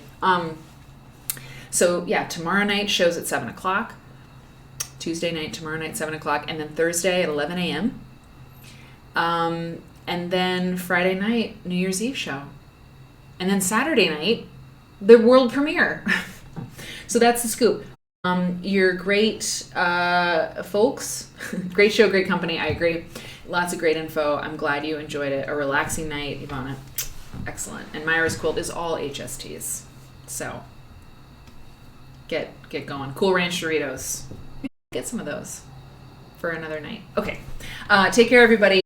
So yeah, tomorrow night shows at 7:00. Tuesday night, tomorrow night, 7:00, and then Thursday at 11 a.m. And then Friday night, New Year's Eve show. And then Saturday night, the world premiere. So that's the scoop. You're great folks. Great show, great company. I agree. Lots of great info. I'm glad you enjoyed it. A relaxing night, Ivana. Excellent. And Myra's quilt is all HSTs. So get going. Cool Ranch Doritos. Get some of those for another night. Okay. Take care, everybody.